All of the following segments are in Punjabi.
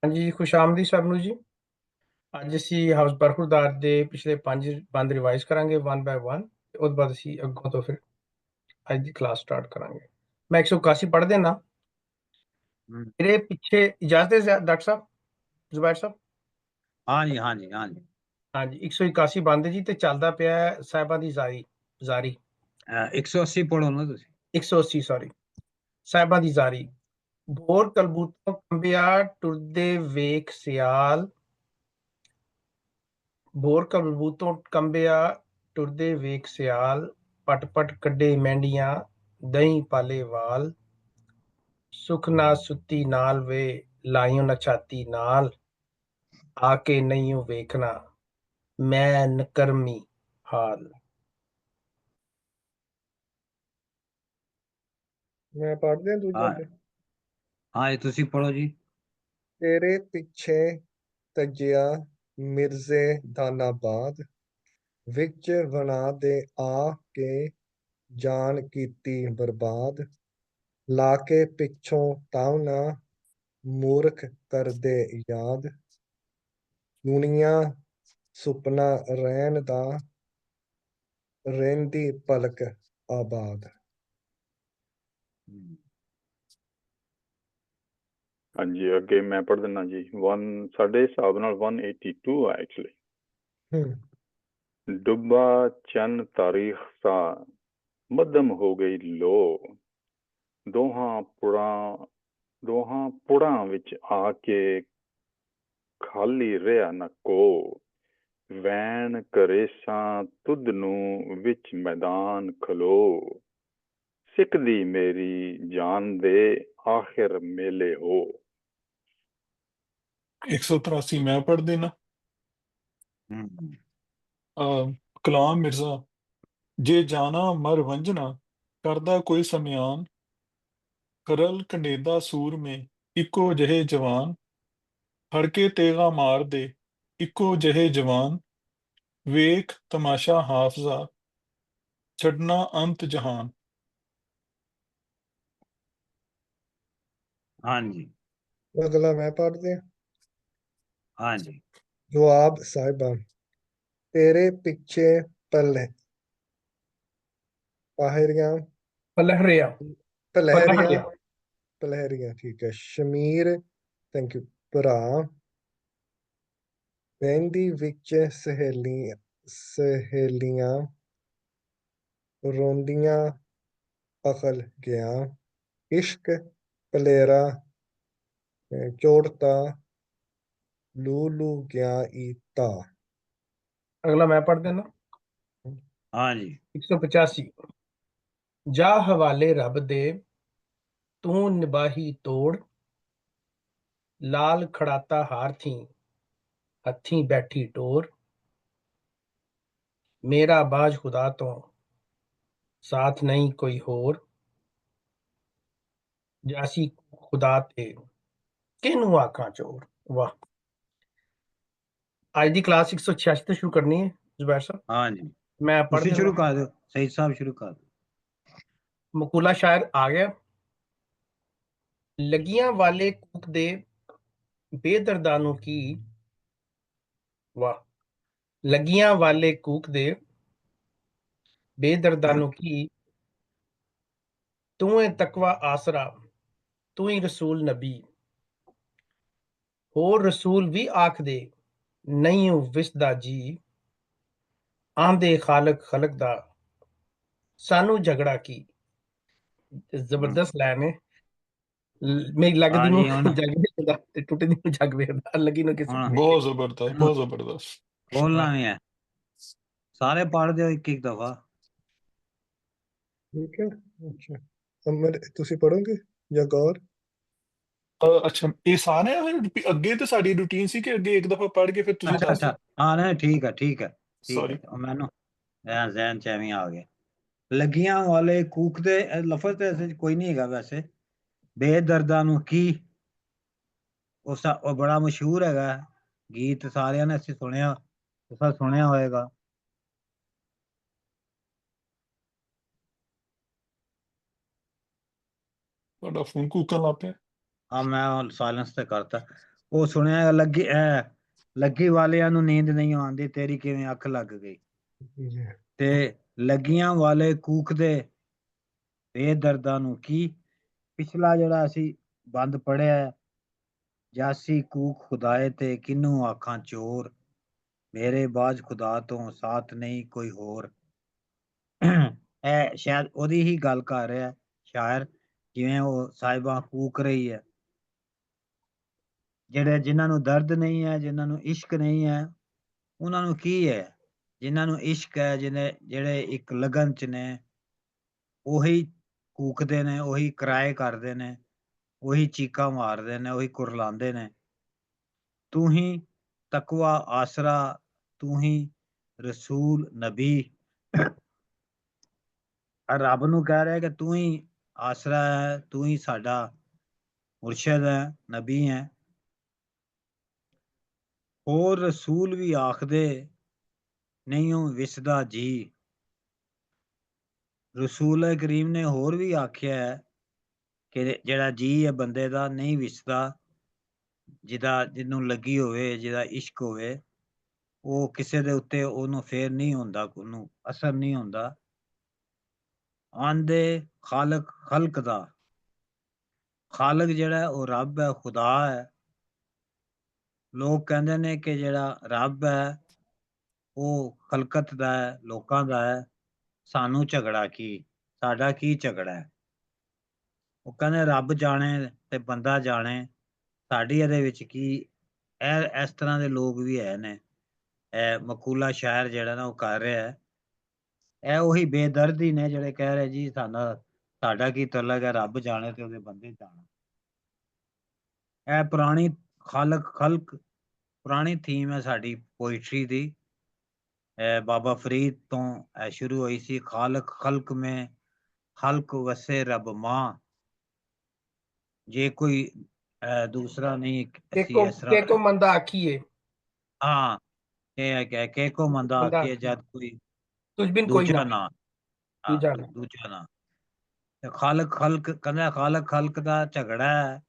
ਹਾਂਜੀ, ਖੁਸ਼ਾਮਦੀ ਸਭ ਨੂੰ ਜੀ। ਅੱਜ ਅਸੀਂ ਹਾਊਸ ਬਰਖੁਰਦਾਰ ਦੇ ਪਿਛਲੇ 5 ਬੰਦ ਰਿਵਾਈਜ਼ ਕਰਾਂਗੇ 1 ਬਾਏ 1। ਉਸ ਤੋਂ ਬਾਅਦ ਅਸੀਂ ਅੱਗੋਂ ਤੋਂ ਫਿਰ ਅੱਜ ਦੀ ਕਲਾਸ ਸਟਾਰਟ ਕਰਾਂਗੇ। ਮੈਂ 181 ਪੜ੍ਹ ਦੇਣਾ। ਮੇਰੇ ਪਿੱਛੇ ਇਜਾਜ਼ਤ ਹੈ ਡਾਕਟਰ ਸਾਹਿਬ, ਜ਼ੁਬੈਰ ਸਾਹਿਬ? ਹਾਂਜੀ ਹਾਂਜੀ ਹਾਂਜੀ ਹਾਂਜੀ, 181 ਬੰਦ ਜੀ ਤੇ ਚੱਲਦਾ ਪਿਆ ਹੈ ਸਾਹਿਬਾਂ ਦੀ ਜ਼ਾਰੀ 180 ਪੜੋ ਨਾ ਤੁਸੀਂ। 180 ਸੌਰੀ, ਸਾਹਿਬਾਂ ਦੀ ਜ਼ਾਰੀ। ਭੋਰ ਕਲਬੂਤੋਂ ਕੰਬਿਆ ਟੁਰਦੇ ਵੇਖ ਸਿਆਲ, ਭੋਰ ਕਲਬੂਤੋਂ ਕੰਬਿਆ ਟੁਰਦੇ ਵੇਖ ਸਿਆਲ, ਪਟ ਪਟ ਕੱਢੇ ਮਹਿੰਡੀਆਂ ਦਹੀਂ ਪਾਲੇ ਵਾਲ, ਸੁਖ ਨਾ ਸੁੱਤੀ ਨਾਲ ਵੇ ਲਾਇਓ ਨਾ ਛਾਤੀ ਨਾਲ, ਆ ਕੇ ਨਹੀਂਓ ਵੇਖਣਾ ਮੈਂ ਨਕਰਮੀ ਹਾਲ। ਮੈਂ ਪੜ੍ਹ ਦਿਆਂ ਦੂਜਾ ਹਾਂ ਫਿਰ। ਹਾਂ ਤੁਸੀਂ ਪੜੋ ਜੀ। ਤੇਰੇ ਪਿੱਛੇ ਤਜਿਆ ਮਿਰਜ਼ੇ ਦਾਨਾਬਾਦ, ਵਿੱਚ ਬਣਾ ਦੇ ਆ ਕੇ ਜਾਨ ਕੀਤੀ ਬਰਬਾਦ, ਲਾ ਕੇ ਪਿੱਛੋਂ ਤਾਂ ਨਾ ਮੂਰਖ ਕਰਦੇ ਯਾਦ, ਦੁਨੀਆ ਸੁਪਨਾ ਰਹਿਣ ਦਾ ਰਹਿੰਦੀ ਪਲਕ ਆਬਾਦ। ਹਾਂਜੀ, ਅੱਗੇ ਮੈਂ ਪੜ੍ਹ ਦਿੰਦਾ ਜੀ। ਸਾਡੇ ਹਿਸਾਬ ਨਾਲ 182 ਆ ਐਕਚੁਅਲੀ। ਡੁੱਬਾ ਚੰਨ ਤਾਰੀਖ ਸਾ ਮੱਧਮ ਹੋ ਗਈ ਲੋ, ਦੋਹਾਂ ਪੁੜਾਂ ਵਿੱਚ ਆ ਕੇ ਖਾਲੀ ਰਿਹਾ ਨਾ ਕੋ, ਵੈਣ ਕਰੇ ਸਾਂ ਤੁਧ ਨੂੰ ਵਿੱਚ ਮੈਦਾਨ ਖਲੋ, ਸਿੱਖਦੀ ਮੇਰੀ ਜਾਨ ਦੇ ਆਖਿਰ ਮੇਲੇ ਹੋ। 183 ਮੈਂ ਪੜ੍ਹ ਦੇਣਾ। ਕਲਾਮ ਮਿਰਜ਼ਾ, ਜੇ ਜਾਣਾ ਮਰ ਵੰਝਣਾ ਕਰਦਾ ਕੋਈ ਸਮਿਆਨ, ਕਰਲ ਕਨੇਦਾ ਸੂਰਮੇ ਇੱਕੋ ਜਿਹੇ ਜਵਾਨ, ਫੜ ਕੇ ਤੇਗਾ ਮਾਰਦੇ ਇੱਕੋ ਜਿਹੇ ਜਵਾਨ, ਵੇਖ ਤਮਾਸ਼ਾ ਹਾਫਜ਼ਾ ਛੱਡਣਾ ਅੰਤ ਜਹਾਨ। ਹਾਂਜੀ ਅਗਲਾ ਮੈਂ ਪੜ੍ਹ ਦਿਆਂ। ਹਾਂਜੀ ਜਵਾਬ ਸਾਹਿਬਾਂ, ਤੇਰੇ ਪਿੱਛੇ ਪਲਹਿਰੀਆਂ ਠੀਕ ਹੈ। ਸ਼ਮੀਰ ਥੈਂਕ ਯੂ ਭਰਾ, ਮਹਿੰਦੀ ਵਿੱਚ ਸਹੇਲੀਆਂ ਰੋਂਦੀਆਂ ਅਕਲ ਗਿਆ, ਇਸ਼ਕ ਕਲੇਰਾ ਚੋੜਤਾ ਲੂ ਗਿਆ ਈਤਾ। ਅਗਲਾ ਮੈਂ ਪੜ੍ਹ ਦੇਣਾ। ਹਾਂਜੀ 185 ਜਾ ਹਵਾਲੇ ਰੱਬ ਦੇ ਤੂੰ ਨਿਬਾਹੀ ਤੋੜ, ਲਾਲ ਖੜਾਤਾ ਹਾਰ ਥੀ ਹੱਥੀਂ ਬੈਠੀ ਟੋਰ, ਮੇਰਾ ਬਾਜ ਖੁਦਾ ਤੋਂ ਸਾਥ ਨਹੀਂ ਕੋਈ ਹੋਰ, ਜਾਸੀ ਖੁਦਾ ਤੇ ਕਿਹਨੂੰ ਆਖਾਂ ਚੋਰ। ਵਾਹ। ਅੱਜ ਦੀ ਕਲਾਸ 186 ਤੋਂ ਸ਼ੁਰੂ ਕਰਨੀ ਹੈ ਜ਼ੁਬੈਰ ਸਾਹਿਬ। ਹਾਂਜੀ ਮੈਂ ਪੜ੍ਹ ਤੁਸੀਂ ਦੇਣਾ। ਸ਼ੁਰੂ ਕਰ ਦਿਓ, ਸਹੀਦ ਸਾਹਿਬ ਸ਼ੁਰੂ ਕਰ ਦਿਓ। ਮਕੂਲਾ ਸ਼ਾਇਰ ਆ ਗਿਆ। ਲੱਗੀਆਂ ਵਾਲੇ ਕੂਕ ਦੇ ਬੇਦਰਦਾਂ ਨੂੰ ਕੀ, ਵਾਹ, ਲੱਗੀਆਂ ਵਾਲੇ ਕੂਕ ਦੇ ਬੇਦਰਦਾਂ ਨੂੰ ਕੀ, ਤੂੰ ਏ ਤਕਵਾ ਆਸਰਾ ਤੂੰ ਹੀ ਰਸੂਲ ਨਬੀ, ਹੋਰ ਰਸੂਲ ਵੀ ਆਖਦੇ ਨਹੀਂ ਵਿਸਦਾ ਜੀ, ਆਂਦੇ ਖਾਲਕ ਖਲਕ ਦਾ ਸਾਨੂੰ ਝਗੜਾ ਕੀ। ਜ਼ਬਰਦਸਤ ਲਾਈਨ ਹੈ। ਮੇਰੀ ਲੱਗਦੀ ਨੂੰ ਜਗ ਵੇਖਦਾ ਤੇ ਟੁੱਟਦੀ ਨੂੰ ਜਗ ਵੇਖਦਾ, ਲੱਗੀ ਨੂੰ ਕਿਸੇ ਬਹੁਤ ਜ਼ਬਰਦਸਤ, ਬਹੁਤ ਜ਼ਬਰਦਸਤ। ਬੋਲਣਾ ਵੀ ਹੈ, ਸਾਰੇ ਪੜ੍ਹ ਦਿਓ ਇੱਕ ਇੱਕ ਦਫਾ। ਠੀਕ ਹੈ। ਅੱਛਾ ਅਮਰ ਤੁਸੀਂ ਪੜੋਗੇ ਜਾਂ ਗੌਰ? ਅੱਛਾ ਇਹ ਸਾਰੇ ਅੱਗੇ ਤੇ ਸਾਡੀ ਰੂਟੀਨ ਸੀ ਕਿ ਅੱਗੇ ਇੱਕ ਦਫਾ ਪੜ੍ਹ ਕੇ ਫਿਰ ਤੁਸੀਂ ਦੱਸ ਦਿਓ। ਹਾਂ ਨਹੀਂ ਠੀਕ ਹੈ ਠੀਕ ਹੈ ਠੀਕ ਸੌਰੀ ਹੈ, ਮੈਨੂੰ ਜ਼ਹਿਨ ਚ ਐਵੇਂ ਆ ਗਿਆ। ਲੱਗੀਆਂ ਵਾਲੇ ਕੂਕ ਦੇ ਲਫ਼ਜ਼ ਤੇ ਐਸੇ ਕੋਈ ਨਹੀਂ ਹੈਗਾ ਵੈਸੇ। ਬੇਦਰਦਾਂ ਨੂੰ ਕੀ, ਉਹ ਬੜਾ ਮਸ਼ਹੂਰ ਹੈਗਾ ਗੀਤ, ਸਾਰਿਆਂ ਨੇ ਅਸੀਂ ਸੁਣਿਆ, ਤੁਸੀਂ ਸੁਣਿਆ ਹੋਏਗਾ। ਤੁਹਾਡਾ ਫੋਨ ਕੂਕਣ ਲੱਗ ਪਿਆ। ਹਾਂ ਮੈਂ ਸਾਇਲੈਂਸ ਤੇ ਕਰਤਾ। ਉਹ ਸੁਣਿਆ ਲੱਗੀ ਵਾਲਿਆਂ ਨੂੰ ਨੀਂਦ ਨਹੀਂ ਆਉਂਦੀ, ਤੇਰੀ ਕਿਵੇਂ ਅੱਖ ਲੱਗ ਗਈ। ਜੀ ਤੇ ਲੱਗੀਆਂ ਵਾਲੇ ਕੂਕਦੇ ਬੇਦਰਦਾਂ ਨੂੰ ਕੀ। ਪਿਛਲਾ ਜਿਹੜਾ ਅਸੀਂ ਬੰਦ ਪੜਿਆ, ਜਾਸੀ ਕੂਕ ਖੁਦਾਏ ਤੇ ਕਿਹਨੂੰ ਆਖਾਂ ਚੋਰ, ਮੇਰੇ ਬਾਝ ਖੁਦਾ ਤੋਂ ਸਾਥ ਨਹੀਂ ਕੋਈ ਹੋਰ। ਇਹ ਸ਼ਾਇਦ ਉਹਦੀ ਹੀ ਗੱਲ ਕਰ ਰਿਹਾ ਸ਼ਾਇਰ, ਜਿਵੇਂ ਉਹ ਸਾਹਿਬਾਂ ਕੂਕ ਰਹੀ ਹੈ। ਜਿਨ੍ਹਾਂ ਨੂੰ ਦਰਦ ਨਹੀਂ ਹੈ, ਜਿਨ੍ਹਾਂ ਨੂੰ ਇਸ਼ਕ ਨਹੀਂ ਹੈ, ਉਹਨਾਂ ਨੂੰ ਕੀ ਹੈ। ਜਿਨ੍ਹਾਂ ਨੂੰ ਇਸ਼ਕ ਹੈ, ਜਿਹੜੇ ਇੱਕ ਲਗਨ ਚ ਨੇ, ਉਹੀ ਕੂਕਦੇ ਨੇ, ਉਹੀ ਕਿਰਾਏ ਕਰਦੇ ਨੇ, ਉਹੀ ਚੀਕਾਂ ਮਾਰਦੇ ਨੇ, ਉਹੀ ਕੁਰਲਾਉਂਦੇ ਨੇ। ਤੂੰ ਹੀ ਤਕਵਾ ਆਸਰਾ, ਤੂੰ ਹੀ ਰਸੂਲ ਨਬੀ। ਰੱਬ ਨੂੰ ਕਹਿ ਰਿਹਾ ਕਿ ਤੂੰ ਹੀ ਆਸਰਾ ਹੈ, ਤੂੰ ਹੀ ਸਾਡਾ ਮੁਰਸ਼ਦ ਹੈ, ਨਬੀ ਹੈ। ਹੋਰ ਰਸੂਲ ਵੀ ਆਖਦੇ ਨਹੀਂ ਉਹ ਵਿਸਦਾ ਜੀ। ਰਸੂਲ ਕਰੀਮ ਨੇ ਹੋਰ ਵੀ ਆਖਿਆ ਹੈ ਕਿ ਜਿਹੜਾ ਜੀ ਹੈ ਬੰਦੇ ਦਾ ਨਹੀਂ ਵਿਸਦਾ, ਜਿਹਨੂੰ ਲੱਗੀ ਹੋਵੇ, ਜਿਹਦਾ ਇਸ਼ਕ ਹੋਵੇ, ਉਹ ਕਿਸੇ ਦੇ ਉੱਤੇ ਉਹਨੂੰ ਫੇਰ ਨਹੀਂ ਹੁੰਦਾ, ਉਹਨੂੰ ਅਸਰ ਨਹੀਂ ਹੁੰਦਾ। ਆਂਦੇ ਖਲਕ ਦਾ ਖਾਲਕ ਜਿਹੜਾ ਉਹ ਰੱਬ ਹੈ, ਖੁਦਾ ਹੈ। ਲੋਕ ਕਹਿੰਦੇ ਨੇ ਕਿ ਜਿਹੜਾ ਰੱਬ ਹੈ ਉਹ ਖਲਕਤ ਦਾ ਹੈ, ਲੋਕਾਂ ਦਾ ਹੈ, ਸਾਨੂੰ ਝਗੜਾ ਕੀ, ਸਾਡਾ ਕੀ ਝਗੜਾ ਹੈ। ਉਹ ਕਹਿੰਦੇ ਰੱਬ ਜਾਣੇ ਤੇ ਬੰਦਾ ਜਾਣੇ, ਸਾਡੀ ਇਹਦੇ ਵਿੱਚ ਕੀ। ਇਸ ਤਰ੍ਹਾਂ ਦੇ ਲੋਕ ਵੀ ਹੈ ਨੇ। ਇਹ ਮਕੂਲਾ ਸ਼ਾਇਰ ਜਿਹੜਾ ਨਾ ਉਹ ਕਰ ਰਿਹਾ ਹੈ, ਇਹ ਉਹੀ ਬੇਦਰਦੀ ਨੇ ਜਿਹੜੇ ਕਹਿ ਰਹੇ ਜੀ ਸਾਡਾ ਕੀ ਤਲਕ ਹੈ, ਰੱਬ ਜਾਣੇ ਤੇ ਉਹਦੇ ਬੰਦੇ ਜਾਣੇ। ਇਹ ਪੁਰਾਣੀ ਖਲਕ ਪੁਰਾਣੀ ਥੀਮ ਹੈ ਸਾਡੀ ਪੋਇਟਰੀ ਦੀ। ਬਾਬਾ ਫਰੀਦ ਤੋਂ ਇਹ ਸ਼ੁਰੂ ਹੋਈ ਸੀ। ਖਲਕ में ਖਲਕ ਵਸੇ ਰੱਬ ਮਾਂ। ਜੇ ਕੋਈ ਦੂਸਰਾ ਨਹੀਂ ਅਸੀਂ ਇਸ ਤਰ੍ਹਾਂ ਕੇਕੋ ਮੰਦਾ ਆਖੀਏ, ਹਾਂ ਕੇ ਕੋ ਮੰਦਾ ਮੰਦਾ ਆਖੀਏ ਆਖੀਏ, ਜਦ ਕੋਈ ਤੁਝ ਬਿਨ ਕੋਈ ਦੂਜਾ ਨਾ, ਨਾ। ਹਾਂ, ਦੂਜਾ ਨਾ। ਦੂਜਾ ਨਾ। ਤੇ ਖਲਕ ਕਹਿੰਦਾ ਖਲਕ ਦਾ ਝਗੜਾ ਹੈ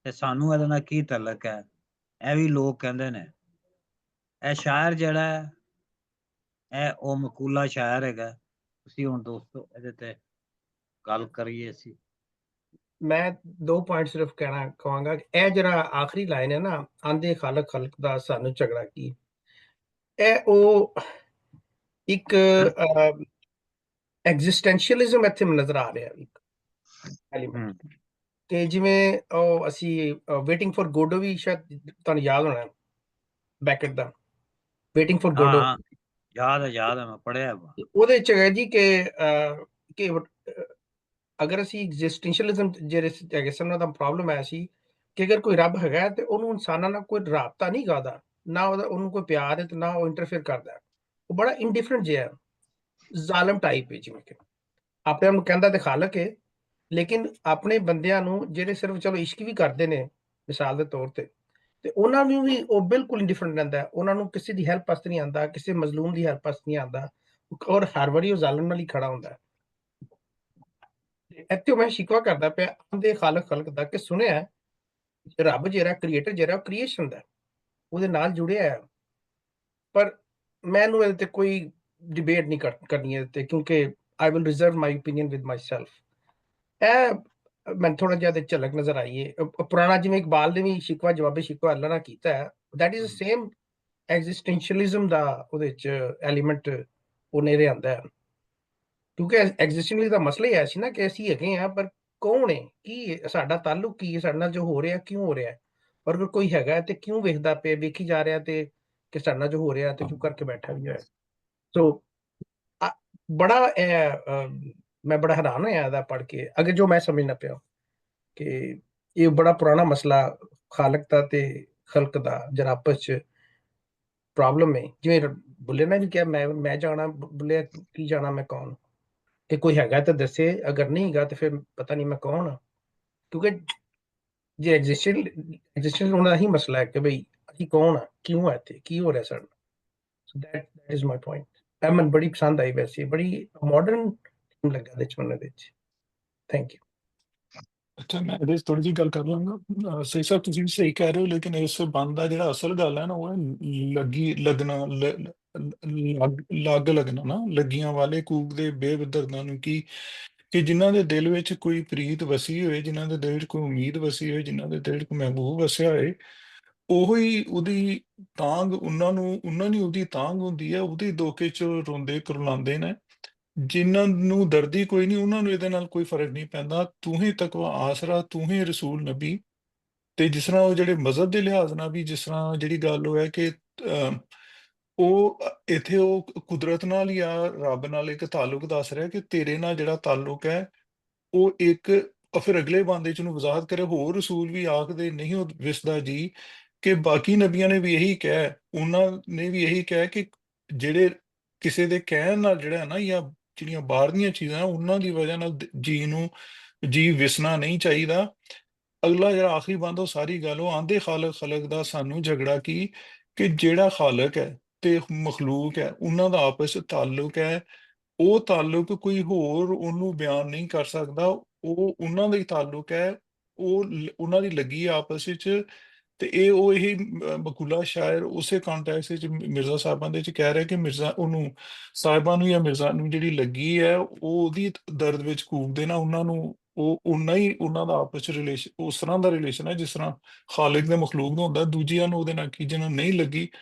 ਤੇ ਸਾਨੂੰ ਇਹਦੇ ਨਾਲ ਕੀ ਤਲਕ ਹੈ, ਇਹ ਵੀ ਲੋਕ ਕਹਿੰਦੇ ਨੇ। ਇਹ ਸ਼ਾਇਰ ਜਿਹੜਾ ਹੈ ਇਹ ਉਹ ਮਕੂਲਾ ਸ਼ਾਇਰ ਹੈਗਾ। ਤੁਸੀਂ ਹੁਣ ਦੋਸਤੋ ਇਹਦੇ ਤੇ ਗੱਲ ਕਰੀਏ ਅਸੀਂ। ਮੈਂ 2 ਪੁਆਇੰਟ ਸਿਰਫ ਕਹਿਣਾ ਕਹਾਂਗਾ ਕਿ ਇਹ ਜਿਹੜਾ ਆਖਰੀ ਲਾਈਨ ਹੈ ਨਾ, ਆਂਦੇ ਖਲਕ ਦਾ ਸਾਨੂੰ ਝਗੜਾ ਕੀ, ਇਹ ਉਹ ਇੱਕ ਐਗਜ਼ਿਸਟੈਂਸ਼ੀਅਲਿਜ਼ਮ ਇੱਥੇ ਨਜ਼ਰ ਆ ਰਿਹਾ ਇੱਕ ਐਲੀਮੈਂਟ। ਕਿ ਜਿਵੇਂ ਉਹ ਅਸੀਂ ਵੇਟਿੰਗ ਫॉर ਗੋਡੋ ਵੀ ਸ਼ਾਇਦ ਤੁਹਾਨੂੰ ਯਾਦ ਹੋਣਾ, ਬੈਕਟ ਦਾ ਵੇਟਿੰਗ ਫॉर ਗੋਡੋ। ਹਾਂ ਯਾਦ ਹੈ ਮੈਂ ਪੜਿਆ। ਉਹਦੇ ਚ ਹੈ ਜੀ ਕਿ ਅਗਰ ਅਸੀਂ ਐਗਜ਼ਿਸਟੈਂਸ਼ੀਅਲਿਜ਼ਮ ਜਿਹੜੇ ਹੈਗੇ ਸਨ, ਉਹਨਾਂ ਦਾ ਪ੍ਰੋਬਲਮ ਹੈ ਸੀ ਕਿ ਅਗਰ ਕੋਈ ਰੱਬ ਹੈਗਾ ਤੇ ਉਹਨੂੰ ਇਨਸਾਨਾਂ ਨਾਲ ਕੋਈ ਰਾਬਤਾ ਨਹੀਂ ਕਰਦਾ, ਨਾ ਉਹਨੂੰ ਕੋਈ ਪਿਆਰ ਹੈ ਤੇ ਨਾ ਉਹ ਇੰਟਰਫੇਅਰ ਕਰਦਾ। ਉਹ ਬੜਾ ਇਨਡਿਫਰੈਂਟ ਜਿਹਾ ਜ਼ਾਲਮ ਟਾਈਪ ਹੈ, ਜਿਵੇਂ ਕਿ ਆਪਣੇ ਆਪ ਨੂੰ ਕਹਿੰਦਾ ਤੇ ਖਾਲਕ ਹੈ, ਲੇਕਿਨ ਆਪਣੇ ਬੰਦਿਆਂ ਨੂੰ ਜਿਹੜੇ ਸਿਰਫ ਚਲੋ ਇਸ਼ਕ ਵੀ ਕਰਦੇ ਨੇ ਮਿਸਾਲ ਦੇ ਤੌਰ ਤੇ ਉਹਨਾਂ ਨੂੰ ਵੀ ਉਹ ਬਿਲਕੁਲ ਇੰਡਿਫਰੈਂਟ ਰਹਿੰਦਾ। ਉਹਨਾਂ ਨੂੰ ਕਿਸੇ ਦੀ ਹੈਲਪ ਵਾਸਤੇ ਨਹੀਂ ਆਉਂਦਾ, ਕਿਸੇ ਮਜ਼ਲੂਮ ਦੀ ਹੈਲਪ ਵਾਸਤੇ ਨਹੀਂ ਆਉਂਦਾ, ਔਰ ਹਰ ਵਾਰੀ ਉਹ ਜ਼ਾਲਮ ਨਾਲ ਹੀ ਖੜਾ ਹੁੰਦਾ। ਇੱਥੇ ਮੈਂ ਸ਼ਿਕਵਾ ਕਰਦਾ ਪਿਆ ਆਂਦੇ ਖਲਕ ਦਾ ਕਿ ਸੁਣਿਆ ਰੱਬ ਜਿਹੜਾ ਕ੍ਰੀਏਟਰ ਜਿਹੜਾ ਉਹ ਕ੍ਰੀਏਸ਼ਨ ਦਾ ਉਹਦੇ ਨਾਲ ਜੁੜਿਆ ਹੈ, ਪਰ ਮੈਨੂੰ ਇਹਦੇ ਤੇ ਕੋਈ ਡਿਬੇਟ ਨਹੀਂ ਕਰਨੀ ਇਹਦੇ ਤੇ, ਕਿਉਂਕਿ I will reserve my opinion with my self. ਇਹ ਮੈਨੂੰ ਥੋੜਾ ਜਿਹਾ ਝਲਕ ਨਜ਼ਰ ਆਈ ਹੈ ਪੁਰਾਣਾ, ਜਿਵੇਂ ਇਕਬਾਲ ਨੇ ਵੀ ਸ਼ਿਕਵਾ ਜਵਾਬੇ ਸ਼ਿਕਵਾ ਅੱਲਾ ਨਾਲ ਕੀਤਾ ਹੈ, ਦੈਟ ਇਜ਼ ਸੇਮ ਐਗਜ਼ਿਸਟੈਂਸ਼ੀਅਲਿਜ਼ਮ ਦਾ ਉਹਦੇ ਚ ਐਲੀਮੈਂਟ ਉਹ ਨੇੜੇ ਆਉਂਦਾ ਹੈ। ਕਿਉਂਕਿ ਐਗਜ਼ਿਸਟੈਂਸ਼ੀਅਲਿਜ਼ਮ ਦਾ ਮਸਲਾ ਹੀ ਐ ਸੀ ਨਾ ਕਿ ਅਸੀਂ ਹੈਗੇ ਆ, ਪਰ ਕੌਣ ਹੈ, ਕੀ ਸਾਡਾ ਤਾਲੁਕ ਕੀ ਹੈ, ਸਾਡੇ ਨਾਲ ਜੋ ਹੋ ਰਿਹਾ ਕਿਉਂ ਹੋ ਰਿਹਾ, ਔਰ ਅਗਰ ਕੋਈ ਹੈਗਾ ਤੇ ਕਿਉਂ ਵੇਖਦਾ ਪਿਆ, ਵੇਖੀ ਜਾ ਰਿਹਾ ਤੇ ਕਿ ਸਾਡੇ ਨਾਲ ਜੋ ਹੋ ਰਿਹਾ ਤੇ ਚੁੱਪ ਕਰਕੇ ਬੈਠਾ ਵੀ ਹੋਇਆ। ਸੋ ਬੜਾ ਮੈਂ ਬੜਾ ਹੈਰਾਨ ਹੋਇਆ ਇਹਦਾ ਪੜ੍ਹ ਕੇ, ਅਗਰ ਜੋ ਮੈਂ ਸਮਝਣਾ ਪਿਆ ਕਿ ਇਹ ਬੜਾ ਪੁਰਾਣਾ ਮਸਲਾ ਖਾਲਕ ਦਾ ਤੇ ਖਲਕ ਦਾ ਜਿਹੜਾ ਆਪਸ ਚ ਪ੍ਰੋਬਲਮ ਹੈ। ਜਿਵੇਂ ਬੁੱਲੇ ਨੇ ਵੀ ਕਿਹਾ ਮੈਂ ਜਾਣਾ, ਬੁੱਲੇ ਕੀ ਜਾਣਾ ਮੈਂ ਕੌਣ, ਕਿ ਕੋਈ ਹੈਗਾ ਤਾਂ ਦੱਸੇ, ਅਗਰ ਨਹੀਂ ਹੈਗਾ ਤੇ ਫਿਰ ਪਤਾ ਨਹੀਂ ਮੈਂ ਕੌਣ ਹਾਂ। ਕਿਉਂਕਿ ਜੇ ਐਗਜ਼ਿਸਟੈਂਸ ਉਹਨਾਂ ਦਾ ਹੀ ਮਸਲਾ ਹੈ ਕਿ ਬਈ ਅਸੀਂ ਕੌਣ ਆ, ਕਿਉਂ ਹੈ ਇੱਥੇ, ਕੀ ਹੋ ਰਿਹਾ ਸਾਡੇ ਨਾਲ। ਸੋ ਦੈਟ ਇਜ਼ ਮਾਈ ਪੁਆਇੰਟ। ਇਹ ਮੈਨੂੰ ਬੜੀ ਪਸੰਦ ਆਈ, ਵੈਸੇ ਬੜੀ ਮਾਡਰਨ ਲੱਗਾ ਦੇ ਚ ਮੈਨੂੰ ਇਹਦੇ ਚ। Thank you. ਅੱਛਾ, ਮੈਂ ਇਹਦੇ 'ਚ ਥੋੜ੍ਹੀ ਜਿਹੀ ਗੱਲ ਕਰ ਲਾਂਗਾ। ਸਹੀ ਸਾਹਿਬ, ਤੁਸੀਂ ਵੀ ਸਹੀ ਕਹਿ ਰਹੇ ਹੋ, ਲੇਕਿਨ ਇਸ ਬੰਦ ਦਾ ਜਿਹੜਾ ਅਸਲ ਗੱਲ ਹੈ ਨਾ, ਉਹ ਹੈ ਲੱਗਣਾ, ਲੱਗ ਲੱਗਣਾ ਨਾ, ਲੱਗੀਆਂ ਵਾਲੇ ਕੂਕਦੇ ਬੇਦਰਦਾਂ ਨੂੰ, ਕਿ ਜਿਨ੍ਹਾਂ ਦੇ ਦਿਲ ਵਿੱਚ ਕੋਈ ਪ੍ਰੀਤ ਵਸੀ ਹੋਏ, ਜਿਨ੍ਹਾਂ ਦੇ ਦਿਲ ਵਿੱਚ ਕੋਈ ਉਮੀਦ ਵਸੀ ਹੋਏ, ਜਿਨ੍ਹਾਂ ਦੇ ਦਿਲ 'ਚ ਕੋਈ ਮਹਿਬੂਬ ਵਸਿਆ ਹੋਏ, ਉਹੀ ਉਹਦੀ ਉਹਨਾਂ ਦੀ ਉਹਦੀ ਤਾਂਘ ਹੁੰਦੀ ਹੈ, ਉਹਦੀ ਦੋਕੇ 'ਚ ਰੋਂਦੇ ਕੁਰਲਾਉਂਦੇ ਨੇ। ਜਿਨ੍ਹਾਂ ਨੂੰ ਦਰਦੀ ਕੋਈ ਨਹੀਂ, ਉਹਨਾਂ ਨੂੰ ਇਹਦੇ ਨਾਲ ਕੋਈ ਫਰਕ ਨਹੀਂ ਪੈਂਦਾ। ਤੂੰ ਹੀ ਤਕਵਾ ਆਸਰਾ, ਤੂੰ ਹੀ ਰਸੂਲ ਨਬੀ। ਤੇ ਜਿਸ ਤਰ੍ਹਾਂ ਉਹ ਜਿਹੜੇ ਮਜ਼ਹਬ ਦੇ ਲਿਹਾਜ਼ ਨਾਲ ਵੀ, ਜਿਸ ਤਰ੍ਹਾਂ ਜਿਹੜੀ ਗੱਲ ਉਹ ਹੈ ਕਿ ਇੱਥੇ ਉਹ ਕੁਦਰਤ ਨਾਲ ਜਾਂ ਰੱਬ ਨਾਲ ਇੱਕ ਤਾਲੁਕ ਦੱਸ ਰਿਹਾ ਕਿ ਤੇਰੇ ਨਾਲ ਜਿਹੜਾ ਤਾਲੁਕ ਹੈ ਉਹ ਇੱਕ, ਫਿਰ ਅਗਲੇ ਬਾਂਦੇ ਚ ਨੂੰ ਵਜ਼ਾਹਤ ਕਰੇ, ਹੋਰ ਰਸੂਲ ਵੀ ਆਖਦੇ ਨਹੀਂ ਉਹ ਵਿਸਦਾ ਜੀ, ਕਿ ਬਾਕੀ ਨਬੀਆਂ ਨੇ ਵੀ ਇਹੀ ਕਿਹਾ ਉਹਨਾਂ ਨੇ ਵੀ ਇਹੀ ਕਿਹਾ ਕਿ ਜਿਹੜੇ ਕਿਸੇ ਦੇ ਕਹਿਣ ਨਾਲ ਜਿਹੜਾ ਹੈ ਨਾ, ਜਾਂ ਜਿਹੜੀਆਂ ਬਾਹਰ ਦੀਆਂ ਚੀਜ਼ਾਂ ਉਹਨਾਂ ਦੀ ਵਜ੍ਹਾ ਨਾਲ ਜੀ ਵਿਸਣਾ ਨਹੀਂ ਚਾਹੀਦਾ। ਅਗਲਾ ਜਿਹੜਾ ਆਖਰੀ ਬੰਦ, ਉਹ ਸਾਰੀ ਗੱਲ ਉਹ ਆਂਦੇ ਖਲਕ ਦਾ ਸਾਨੂੰ ਝਗੜਾ ਕਿ ਜਿਹੜਾ ਖਾਲਕ ਹੈ ਤੇ ਮਖਲੂਕ ਹੈ, ਉਹਨਾਂ ਦਾ ਆਪਸ 'ਚ ਤਾਲੁਕ ਹੈ। ਉਹ ਤਾਲੁਕ ਕੋਈ ਹੋਰ ਉਹਨੂੰ ਬਿਆਨ ਨਹੀਂ ਕਰ ਸਕਦਾ। ਉਹ ਉਹਨਾਂ ਦਾ ਹੀ ਤਾਲੁਕ ਹੈ, ਉਹਨਾਂ ਦੀ ਲੱਗੀ ਹੈ ਆਪਸ ਵਿੱਚ। ਤੇ ਉਹ ਇਹੀ ਮਕੂਲਾ ਸ਼ਾਇਰ ਉਸੇ ਕੰਟੈਕਸ ਵਿੱਚ ਮਿਰਜ਼ਾ ਸਾਹਿਬਾਂ ਦੇ ਵਿੱਚ ਕਹਿ ਰਿਹਾ ਕਿ ਮਿਰਜ਼ਾ ਉਹਨੂੰ ਸਾਹਿਬਾਂ ਨੂੰ ਜਾਂ ਮਿਰਜ਼ਾ ਨੂੰ ਜਿਹੜੀ ਲੱਗੀ ਹੈ, ਉਹ ਉਹਦੀ ਦਰਦ ਵਿੱਚ ਕੂਕਦੇ ਨਾ, ਉਹਨਾਂ ਨੂੰ ਉਹ ਉਨਾ ਹੀ ਉਹਨਾਂ ਦਾ ਆਪਸ ਚ ਰਿਲੇਸ਼ਨ ਉਸ ਤਰ੍ਹਾਂ ਦਾ ਰਿਲੇਸ਼ਨ ਹੈ ਜਿਸ ਤਰ੍ਹਾਂ ਖਾਲਿਕ ਦੇ ਮਖਲੂਕ ਨੂੰ ਹੁੰਦਾ। ਦੂਜਿਆਂ ਨੂੰ ਉਹਦੇ ਨਾਲ ਕੀ, ਜਿਹਨਾਂ ਨੂੰ ਨਹੀਂ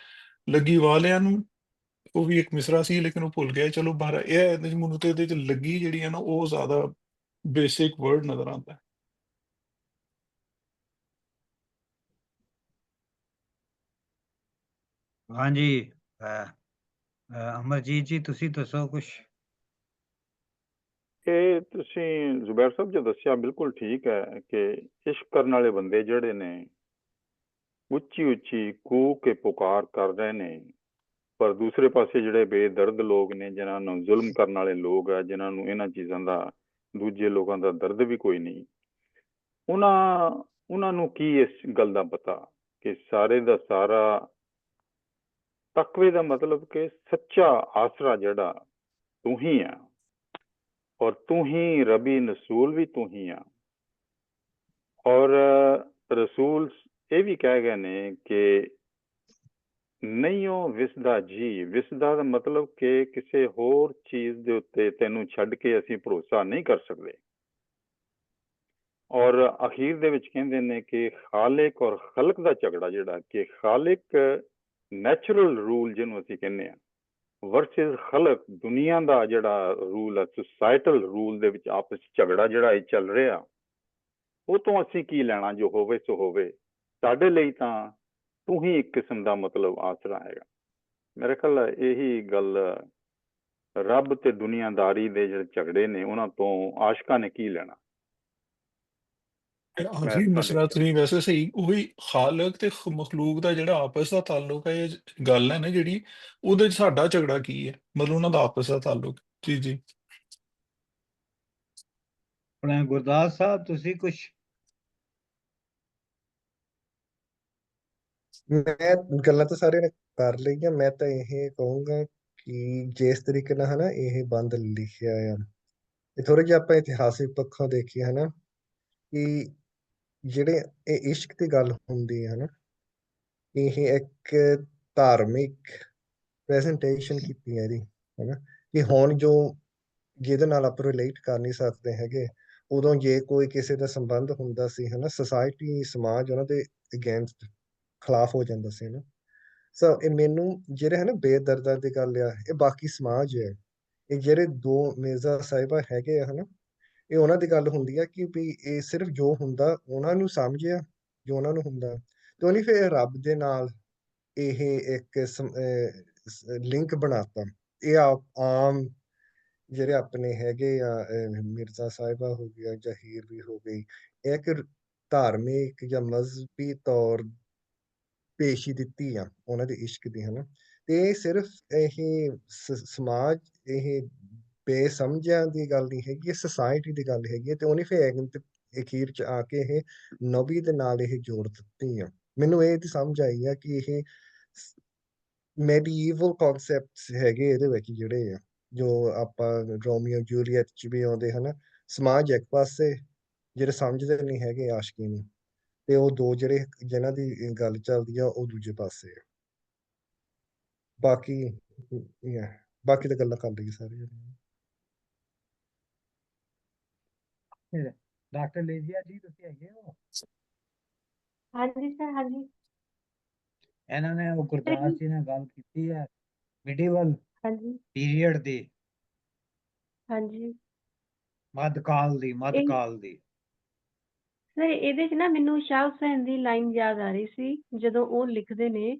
ਲੱਗੀ ਵਾਲਿਆਂ ਨੂੰ, ਉਹ ਵੀ ਇੱਕ ਮਿਸਰਾ ਸੀ ਲੇਕਿਨ ਉਹ ਭੁੱਲ ਗਿਆ। ਚਲੋ ਬਾਹਰ ਇਹ ਮੈਨੂੰ ਤੇ ਇਹਦੇ ਚ ਲੱਗੀ ਜਿਹੜੀ ਹੈ ਨਾ, ਉਹ ਜ਼ਿਆਦਾ ਬੇਸਿਕ ਵਰਡ ਨਜ਼ਰ ਆਉਂਦਾ ਹੈ। ਹਾਂਜੀ, ਅਮਰਜੀਤ ਜੀ ਤੁਸੀਂ ਦੱਸੋ ਕੁਛ। ਇਹ ਤੁਸੀਂ ਜ਼ੁਬੈਰ ਸਾਹਿਬ ਜੋ ਦੱਸਿਆ ਬਿਲਕੁਲ ਠੀਕ ਹੈ ਕਿ ਇਸ਼ਕ ਕਰਨ ਵਾਲੇ ਬੰਦੇ ਜਿਹੜੇ ਨੇ ਉੱਚੀ ਉੱਚੀ ਕੂਕ ਕੇ ਪੁਕਾਰ ਕਰ ਰਹੇ ਨੇ, ਪਰ ਦੂਸਰੇ ਪਾਸੇ ਜਿਹੜੇ ਬੇਦਰਦ ਲੋਕ ਨੇ, ਜਿਨ੍ਹਾਂ ਨੂੰ ਜ਼ੁਲਮ ਕਰਨ ਵਾਲੇ ਲੋਕ ਆ, ਜਿਨ੍ਹਾਂ ਨੂੰ ਇਹਨਾਂ ਚੀਜ਼ਾਂ ਦਾ, ਦੂਜੇ ਲੋਕਾਂ ਦਾ ਦਰਦ ਵੀ ਕੋਈ ਨਹੀਂ, ਉਹਨਾਂ ਨੂੰ ਕੀ ਇਸ ਗੱਲ ਦਾ ਪਤਾ ਕਿ ਸਾਰੇ ਦਾ ਸਾਰਾ ਤਕਵੇ ਦਾ ਮਤਲਬ ਕਿ ਸੱਚਾ ਆਸਰਾ ਜਿਹੜਾ ਤੂੰ ਹੀ ਆ, ਔਰ ਤੂੰ ਹੀ ਰਬੀ ਨਸੂਲ ਵੀ ਤੂੰ ਹੀ ਆ। ਔਰ ਰਸੂਲ ਇਹ ਵੀ ਕਹਿ ਗਏ ਨੇ ਕਿ ਨਹੀਂ ਉਹ ਵਿਸਦਾ ਜੀ, ਵਿਸਦਾ ਦਾ ਮਤਲਬ ਕਿ ਕਿਸੇ ਹੋਰ ਚੀਜ਼ ਦੇ ਉੱਤੇ ਤੈਨੂੰ ਛੱਡ ਕੇ ਅਸੀਂ ਭਰੋਸਾ ਨਹੀਂ ਕਰ ਸਕਦੇ। ਔਰ ਅਖੀਰ ਦੇ ਵਿੱਚ ਕਹਿੰਦੇ ਨੇ ਕਿ ਖਾਲਿਕ ਔਰ ਖਲਕ ਦਾ ਝਗੜਾ ਜਿਹੜਾ, ਕਿ ਖਾਲਿਕ ਨੈਚੁਰਲ ਰੂਲ ਜਿਹਨੂੰ ਅਸੀਂ ਕਹਿੰਦੇ ਆ, ਵਰਸਸ ਖਲਕ ਦੁਨੀਆ ਦਾ ਜਿਹੜਾ ਰੂਲ ਹੈ, ਸੁਸਾਇਟਲ ਰੂਲ ਦੇ ਵਿੱਚ ਆਪਸ ਝਗੜਾ ਜਿਹੜਾ ਇਹ ਚੱਲ ਰਿਹਾ, ਉਹ ਤੋਂ ਅਸੀਂ ਕੀ ਲੈਣਾ, ਜੋ ਹੋਵੇ ਸੋ ਹੋਵੇ। ਸਾਡੇ ਲਈ ਤਾਂ ਤੂੰ ਹੀ ਇੱਕ ਕਿਸਮ ਦਾ ਮਤਲਬ ਆਸਰਾ ਹੈਗਾ। ਮੇਰੇ ਖਿਆਲ ਇਹੀ ਗੱਲ, ਰੱਬ ਤੇ ਦੁਨੀਆਦਾਰੀ ਦੇ ਜਿਹੜੇ ਝਗੜੇ ਨੇ ਉਹਨਾਂ ਤੋਂ ਆਸ਼ਕਾਂ ਨੇ ਕੀ ਲੈਣਾ। ਆਖਰੀ ਮਿਸਰਾ ਤੁਸੀਂ ਵੈਸੇ ਸਹੀ, ਉਹੀ ਖਾਲਕ ਤੇ ਮਖਲੂਕ ਦਾ ਜਿਹੜਾ ਆਪਸ ਦਾ ਤਾਲੁਕ ਹੈ, ਇਹ ਗੱਲ ਹੈ ਨਾ ਜਿਹੜੀ, ਉਹਦੇ 'ਚ ਸਾਡਾ ਝਗੜਾ ਕੀ ਹੈ, ਮਤਲਬ ਉਹਨਾਂ ਦਾ ਆਪਸ ਦਾ ਤਾਲੁਕ। ਜੀ ਜੀ ਆਪਣੇ ਗੁਰਦਾਸ ਸਾਹਿਬ ਤੁਸੀਂ ਕੁਛ। ਮੈਂ ਗੱਲਾਂ ਤਾਂ ਸਾਰਿਆਂ ਨੇ ਕਰ ਲਈਆਂ। ਮੈਂ ਤਾਂ ਇਹ ਕਹੂੰਗਾ ਕਿ ਜਿਸ ਤਰੀਕੇ ਨਾਲ ਹਨਾ ਇਹ ਬੰਦ ਲਿਖਿਆ ਆ, ਇਹ ਥੋੜਾ ਜਿਹਾ ਆਪਾਂ ਇਤਿਹਾਸਿਕ ਪੱਖੋਂ ਦੇਖੀਏ ਹਨਾ, ਕਿ ਜਿਹੜੇ ਇਹ ਇਸ਼ਕ ਦੀ ਗੱਲ ਹੁੰਦੀ ਹੈ ਹਨਾ, ਇਹ ਇੱਕ ਧਾਰਮਿਕ ਪ੍ਰੈਜੈਂਟੇਸ਼ਨ ਕੀਤੀ ਹੈ ਇਹਦੀ, ਹਨਾ, ਕਿ ਹੁਣ ਜੋ ਜਿਹਦੇ ਨਾਲ ਆਪਾਂ ਰਿਲੇਟ ਕਰ ਨਹੀਂ ਸਕਦੇ ਹੈਗੇ, ਉਦੋਂ ਜੇ ਕੋਈ ਕਿਸੇ ਦਾ ਸੰਬੰਧ ਹੁੰਦਾ ਸੀ ਹਨਾ, ਸੋਸਾਇਟੀ ਸਮਾਜ ਉਹਨਾਂ ਦੇ ਅਗੇਂਸਟ ਖਿਲਾਫ ਹੋ ਜਾਂਦਾ ਸੀ ਹਨਾ। ਸੋ ਇਹ ਮੈਨੂੰ ਜਿਹੜੇ ਹੈ ਨਾ ਬੇਦਰਦਾਂ ਦੀ ਗੱਲ ਆ, ਇਹ ਬਾਕੀ ਸਮਾਜ ਹੈ, ਇਹ ਜਿਹੜੇ ਦੋ ਮਿਰਜ਼ਾ ਸਾਹਿਬਾ ਹੈਗੇ ਆ ਹਨਾ, ਇਹ ਉਹਨਾਂ ਦੀ ਗੱਲ ਹੁੰਦੀ ਆ ਕਿ ਵੀ ਇਹ ਸਿਰਫ ਜੋ ਹੁੰਦਾ ਉਹਨਾਂ ਨੂੰ ਸਮਝਿਆ, ਜੋ ਉਹਨਾਂ ਨੂੰ ਹੁੰਦਾ, ਤੇ ਉਹਨੇ ਫਿਰ ਰੱਬ ਦੇ ਨਾਲ ਇਹ ਇੱਕ ਲਿੰਕ ਬਣਾਤਾ। ਇਹ ਆਮ ਜਿਹੜੇ ਆਪਣੇ ਹੈਗੇ ਆ, ਮਿਰਜ਼ਾ ਸਾਹਿਬਾ ਹੋ ਗਿਆ ਜਾਂ ਹੀਰ ਵੀ ਹੋ ਗਈ, ਇੱਕ ਧਾਰਮਿਕ ਜਾਂ ਮਜ਼ਹਬੀ ਤੌਰ ਪੇਸ਼ੀ ਦਿੱਤੀ ਆ ਉਹਨਾਂ ਦੇ ਇਸ਼ਕ ਦੀ ਹਨਾ। ਤੇ ਇਹ ਸਿਰਫ ਇਹ ਸਮਾਜ, ਇਹ ਬੇਸਮਝਿਆਂ ਦੀ ਗੱਲ ਨਹੀਂ ਹੈਗੀ, ਇਹ ਸੁਸਾਇਟੀ ਦੀ ਗੱਲ ਹੈਗੀ ਹੈ। ਤੇ ਉਹਨੇ ਫਿਰ ਅਖੀਰ ਚ ਆ ਕੇ ਇਹ ਨਬੀ ਦੇ ਨਾਲ ਇਹ ਜੋੜ ਦਿੱਤੀ ਆ। ਮੈਨੂੰ ਇਹ ਦੀ ਸਮਝ ਆਈ ਆ ਕਿ ਇਹ ਮੈਡੀਈਵਲ ਕਨਸੈਪਟਸ ਹੈਗੇ ਇਹਦੇ ਵਿੱਚ, ਜਿਹੜੇ ਆ ਜੋ ਆਪਾਂ ਰੋਮੀਓ ਜੂਲੀਅਟ ਚ ਵੀ ਆਉਂਦੇ ਹਨਾ। ਸਮਾਜ ਇੱਕ ਪਾਸੇ ਜਿਹੜੇ ਸਮਝਦੇ ਨਹੀਂ ਹੈਗੇ ਆਸ਼ਕੀ ਨੂੰ, ਤੇ ਉਹ ਦੋ ਜਿਹੜੇ ਜਿਨ੍ਹਾਂ ਦੀ ਗੱਲ ਚੱਲਦੀ ਆ ਉਹ ਦੂਜੇ ਪਾਸੇ ਆ। ਬਾਕੀ ਬਾਕੀ ਤਾਂ ਗੱਲਾਂ ਕਰ ਲਈ ਸਾਰੀਆਂ। ਡਾਕਟਰ ਲੇਜੀਆ ਜੀ ਤੁਸੀਂ ਹੈਗੇ ਹੋ? ਹਾਂਜੀ ਸਰ, ਹਾਂਜੀ ਇਹਨਾਂ ਨੇ ਉਹ ਗੁਰਦਾਸ ਜੀ ਨੇ ਗੱਲ ਕੀਤੀ ਹੈ ਮਿਡੀਵਲ ਹਾਂਜੀ ਪੀਰੀਅਡ ਦੀ, ਹਾਂਜੀ ਮੱਧਕਾਲ ਦੀ। ਸਰ ਇਹਦੇ 'ਚ ਨਾ ਮੈਨੂੰ ਸ਼ਾਹ ਹੁਸੈਨ ਦੀ ਲਾਈਨ ਯਾਦ ਆ ਰਹੀ ਸੀ, ਜਦੋਂ ਉਹ ਲਿਖਦੇ ਨੇ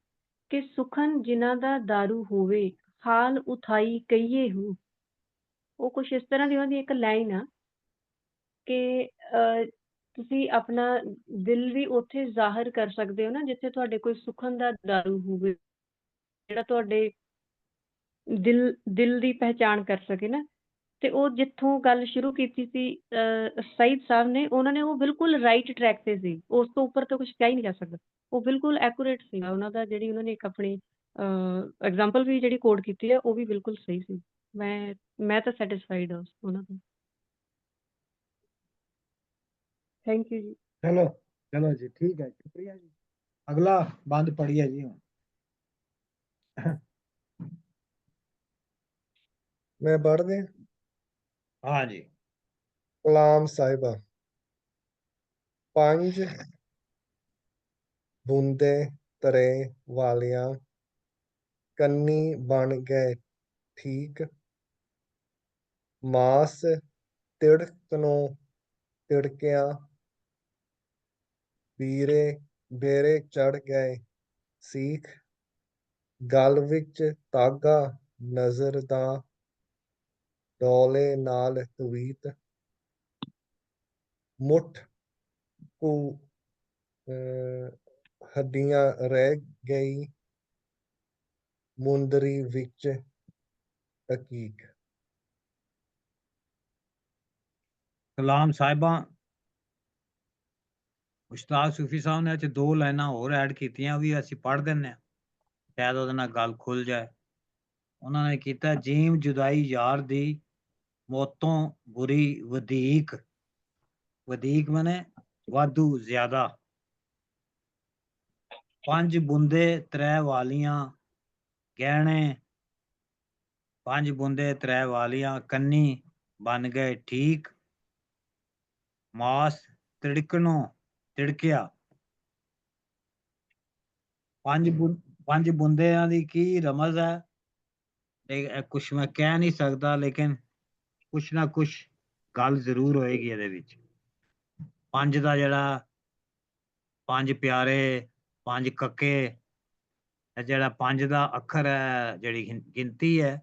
ਕਿ ਸੁਖਨ ਜਿਨ੍ਹਾਂ ਦਾ ਦਾਰੂ ਹੋਵੇ, ਹਾਲ ਉਠਾਈ ਕਹੀਏ ਹੂ। ਉਹ ਕੁਛ ਇਸ ਤਰ੍ਹਾਂ ਦੀ ਉਹਦੀ ਇੱਕ ਲਾਈਨ ਆ ਕਿ ਤੁਸੀਂ ਆਪਣਾ ਦਿਲ ਵੀ ਉੱਥੇ ਜ਼ਾਹਰ ਕਰ ਸਕਦੇ ਹੋ ਨਾ, ਜਿੱਥੇ ਤੁਹਾਡੇ ਕੋਈ ਸੁਖਨ ਦਾ ਦਾਰੂ ਹੋਵੇ, ਜਿਹੜਾ ਤੁਹਾਡੇ ਦਿਲ ਦੀ ਪਹਿਚਾਣ ਕਰ ਸਕੇ ਨਾ। ਤੇ ਉਹ ਜਿੱਥੋਂ ਗੱਲ ਸ਼ੁਰੂ ਕੀਤੀ ਸੀ ਸਈਦ ਸਾਹਿਬ ਨੇ, ਉਹਨਾਂ ਨੇ ਉਹ ਬਿਲਕੁਲ ਰਾਈਟ ਟਰੈਕ ਤੇ ਸੀ, ਉਸ ਤੋਂ ਉੱਪਰ ਤਾਂ ਕੁਝ ਕਹਿ ਹੀ ਨਹੀਂ ਜਾ ਸਕਦਾ। ਉਹ ਬਿਲਕੁਲ ਐਕੂਰੇਟ ਸੀਗਾ ਉਹਨਾਂ ਦਾ, ਜਿਹੜੀ ਉਹਨਾਂ ਨੇ ਇੱਕ ਆਪਣੀ ਐਗਜ਼ਾਮਪਲ ਵੀ ਜਿਹੜੀ ਕੋਡ ਕੀਤੀ ਹੈ ਉਹ ਵੀ ਬਿਲਕੁਲ ਸਹੀ ਸੀ। ਮੈਂ ਤਾਂ ਸੈਟੀਸਫਾਈਡ ਹਾਂ ਉਹਨਾਂ ਤੋਂ। ਥੈਂਕ ਯੂ ਜੀ। ਚਲੋ ਜੀ, ਠੀਕ ਹੈ, ਸ਼ੁਕਰੀਆ ਜੀ। ਅਗਲਾ ਬੰਦ ਪੜੀਏ ਜੀ ਹੁਣ। ਮੈਂ ਪੜ੍ਹਦੇ ਹਾਂ ਜੀ। ਕਲਾਮ ਸਾਹਿਬਾ। ਪੰਜ ਬੂੰਦੇ ਤਰੇ ਵਾਲਿਆਂ ਕੰਨੀ ਬਣ ਗਏ ਠੀਕ, ਮਾਸ ਤਿੜਕਣੋਂ ਤਿੜਕਿਆ, ਬੇਰੇ ਚੜ ਗਏ ਸੀਖ, ਗਲ ਵਿੱਚ ਧਾਗਾ ਨਜ਼ਰ ਦਾ ਡੋਲੇ ਨਾਲ ਤਵੀਤ, ਮੁੱਠ ਕੁ ਹੱਡੀਆਂ ਰਹਿ ਗਈ ਮੁੰਦਰੀ ਵਿੱਚ ਟਕੀਕ। ਕਲਾਮ ਸਾਹਿਬਾਂ ਉਸਤਾਦ ਸੂਫੀ ਸਾਹਿਬ ਨੇ ਇੱਥੇ 2 ਲਾਈਨਾਂ ਹੋਰ ਐਡ ਕੀਤੀਆਂ, ਵੀ ਅਸੀਂ ਪੜ੍ਹ ਦਿੰਦੇ ਹਾਂ, ਸ਼ਾਇਦ ਉਹਦੇ ਨਾਲ ਗੱਲ ਖੁੱਲ ਜਾਏ। ਉਹਨਾਂ ਨੇ ਕੀਤਾ ਜੀਮ ਜੁਦਾਈ ਯਾਰ ਦੀ ਮੌਤੋਂ ਬੁਰੀ ਵਧੀਕ ਮਾਨੇ ਵਾਧੂ ਜ਼ਿਆਦਾ, ਪੰਜ ਬੁੰਦੇ ਤਰੇ ਵਾਲੀਆਂ ਗਹਿਣੇ, ਪੰਜ ਬੁੰਦੇ ਤਰੇ ਵਾਲੀਆਂ ਕੰਨੀ ਬਣ ਗਏ ਠੀਕ, ਮਾਸ ਤਿੜਕਣੋਂ ਤਿੜਕਿਆ। ਪੰਜ ਬੁੰਦਿਆਂ ਦੀ ਕੀ ਰਮਜ਼ ਹੈ, ਇਹ ਕੁਛ ਮੈਂ ਕਹਿ ਨਹੀਂ ਸਕਦਾ, ਲੇਕਿਨ ਕੁਛ ਨਾ ਕੁਛ ਗੱਲ ਜ਼ਰੂਰ ਹੋਏਗੀ ਇਹਦੇ ਵਿੱਚ। ਪੰਜ ਦਾ ਜਿਹੜਾ ਪੰਜ ਪਿਆਰੇ, ਪੰਜ ਕੱਕੇ, ਜਿਹੜਾ ਪੰਜ ਦਾ ਅੱਖਰ ਹੈ, ਜਿਹੜੀ ਗਿਣਤੀ ਹੈ,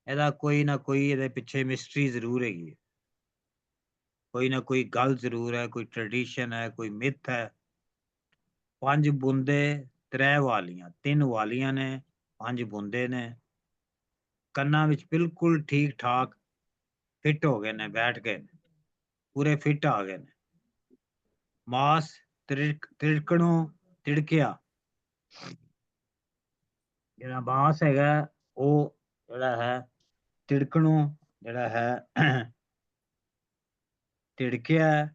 ਇਹਦਾ ਕੋਈ ਨਾ ਕੋਈ ਇਹਦੇ ਪਿੱਛੇ ਮਿਸਟਰੀ ਜ਼ਰੂਰ ਹੈਗੀ ਹੈ, ਕੋਈ ਨਾ ਕੋਈ ਗੱਲ ਜ਼ਰੂਰ ਹੈ, ਕੋਈ ਟ੍ਰੈਡੀਸ਼ਨ ਹੈ, ਕੋਈ ਮਿਥ ਹੈ। ਪੰਜ ਬੁੰਦੇ ਤਰੇ ਵਾਲੀਆਂ, 3 ਵਾਲੀਆਂ ਨੇ, 5 ਬੁੰਦੇ ਨੇ, ਕੰਨਾਂ ਵਿੱਚ ਬਿਲਕੁਲ ਠੀਕ ਠਾਕ ਫਿੱਟ ਹੋ ਗਏ ਨੇ, ਬੈਠ ਗਏ ਨੇ, ਪੂਰੇ ਫਿੱਟ ਆ ਗਏ ਨੇ। ਮਾਸ ਤਿੜਕਣੋਂ ਤਿੜਕਿਆ, ਜਿਹੜਾ ਮਾਸ ਹੈਗਾ ਉਹ ਜਿਹੜਾ ਹੈ ਤਿੜਕਣੋਂ ਜਿਹੜਾ ਹੈ ਤਿੜਕਿਆ,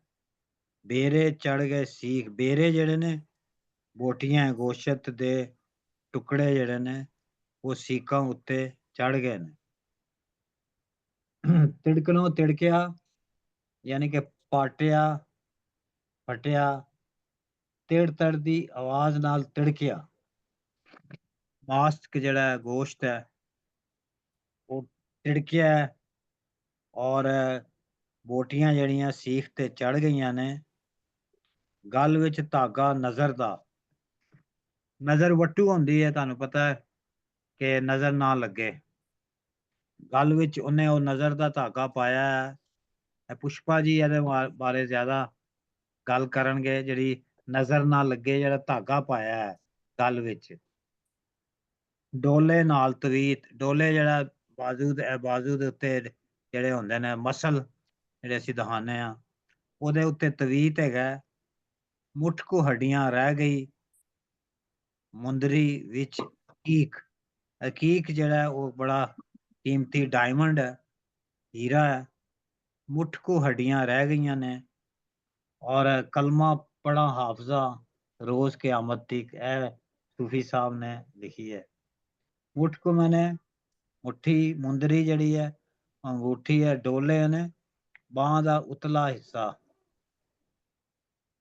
ਬੇਰੇ ਚੜ ਗਏ ਸੀਖ, ਬੇਰੇ ਜਿਹੜੇ ਨੇ ਬੋਟੀਆਂ ਗੋਸ਼ਤ ਦੇ ਟੁਕੜੇ ਜਿਹੜੇ ਨੇ ਉਹ ਸੀਕਾਂ ਉੱਤੇ ਚੜ ਗਏ ਨੇ। ਤਿੜਕਣੋਂ ਤਿੜਕਿਆ ਯਾਨੀ ਕਿ ਪਾਟਿਆ ਫਟਿਆ, ਤਿੜ ਤੜ ਦੀ ਆਵਾਜ਼ ਨਾਲ ਤਿੜਕਿਆ। ਮਾਸਕ ਜਿਹੜਾ ਗੋਸ਼ਤ ਹੈ ਉਹ ਤਿੜਕਿਆ ਔਰ ਬੋਟੀਆਂ ਜਿਹੜੀਆਂ ਸੀਖ ਤੇ ਚੜ ਗਈਆਂ ਨੇ। ਗਲ ਵਿੱਚ ਧਾਗਾ ਨਜ਼ਰ ਦਾ, ਨਜ਼ਰ ਵੱਟੂ ਹੁੰਦੀ ਹੈ, ਤੁਹਾਨੂੰ ਪਤਾ ਹੈ ਕਿ ਨਜ਼ਰ ਨਾ ਲੱਗੇ, ਗਲ ਵਿੱਚ ਉਹਨੇ ਉਹ ਨਜ਼ਰ ਦਾ ਧਾਗਾ ਪਾਇਆ ਹੈ। ਪੁਸ਼ਪਾ ਜੀ ਇਹਦੇ ਬਾਰੇ ਜ਼ਿਆਦਾ ਗੱਲ ਕਰਨਗੇ, ਜਿਹੜੀ ਨਜ਼ਰ ਨਾ ਲੱਗੇ ਜਿਹੜਾ ਧਾਗਾ ਪਾਇਆ ਹੈ ਗਲ ਵਿੱਚ। ਡੋਲੇ ਨਾਲ ਤਵੀਤ, ਡੋਲੇ ਜਿਹੜਾ ਬਾਜ਼ੂ ਦੇ ਉੱਤੇ ਜਿਹੜੇ ਹੁੰਦੇ ਨੇ ਮਸਲ ਜਿਹੜੇ ਅਸੀਂ ਦਿਖਾਉਂਦੇ ਹਾਂ, ਉਹਦੇ ਉੱਤੇ ਤਵੀਤ ਹੈਗਾ। ਮੁੱਠ ਕੋ ਹੱਡੀਆਂ ਰਹਿ ਗਈ ਮੁੰਦਰੀ ਵਿੱਚ ਅਕੀਕ, ਅਕੀਕ ਜਿਹੜਾ ਉਹ ਬੜਾ ਕੀਮਤੀ ਡਾਇਮੰਡ ਹੈ, ਹੀਰਾ ਹੈ। ਮੁੱਠ ਕੋ ਹੱਡੀਆਂ ਰਹਿ ਗਈਆਂ ਨੇ, और कलमा पढ़ा हाफजा रोज क़यामत तक, ए सूफी साहब ने लिखी है। मुठ को मैंने मुट्ठी मुंदरी जड़ी है, अंगूठी है, डोले ने बांह दा उतला हिस्सा।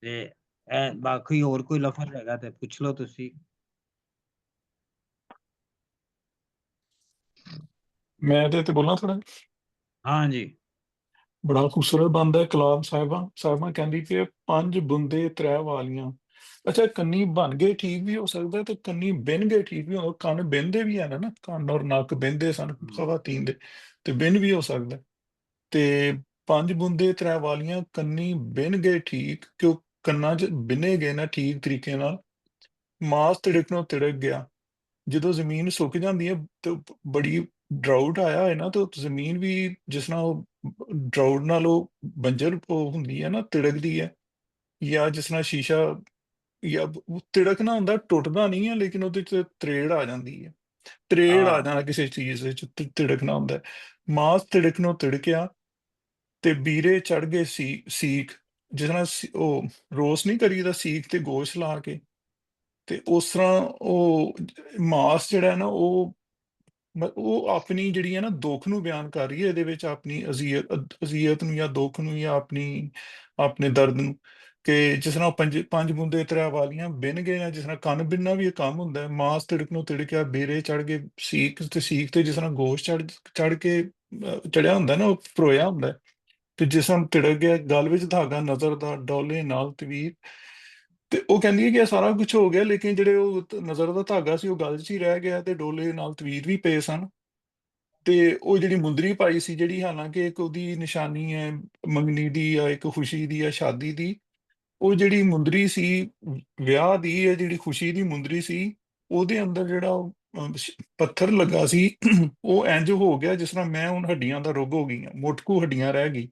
ते बाकी और कोई लफज हैगा ते पुछ लो तुसी। मैं ते बोलना थोड़ा। हाँ जी। बड़ा खूबसूरत बंद है कलाम साहिबा कहंदी कि 5 बूंदे 3 वालियां। अच्छा, कन्नी बन गए ठीक भी हो सकता है, तो कन्नी बिन गए ठीक भी हो, कन्न बिनदे भी है ना, कन्न और नक बिनदे सन खवातीन दे, ते बिन भी हो सकदा है। ते 5 बूंदे 3 वालियां कन्नी बिन गए ठीक, क्यों ਕੰਨਾਂ 'ਚ ਬਿੰਨੇ ਗਏ ਨਾ ਠੀਕ ਤਰੀਕੇ ਨਾਲ। ਮਾਸ ਤਿੜਕਣੋਂ ਤਿੜਕ ਗਿਆ। ਜਦੋਂ ਜ਼ਮੀਨ ਸੁੱਕ ਜਾਂਦੀ ਹੈ ਤੇ ਬੜੀ ਡਰਾਊਟ ਆਇਆ ਹੋਏ ਨਾ, ਤੇ ਜ਼ਮੀਨ ਵੀ ਜਿਸ ਨਾਲ ਉਹ ਡਰਾਊਟ ਨਾਲ ਉਹ ਬੰਜਰ ਉਹ ਹੁੰਦੀ ਹੈ ਨਾ, ਤਿੜਕਦੀ ਹੈ। ਜਾਂ ਜਿਸ ਨਾਲ ਸ਼ੀਸ਼ਾ ਜਾਂ ਤਿੜਕਣਾ ਹੁੰਦਾ, ਟੁੱਟਦਾ ਨਹੀਂ ਹੈ, ਲੇਕਿਨ ਉਹਦੇ 'ਚ ਤਰੇੜ ਆ ਜਾਂਦੀ ਹੈ। ਤਰੇੜ ਆ ਜਾਣਾ ਕਿਸੇ ਚੀਜ਼ ਵਿੱਚ ਤਿੜਕਣਾ ਹੁੰਦਾ ਹੈ। ਮਾਸ ਤਿੜਕਣੋਂ ਤਿੜਕਿਆ ਤੇ ਬੀਰੇ ਚੜ ਗਏ ਸੀਖ, ਜਿਸ ਨਾਲ ਉਹ ਰੋਸ ਨਹੀਂ ਕਰੀਦਾ ਸੀਖ ਤੇ ਗੋਸ਼ ਲਾ ਕੇ, ਤੇ ਉਸ ਤਰ੍ਹਾਂ ਉਹ ਮਾਸ ਜਿਹੜਾ ਹੈ ਨਾ, ਉਹ ਆਪਣੀ ਜਿਹੜੀ ਹੈ ਨਾ ਦੁੱਖ ਨੂੰ ਬਿਆਨ ਕਰ ਰਹੀ ਹੈ ਇਹਦੇ ਵਿੱਚ, ਆਪਣੀ ਅਜ਼ੀਅਤ ਨੂੰ ਜਾਂ ਦੁੱਖ ਨੂੰ ਜਾਂ ਆਪਣੇ ਦਰਦ ਨੂੰ। ਕਿ ਜਿਸ ਤਰ੍ਹਾਂ 5 ਬੂੰਦੇ 3 ਵਾਲੀਆਂ ਬਿਨ ਗਏ ਆ, ਜਿਸ ਤਰ੍ਹਾਂ ਕੰਨ ਬਿਨਣਾ ਵੀ ਇਹ ਕੰਮ ਹੁੰਦਾ ਹੈ। ਮਾਸ ਤਿੜਕ ਨੂੰ ਤਿੜਕਿਆ, ਬੇਰੇ ਚੜ ਗਏ ਸੀਖ ਤੇ ਜਿਸ ਤਰ੍ਹਾਂ ਗੋਸ਼ ਚੜ ਕੇ ਚੜਿਆ ਹੁੰਦਾ ਨਾ, ਉਹ ਪਰੋਇਆ ਹੁੰਦਾ ਹੈ। ਤੇ ਜਿਸ ਤਰ੍ਹਾਂ ਤਿੜਕ ਗਿਆ, ਗਲ ਵਿੱਚ ਧਾਗਾ ਨਜ਼ਰ ਦਾ ਡੋਲੇ ਨਾਲ ਤਵੀਰ। ਤੇ ਉਹ ਕਹਿੰਦੀ ਹੈ ਕਿ ਇਹ ਸਾਰਾ ਕੁਝ ਹੋ ਗਿਆ, ਲੇਕਿਨ ਜਿਹੜੇ ਉਹ ਨਜ਼ਰ ਦਾ ਧਾਗਾ ਸੀ ਉਹ ਗਲ 'ਚ ਹੀ ਰਹਿ ਗਿਆ, ਤੇ ਡੋਲੇ ਨਾਲ ਤਵੀਰ ਵੀ ਪਏ ਸਨ। ਤੇ ਉਹ ਜਿਹੜੀ ਮੁੰਦਰੀ ਪਾਈ ਸੀ, ਜਿਹੜੀ ਹਾਲਾਂਕਿ ਇੱਕ ਉਹਦੀ ਨਿਸ਼ਾਨੀ ਹੈ ਮੰਗਣੀ ਦੀ ਜਾਂ ਇੱਕ ਖੁਸ਼ੀ ਦੀ ਜਾਂ ਸ਼ਾਦੀ ਦੀ, ਉਹ ਜਿਹੜੀ ਮੁੰਦਰੀ ਸੀ ਵਿਆਹ ਦੀ, ਹੈ ਜਿਹੜੀ ਖੁਸ਼ੀ ਦੀ ਮੁੰਦਰੀ ਸੀ, ਉਹਦੇ ਅੰਦਰ ਜਿਹੜਾ ਪੱਥਰ ਲੱਗਾ ਸੀ, ਉਹ ਇੰਜ ਹੋ ਗਿਆ ਜਿਸ ਤਰ੍ਹਾਂ ਮੈਂ ਹੁਣ ਹੱਡੀਆਂ ਦਾ ਰੁੱਗ ਹੋ ਗਈਆਂ, ਮੁੱਠਕੂ ਹੱਡੀਆਂ ਰਹਿ ਗਈ।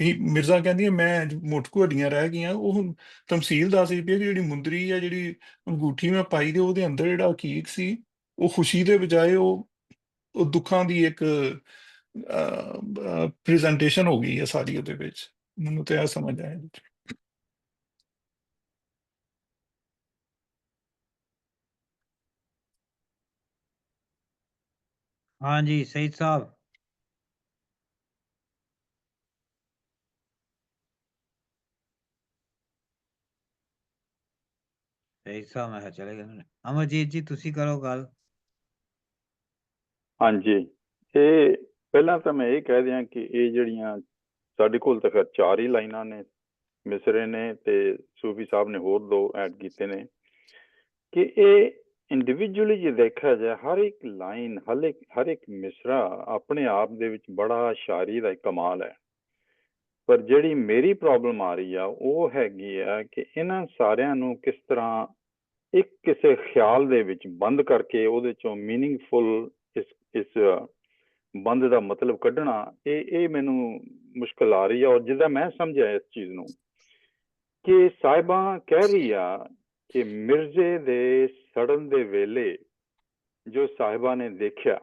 ਮਿਰਜ਼ਾ ਕਹਿੰਦੀ ਹੈ ਮੈਂ ਮੁੱਠਕੂ ਹੱਡੀਆਂ ਰਹਿ ਗਈਆਂ। ਉਹ ਤਮਸੀਲ ਦੱਸਦੀ ਪਈ ਕਿ ਜਿਹੜੀ ਮੁੰਦਰੀ ਹੈ, ਜਿਹੜੀ ਅੰਗੂਠੀ ਮੈਂ ਪਾਈ, ਤੇ ਉਹਦੇ ਅੰਦਰ ਜਿਹੜਾ ਹਕੀਕ ਸੀ, ਉਹ ਖੁਸ਼ੀ ਦੇ ਬਜਾਏ ਉਹ ਦੁੱਖਾਂ ਦੀ ਇੱਕ ਪ੍ਰੈਜੈਂਟੇਸ਼ਨ ਹੋ ਗਈ ਹੈ ਸਾਰੀ ਉਹਦੇ ਵਿੱਚ। ਮੈਨੂੰ ਤਾਂ ਇਹ ਸਮਝ ਆਇਆ। हाँ जी सईद साहब। सईद साहब मैं चले गए। अमरजीत जी तुसी करो गल। ਹਾਂਜੀ, ਇਹ ਪਹਿਲਾਂ ਤਾਂ ਮੈਂ ਇਹ ਕਹਿ ਦਿਆਂ ਕਿ ਇਹ ਜਿਹੜੀਆਂ ਸਾਡੇ ਕੋਲ ਤਾਂ ਫਿਰ 4 ਹੀ ਲਾਈਨਾਂ ਨੇ, ਮਿਸਰੇ ਨੇ ਤੇ ਸੂਫੀ ਸਾਹਿਬ ਨੇ ਹੋਰ 2 ਐਡ ਕੀਤੇ ਨੇ, ਕਿ ਇਹ ਇੰਡੀਵਿਜੂਅਲੀ ਜੇ ਦੇਖਿਆ ਜਾਏ, ਹਰ ਇੱਕ ਲਾਈਨ, ਹਰ ਇੱਕ ਮਿਸਰਾ ਆਪਣੇ ਆਪ ਦੇ ਵਿੱਚ ਬੜਾ ਸ਼ਾਇਰੀ ਦਾ ਇੱਕ ਕਮਾਲ ਹੈ। ਪਰ ਜਿਹੜੀ ਮੇਰੀ ਪ੍ਰੋਬਲਮ ਆ ਰਹੀ ਆ ਉਹ ਹੈਗੀ ਆ ਕਿ ਇਹਨਾਂ ਸਾਰਿਆਂ ਨੂੰ ਕਿਸ ਤਰ੍ਹਾਂ ਇੱਕ ਕਿਸੇ ਖਿਆਲ ਦੇ ਵਿੱਚ ਬੰਦ ਕਰਕੇ ਉਹਦੇ ਚੋਂ ਮੀਨਿੰਗਫੁਲ ਇਸ ਬੰਦ ਦਾ ਮਤਲਬ ਕੱਢਣਾ, ਇਹ ਮੈਨੂੰ ਮੁਸ਼ਕਿਲ ਆ ਰਹੀ ਆ। ਔਰ ਜਿੱਦਾਂ ਮੈਂ ਸਮਝਿਆ ਇਸ ਚੀਜ਼ ਨੂੰ, ਕਿ ਸਾਹਿਬਾਂ ਕਹਿ ਰਹੀ ਆ ਕਿ ਮਿਰਜ਼ੇ ਦੇ ਸੜਨ ਦੇ ਵੇਲੇ ਜੋ ਸਾਹਿਬਾਂ ਨੇ ਦੇਖਿਆ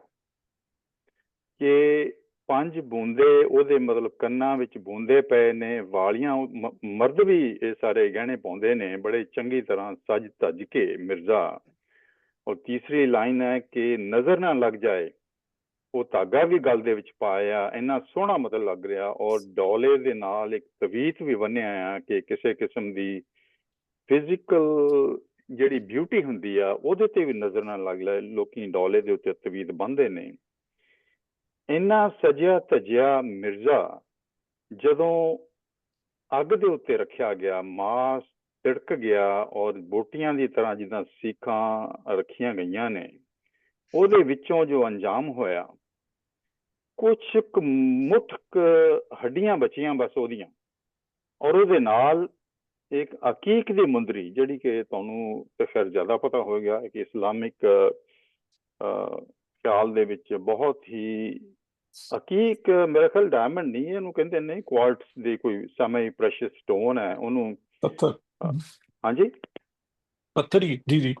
ਕਿ 5 ਬੂੰਦੇ ਉਹਦੇ ਮਤਲਬ ਕੰਨਾਂ ਵਿੱਚ ਬੂੰਦੇ ਪਏ ਨੇ, ਵਾਲੀਆਂ, ਮਰਦ ਵੀ ਇਹ ਸਾਰੇ ਗਹਿਣੇ ਪਾਉਂਦੇ ਨੇ ਬੜੇ ਚੰਗੀ ਤਰ੍ਹਾਂ ਸੱਜ ਧੱਜ ਕੇ ਮਿਰਜ਼ਾ। ਔਰ ਤੀਸਰੀ ਲਾਈਨ ਹੈ ਕਿ ਨਜ਼ਰ ਨਾ ਲੱਗ ਜਾਏ, ਉਹ ਧਾਗਾ ਵੀ ਗਲ ਦੇ ਵਿੱਚ ਪਾਇਆ, ਇੰਨਾ ਸੋਹਣਾ ਮਤਲਬ ਲੱਗ ਰਿਹਾ। ਔਰ ਡੋਲੇ ਦੇ ਨਾਲ ਇੱਕ ਤਵੀਤ ਵੀ ਬੰਨਿਆ ਆ ਕਿ ਕਿਸੇ ਕਿਸਮ ਦੀ ਫਿਜ਼ੀਕਲ ਜਿਹੜੀ ਬਿਊਟੀ ਹੁੰਦੀ ਆ ਉਹਦੇ ਤੇ ਵੀ ਨਜ਼ਰ ਨਾ ਲੱਗ ਜਾਏ, ਲੋਕੀ ਡੋਲੇ ਦੇ ਉੱਤੇ ਤਵੀਤ ਬੰਨ੍ਹਦੇ ਨੇ। ਇੰਨਾ ਸਜਿਆ ਧਜਿਆ ਮਿਰਜ਼ਾ ਜਦੋਂ ਅੱਗ ਦੇ ਉੱਤੇ ਰੱਖਿਆ ਗਿਆ, ਮਾਸ ਤਿੜਕ ਗਿਆ, ਔਰ ਬੋਟੀਆਂ ਦੀ ਤਰ੍ਹਾਂ ਜਿੱਦਾਂ ਸੀਖਾਂ ਰੱਖੀਆਂ ਗਈਆਂ ਨੇ, ਉਹਦੇ ਵਿੱਚੋਂ ਜੋ ਅੰਜਾਮ ਹੋਇਆ, ਕੁਛ ਮੁੱਠਕ ਹੱਡੀਆਂ ਬਚੀਆਂ ਬਸ ਉਹਦੀਆਂ। ਔਰ ਉਹਦੇ ਨਾਲ ਇੱਕ ਅਕੀਕ ਦੀ ਮੁੰਦਰੀ, ਜਿਹੜੀ ਕਿ ਤੁਹਾਨੂੰ ਤੇ ਫਿਰ ਜ਼ਿਆਦਾ ਪਤਾ ਹੋਏਗਾ ਕਿ ਇਸਲਾਮਿਕ ਖਿਆਲ ਦੇ ਵਿੱਚ ਬਹੁਤ ਹੀ ਅਕੀਕ, ਮੇਰੇ ਖਿਆਲ ਡਾਇਮੰਡ ਨਹੀਂ, ਇਹਨੂੰ ਕਹਿੰਦੇ ਨੇ ਕੁਆਰਟਸ ਦੀ ਕੋਈ ਸੈਮੀ ਪ੍ਰੈਸ਼ੀਅਸ ਸਟੋਨ ਹੈ ਉਹਨੂੰ। ਪੱਥਰ। ਹਾਂਜੀ, ਪੱਥਰ ਹੀ ਜੀ।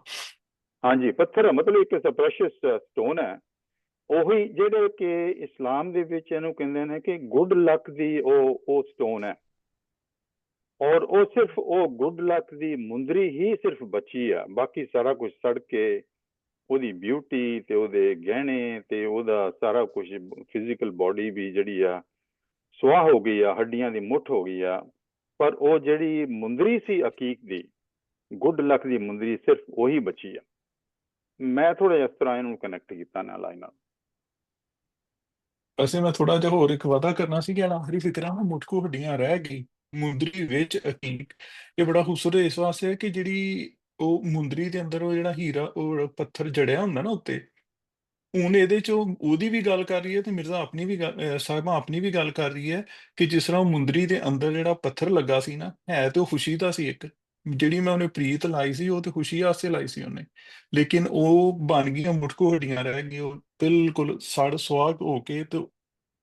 ਹਾਂਜੀ, ਪੱਥਰ ਮਤਲਬ ਇੱਕ ਪ੍ਰੈਸ਼ੀਅਸ ਸਟੋਨ ਹੈ। ਉਹੀ ਜਿਹੜੇ ਕਿ ਇਸਲਾਮ ਦੇ ਵਿੱਚ ਇਹਨੂੰ ਕਹਿੰਦੇ ਨੇ ਕਿ ਗੁੱਡ ਲੱਕ ਦੀ ਉਹ ਸਟੋਨ ਹੈ। ਔਰ ਉਹ ਸਿਰਫ ਉਹ ਗੁੱਡ ਲੱਕ ਦੀ ਮੁੰਦਰੀ ਹੀ ਸਿਰਫ ਬਚੀ ਆ, ਬਾਕੀ ਸਾਰਾ ਕੁਝ ਸੜ ਕੇ ਉਹਦੀ ਬਿਊਟੀ ਤੇ ਉਹਦੇ ਗਹਿਣੇ ਤੇ ਉਹਦਾ ਸਾਰਾ ਕੁਝ ਫਿਜ਼ੀਕਲ ਬਾਡੀ ਵੀ ਜਿਹੜੀ ਆ ਸੁਆਹ ਹੋ ਗਈ ਆ, ਹੱਡੀਆਂ ਦੀ ਮੁੱਠ ਹੋ ਗਈ ਆ। ਪਰ ਉਹ ਜਿਹੜੀ ਮੁੰਦਰੀ ਸੀ ਅਕੀਕ ਦੀ, ਗੁੱਡ ਲੱਕ ਦੀ ਮੁੰਦਰੀ, ਸਿਰਫ ਉਹੀ ਬਚੀ ਆ। ਮੈਂ ਥੋੜਾ ਇਸ ਤਰ੍ਹਾਂ ਇਹਨੂੰ ਕਨੈਕਟ ਕੀਤਾ ਨਾਲ ਲਾਈਨ ਨਾਲ। ਵੈਸੇ ਮੈਂ ਥੋੜਾ ਜਿਹਾ ਹੋਰ ਇੱਕ ਵਾਅਦਾ ਕਰਨਾ ਸੀ ਕਿ ਆਖਰੀ ਫਿਕਰਾਂ ਨਾ ਮੁੱਠ ਕੋ ਹੱਡੀਆਂ ਰਹਿ ਗਈ ਮੁੰਦਰੀ ਵਿੱਚ ਅਕੀਕ। ਇਹ ਬੜਾ ਖੂਬਸੂਰਤ ਇਸ ਵਾਸਤੇ ਹੈ ਕਿ ਜਿਹੜੀ ਉਹ ਮੁੰਦਰੀ ਦੇ ਅੰਦਰ ਉਹ ਜਿਹੜਾ ਹੀਰਾ ਉਹ ਪੱਥਰ ਜੜਿਆ ਹੁੰਦਾ ਨਾ ਉੱਤੇ, ਹੁਣ ਇਹਦੇ ਚ ਉਹਦੀ ਵੀ ਗੱਲ ਕਰ ਰਹੀ ਹੈ ਤੇ ਮਿਰਜ਼ਾ ਆਪਣੀ ਵੀ ਸਾਹਿਬਾਂ ਆਪਣੀ ਵੀ ਗੱਲ ਕਰ ਰਹੀ ਹੈ ਕਿ ਜਿਸ ਤਰ੍ਹਾਂ ਉਹ ਮੁੰਦਰੀ ਦੇ ਅੰਦਰ ਜਿਹੜਾ ਪੱਥਰ ਲੱਗਾ ਸੀ ਨਾ, ਹੈ ਤੇ ਉਹ ਖੁਸ਼ੀ ਦਾ ਸੀ ਇੱਕ, ਜਿਹੜੀ ਮੈਂ ਉਹਨੇ ਪ੍ਰੀਤ ਲਾਈ ਸੀ ਉਹ ਤੇ ਖੁਸ਼ੀ ਵਾਸਤੇ ਲਾਈ ਸੀ ਉਹਨੇ, ਲੇਕਿਨ ਉਹ ਬਣ ਗਈਆਂ ਮੁੱਠਕੋ ਹੱਡੀਆਂ ਰਹਿ ਗਈ, ਉਹ ਬਿਲਕੁਲ ਸੜ ਸੁਆਹ ਹੋ ਕੇ ਤੇ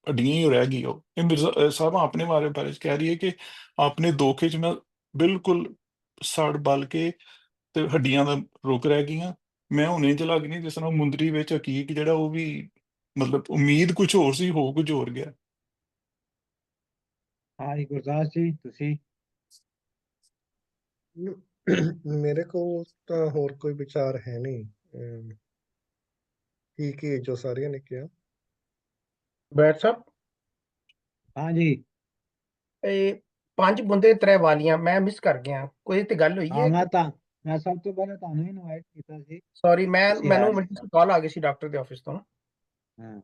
ਹੱਡੀਆਂ ਹੀ ਰਹਿ ਗਈ। ਉਹ ਇਹ ਮਿਰਜ਼ਾ ਸਾਹਿਬਾਂ ਆਪਣੇ ਬਾਰੇ ਕਹਿ ਰਹੀ ਹੈ ਕਿ ਆਪਣੇ ਦੋਖੇ ਚ ਮੈਂ ਬਿਲਕੁਲ ਸੜ ਬਲ ਕੇ ਤੇ ਹੱਡੀਆਂ ਦਾ ਰੁਕ ਰਹਿ ਗਈਆਂ। ਮੈਂ ਹੁਣ ਇੰਝ ਲੱਗ ਨਹੀਂ ਜਿਸ ਤਰ੍ਹਾਂ ਮੁੰਦਰੀ ਵਿੱਚ ਹਕੀਕ ਜਿਹੜਾ ਉਹ ਵੀ ਮਤਲਬ ਉਮੀਦ ਕੁਝ ਹੋਰ ਸੀ, ਹੋ ਕੁਝ ਹੋਰ ਗਿਆ। ਹਾਂਜੀ ਗੁਰਦਾਸ ਜੀ ਤੁਸੀਂ। ਮੇਰੇ ਕੋਲ ਤਾਂ ਹੋਰ ਕੋਈ ਵਿਚਾਰ ਹੈ ਨਹੀਂ। ਠੀਕ ਹੀ ਜੋ ਸਾਰਿਆਂ ਨੇ ਕਿਹਾ। ਬੈਠ ਸਾਹਿਬ, ਹਾਂਜੀ ਇਹ 5 ਬੁੰਦੇ 3 ਵਾਲੀਆਂ ਮੈਂ ਮਿਸ ਕਰ ਗਿਆ, ਕੋਈ ਤੇ ਗੱਲ ਹੋਈ ਹਾਂ, ਹੈ? ਮੈਂ ਸਭ ਤੋਂ ਪਹਿਲਾਂ ਤੁਹਾਨੂੰ ਇਨਵਾਈਟ ਕੀਤਾ ਸੀ, ਸੌਰੀ, ਤੁਸੀਂ ਮੈਨੂੰ ਆਏ ਨਹੀਂ। ਕਾਲ ਆ ਗਈ ਸੀ ਡਾਕਟਰ ਦੇ ਆਫਿਸ ਤੋਂ। ਹਾਂ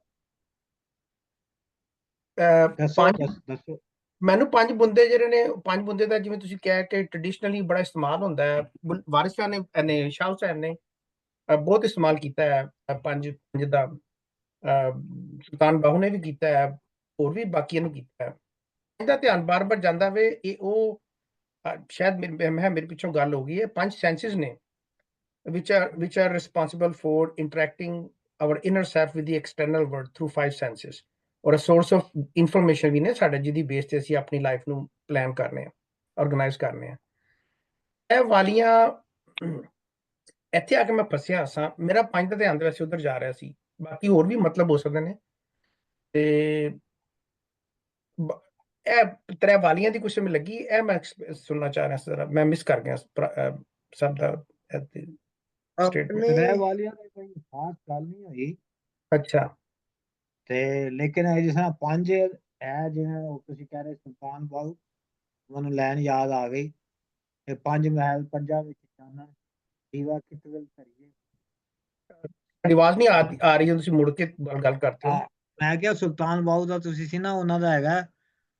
ਅਹ, ਦੱਸੋ ਪੰਜ ਦੱਸੋ। ਮੈਨੂੰ 5 ਬੁੰਦੇ ਜਿਹੜੇ ਨੇ, 5 ਬੁੰਦੇ ਦਾ ਜਿਵੇਂ ਤੁਸੀਂ ਕਿਹਾ ਕਿ ਟ੍ਰੈਡੀਸ਼ਨਲੀ ਬੜਾ ਇਸਤੇਮਾਲ ਹੁੰਦਾ ਹੈ, ਵਾਰਿਸ ਸ਼ਾਹ ਨੇ ਸ਼ਾਹ ਹੁਸੈਨ ਨੇ ਬਹੁਤ ਇਸਤੇਮਾਲ ਕੀਤਾ ਹੈ। 5 ਦਾ ਸੁਲਤਾਨ ਬਾਹੂ ਨੇ ਵੀ ਕੀਤਾ ਹੈ, ਹੋਰ ਵੀ ਬਾਕੀਆਂ ਨੇ ਕੀਤਾ ਹੈ। ਇਹਦਾ ਧਿਆਨ ਬਾਰ-ਬਾਰ ਜਾਂਦਾ ਵੇ, ਇਹ ਉਹ ਸ਼ਾਇਦ ਮੇਰੇ ਪਿੱਛੋਂ ਗੱਲ ਹੋ ਗਈ ਹੈ। 5 ਸੈਂਸਿਸ ਨੇ which are responsible for interacting our inner self with the external world through 5 senses, ਔਰ ਸੋਰਸ ਆਫ ਇਨਫੋਰਮੇਸ਼ਨ ਵੀ ਨੇ ਸਾਡੇ, ਜਿਹਦੀ ਬੇਸ ਤੇ ਅਸੀਂ ਆਪਣੀ ਲਾਈਫ ਨੂੰ ਪਲਾਨ ਕਰਨੇ ਆ, ਆਰਗੇਨਾਈਜ਼ ਕਰਨੇ ਆ। ਇਹ ਵਾਲੀਆਂ ਇੱਥੇ ਆ ਕੇ ਮੈਂ ਫਸਿਆ ਸਾਂ, ਮੇਰਾ 5 ਦਾ ਧਿਆਨ ਵੈਸੇ ਉਧਰ ਜਾ ਰਿਹਾ ਸੀ, ਬਾਕੀ ਹੋਰ ਵੀ ਮਤਲਬ ਹੋ ਸਕਦੇ ਨੇ। ਤੇ ਇਹ 3 ਵਾਲੀਆਂ ਦੀ ਕੁਛ ਮੈਨੂੰ ਲੱਗੀ, ਇਹ ਮੈਂ ਸੁਣਨਾ ਚਾਹ ਰਿਹਾ ਸੀ, ਜ਼ਰਾ ਮੈਂ ਮਿਸ ਕਰ ਗਿਆ ਸਭ ਦਾ ਆਪਣੇ ਰਹਿ ਵਾਲੀਆਂ ਦੀ ਕੋਈ ਖਾਸ ਗੱਲ ਨਹੀਂ ਹੋਈ। ਅੱਛਾ, ਤੇ ਲੇਕਿਨ ਜਿਸ ਤਰ੍ਹਾਂ 5 ਹੈ, ਜਿਵੇਂ ਉਹ ਤੁਸੀਂ ਕਹਿ ਰਹੇ ਸੁਲਤਾਨ ਬਾਹੂ, ਮੈਨੂੰ ਲੈਣ ਯਾਦ ਆ ਗਈ ਤੇ 5 ਮਹਿਲ ਪੰਜਾਂ ਵਿੱਚ ਚਾਨਣ, ਦੀਵਾ ਕਿਤਵਲ ਧਰੀਏ। ਆਵਾਜ਼ ਨਹੀਂ ਆ ਰਹੀ, ਤੁਸੀਂ ਮੁੜ ਕੇ ਗੱਲ ਕਰਦੇ ਹੋ। ਮੈਂ ਕਿਹਾ ਸੁਲਤਾਨ ਬਾਹੂ ਦਾ ਤੁਸੀਂ ਸੀ ਨਾ, ਉਹਨਾਂ ਦਾ ਹੈਗਾ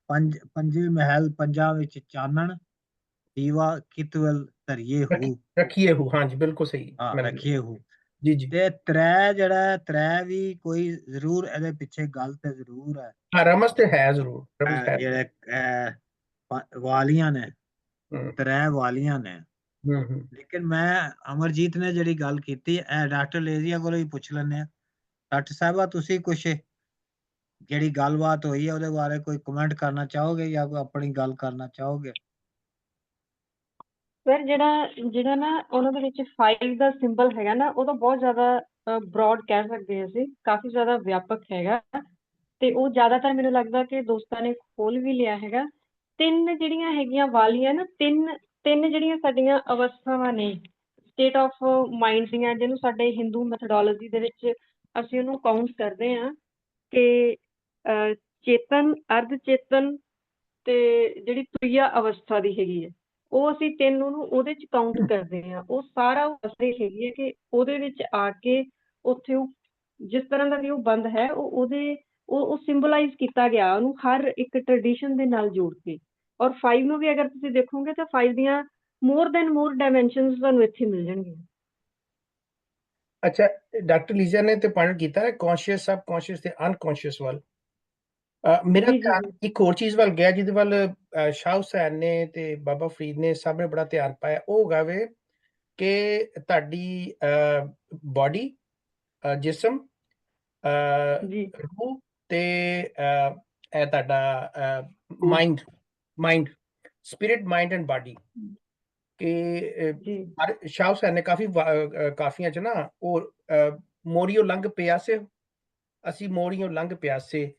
5 ਮਹਿਲ ਪੰਜਾਂ ਵਿੱਚ ਚਾਨਣ, ਦੀਵਾ ਕਿਤਵਲ ਧਰੀਏ ਹੂ, ਰੱਖੀਏ ਹੂ। ਹਾਂਜੀ ਬਿਲਕੁਲ ਸਹੀ, ਰੱਖੀਏ ਹੂ। ਜੀ ਜੀ। ਤੇ 3 ਜਿਹੜਾ 3 ਵੀ ਕੋਈ ਜ਼ਰੂਰ ਇਹਦੇ ਪਿੱਛੇ ਗੱਲ ਤੇ ਜ਼ਰੂਰ ਹੈ। ਹਾਂ, ਰਮਜ਼ ਤੇ ਹੈ ਜ਼ਰੂਰ, ਰਮਜ਼ ਹੈ। ਜਿਹੜੇ ਵਾਲੀਆਂ ਨੇ, 3 ਵਾਲੀਆਂ ਨੇ। ਲੇਕਿਨ ਮੈਂ ਅਮਰਜੀਤ ਨੇ ਜਿਹੜੀ ਗੱਲ ਕੀਤੀ, ਇਹ ਡਾਕਟਰ ਲੇਜ਼ੀਆ ਕੋਲੋਂ ਹੀ ਪੁੱਛ ਲੈਂਦੇ ਆ। ਡਾਕਟਰ ਸਾਹਿਬਾ, ਤੁਸੀਂ ਕੁਛ ਜਿਹੜੀ ਗੱਲਬਾਤ ਹੋਈ ਹੈ ਉਹਦੇ ਬਾਰੇ ਕੋਈ ਕਮੈਂਟ ਕਰਨਾ ਚਾਹੋਗੇ ਜਾਂ ਕੋਈ ਆਪਣੀ ਗੱਲ ਕਰਨਾ ਚਾਹੋਗੇ? ਸਰ ਜਿਹੜਾ ਨਾ ਉਹਨਾਂ ਦੇ ਵਿੱਚ 5 ਦਾ ਸਿੰਬਲ ਹੈਗਾ ਨਾ, ਉਹ ਤਾਂ ਬਹੁਤ ਜ਼ਿਆਦਾ ਬ੍ਰੌਡ ਕਹਿ ਸਕਦੇ ਹਾਂ ਅਸੀਂ, ਕਾਫੀ ਜ਼ਿਆਦਾ ਵਿਆਪਕ ਹੈਗਾ, ਤੇ ਉਹ ਜ਼ਿਆਦਾਤਰ ਮੈਨੂੰ ਲੱਗਦਾ ਕਿ ਦੋਸਤਾਂ ਨੇ ਖੋਲ ਵੀ ਲਿਆ ਹੈਗਾ। 3 ਜਿਹੜੀਆਂ ਹੈਗੀਆਂ ਵਾਲੀਆਂ ਨਾ, ਤਿੰਨ ਜਿਹੜੀਆਂ ਸਾਡੀਆਂ ਅਵਸਥਾਵਾਂ ਨੇ, ਸਟੇਟ ਆਫ ਮਾਈਂਡ ਦੀਆਂ, ਜਿਹਨੂੰ ਸਾਡੇ ਹਿੰਦੂ ਮੈਥਡੋਲੋਜੀ ਦੇ ਵਿੱਚ ਅਸੀਂ ਉਹਨੂੰ ਕਾਊਂਟ ਕਰਦੇ ਹਾਂ ਕਿ ਚੇਤਨ, ਅਰਧ ਚੇਤਨ ਤੇ ਜਿਹੜੀ ਤੁਰੀਆ ਅਵਸਥਾ ਦੀ ਹੈਗੀ ਹੈ, ਉਹ ਅਸੀਂ 3 ਨੂੰ ਉਹਦੇ ਚ ਕਾਊਂਟ ਕਰਦੇ ਹਾਂ। ਉਹ ਸਾਰਾ ਅਵਸਥਾ ਹੈਗੀ ਹੈ ਕਿ ਉਹਦੇ ਵਿੱਚ ਆ ਕੇ ਉੱਥੇ ਉਹ ਜਿਸ ਤਰ੍ਹਾਂ ਦਾ ਵੀ ਉਹ ਬੰਦ ਹੈ, ਉਹ ਸਿੰਬਲਾਈਜ਼ ਕੀਤਾ ਗਿਆ ਉਹਨੂੰ ਹਰ ਇੱਕ ਟ੍ਰੈਡੀਸ਼ਨ ਦੇ ਨਾਲ ਜੋੜ ਕੇ। ਔਰ 5 ਨੂੰ ਵੀ ਅਗਰ ਤੁਸੀਂ ਦੇਖੋਗੇ ਤਾਂ 5 ਦੀਆਂ ਮੋਰ ਡਾਇਮੈਂਸ਼ਨਸ ਤੁਹਾਨੂੰ ਇੱਥੇ ਮਿਲ ਜਾਣਗੀਆਂ। ਅੱਛਾ, ਡਾਕਟਰ ਲੀਜ਼ਾ ਨੇ ਤੇ ਪੁਆਇੰਟ ਕੀਤਾ ਹੈ ਕੌਨਸ਼ੀਅਸ, ਸਬ ਕੌਨਸ਼ੀਅਸ ਤੇ ਅਨਕੌਨਸ਼ੀਅਸ ਵੱਲ। ਮੇਰਾ ਧਿਆਨ ਇੱਕ ਹੋਰ ਚੀਜ਼ ਵੱਲ ਗਿਆ, ਜਿਹਦੇ ਵੱਲ ਸ਼ਾਹ ਹੁਸੈਨ ਨੇ ਤੇ ਬਾਬਾ ਫਰੀਦ ਨੇ ਸਭ ਨੇ ਬੜਾ ਧਿਆਨ ਪਾਇਆ। ਉਹ ਗਾਵੇ ਕਿ ਤੁਹਾਡੀ ਬਾਡੀ, ਜਿਸਮ, ਰੂਹ ਤੇ ਇਹ ਤੁਹਾਡਾ mind, spirit, mind and body, ਕਿ ਸ਼ਾਹ ਹੁਸੈਨ ਨੇ ਕਾਫੀਆਂ ਚ ਨਾ ਉਹ ਮੋਰੀਓ ਲੰਘ ਪਿਆਸੇ, ਅਸੀਂ ਮੋਰੀਓ ਲੰਘ ਪਿਆਸੇ,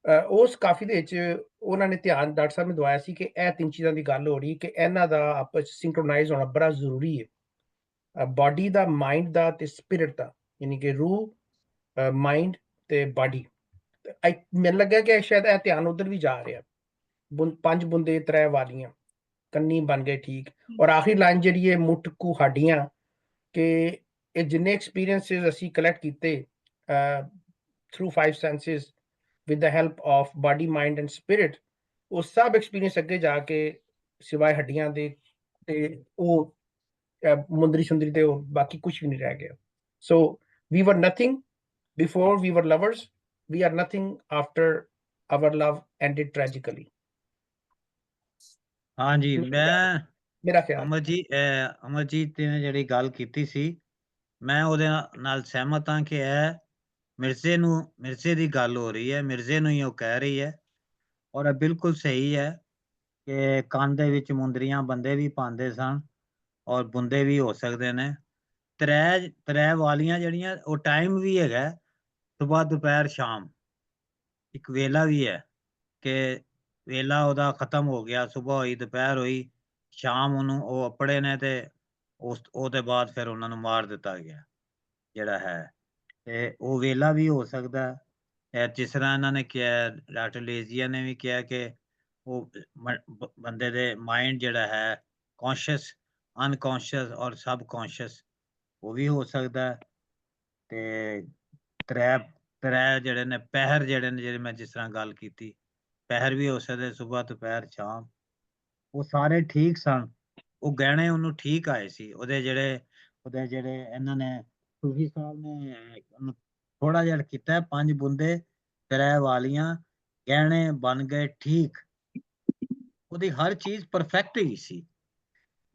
ਉਸ ਕਾਫੀ ਦੇ ਵਿੱਚ ਉਹਨਾਂ ਨੇ ਧਿਆਨ ਡਾਕਟਰ ਸਾਹਿਬ ਨੇ ਦਵਾਇਆ ਸੀ ਕਿ ਇਹ 3 ਚੀਜ਼ਾਂ ਦੀ ਗੱਲ ਹੋ ਰਹੀ ਕਿ ਇਹਨਾਂ ਦਾ ਆਪਸ 'ਚ ਸਿੰਕਰੋਨਾਈਜ਼ ਹੋਣਾ ਬੜਾ ਜ਼ਰੂਰੀ ਹੈ। ਬਾਡੀ ਦਾ, ਮਾਈਂਡ ਦਾ ਤੇ ਸਪਿਰਿਟ ਦਾ, ਯਾਨੀ ਕਿ ਰੂਹ, ਮਾਈਂਡ ਤੇ ਬਾਡੀ। ਮੈਨੂੰ ਲੱਗਿਆ ਕਿ ਸ਼ਾਇਦ ਇਹ ਧਿਆਨ ਉੱਧਰ ਵੀ ਜਾ ਰਿਹਾ। 5 ਬੁੰਦੇ 3 ਵਾਲੀਆਂ, ਕੰਨੀ ਬਣ ਗਏ ਠੀਕ। ਔਰ ਆਖਰੀ ਲਾਈਨ ਜਿਹੜੀ ਹੈ, ਮੁੱਠ ਕੂ ਹਾਡੀਆਂ, ਕਿ ਇਹ ਜਿੰਨੇ ਐਕਸਪੀਰੀਅੰਸਿਸ ਅਸੀਂ ਕਲੈਕਟ ਕੀਤੇ through 5 ਸੈਂਸਿਸ with the help of body, mind and spirit, ਉਹ ਸਭ ਐਕਸਪੀਰੀਅੰਸ ਅੱਗੇ ਜਾ ਕੇ ਸਿਵਾਏ ਹੱਡੀਆਂ ਦੇ ਤੇ ਉਹ ਮੁੰਦਰੀ ਸੁੰਦਰੀ ਤੇ ਉਹ ਬਾਕੀ ਕੁਝ ਵੀ ਨਹੀਂ ਰਹਿ ਗਿਆ। ਸੋ we were nothing before we were lovers, we are nothing after our love ended tragically। ਹਾਂਜੀ, ਮੈਂ ਮੇਰਾ ਖਿਆਲ ਅਮਰਜੀਤ ਨੇ ਜਿਹੜੀ ਗੱਲ ਕੀਤੀ ਸੀ, ਮੈਂ ਉਹਦੇ ਨਾਲ ਸਹਿਮਤ ਹਾਂ ਕਿ ਇਹ ਮਿਰਜ਼ੇ ਦੀ ਗੱਲ ਹੋ ਰਹੀ ਹੈ, ਮਿਰਜ਼ੇ ਨੂੰ ਹੀ ਉਹ ਕਹਿ ਰਹੀ ਹੈ। ਔਰ ਇਹ ਬਿਲਕੁਲ ਸਹੀ ਹੈ ਕਿ ਕੰਨ ਦੇ ਵਿੱਚ ਮੁੰਦਰੀਆਂ ਬੰਦੇ ਵੀ ਪਾਉਂਦੇ ਸਨ ਔਰ ਬੁੰਦੇ ਵੀ ਹੋ ਸਕਦੇ ਨੇ। ਤ੍ਰੈ ਵਾਲੀਆਂ ਜਿਹੜੀਆਂ, ਉਹ ਟਾਈਮ ਵੀ ਹੈਗਾ, ਸੁਬਾਹ ਦੁਪਹਿਰ ਸ਼ਾਮ, ਇੱਕ ਵੇਲਾ ਵੀ ਹੈ ਕਿ ਵੇਲਾ ਉਹਦਾ ਖਤਮ ਹੋ ਗਿਆ, ਸੁਬਾਹ ਹੋਈ, ਦੁਪਹਿਰ ਹੋਈ, ਸ਼ਾਮ ਉਹਨੂੰ ਉਹ ਆਪਣੇ ਨੇ ਤੇ ਉਹਦੇ ਬਾਅਦ ਫਿਰ ਉਹਨਾਂ ਨੂੰ ਮਾਰ ਦਿੱਤਾ ਗਿਆ ਜਿਹੜਾ ਹੈ। ਤੇ ਉਹ ਵੇਲਾ ਵੀ ਹੋ ਸਕਦਾ ਹੈ, ਜਿਸ ਤਰ੍ਹਾਂ ਇਹਨਾਂ ਨੇ ਕਿਹਾ, ਡਾਕਟਰ ਲੇਜ਼ੀਆ ਨੇ ਵੀ ਕਿਹਾ ਕਿ ਉਹ ਬੰਦੇ ਦੇ ਮਾਈਂਡ ਜਿਹੜਾ ਹੈ, ਕੌਨਸ਼ੀਅਸ, ਅਨਕੌਨਸ਼ੀਅਸ ਔਰ ਸਬ ਕੌਨਸ਼ੀਅਸ, ਉਹ ਵੀ ਹੋ ਸਕਦਾ। ਤੇ ਤ੍ਰੈ ਜਿਹੜੇ ਨੇ ਪਹਿਰ ਜਿਹੜੇ ਨੇ, ਜਿਹੜੇ ਮੈਂ ਜਿਸ ਤਰ੍ਹਾਂ ਗੱਲ ਕੀਤੀ, ਪਹਿਰ ਵੀ ਹੋ ਸਕਦੇ, ਸੁਬਾਹ ਦੁਪਹਿਰ ਸ਼ਾਮ, ਉਹ ਸਾਰੇ ਠੀਕ ਸਨ। ਉਹ ਗਹਿਣੇ ਉਹਨੂੰ ਠੀਕ ਆਏ ਸੀ। ਉਹਦੇ ਜਿਹੜੇ ਇਹਨਾਂ ਨੇ ਸੂਫੀ ਸਾਹਿਬ ਨੇ ਥੋੜਾ ਜਿਹਾ ਕੀਤਾ, 5 ਬੁੰਦੇ 3 ਵਾਲੀਆਂ, ਗਹਿਣੇ ਬਣ ਗਏ ਠੀਕ। ਉਹਦੀ ਹਰ ਚੀਜ਼ ਪਰਫੈਕਟ ਹੀ ਸੀ।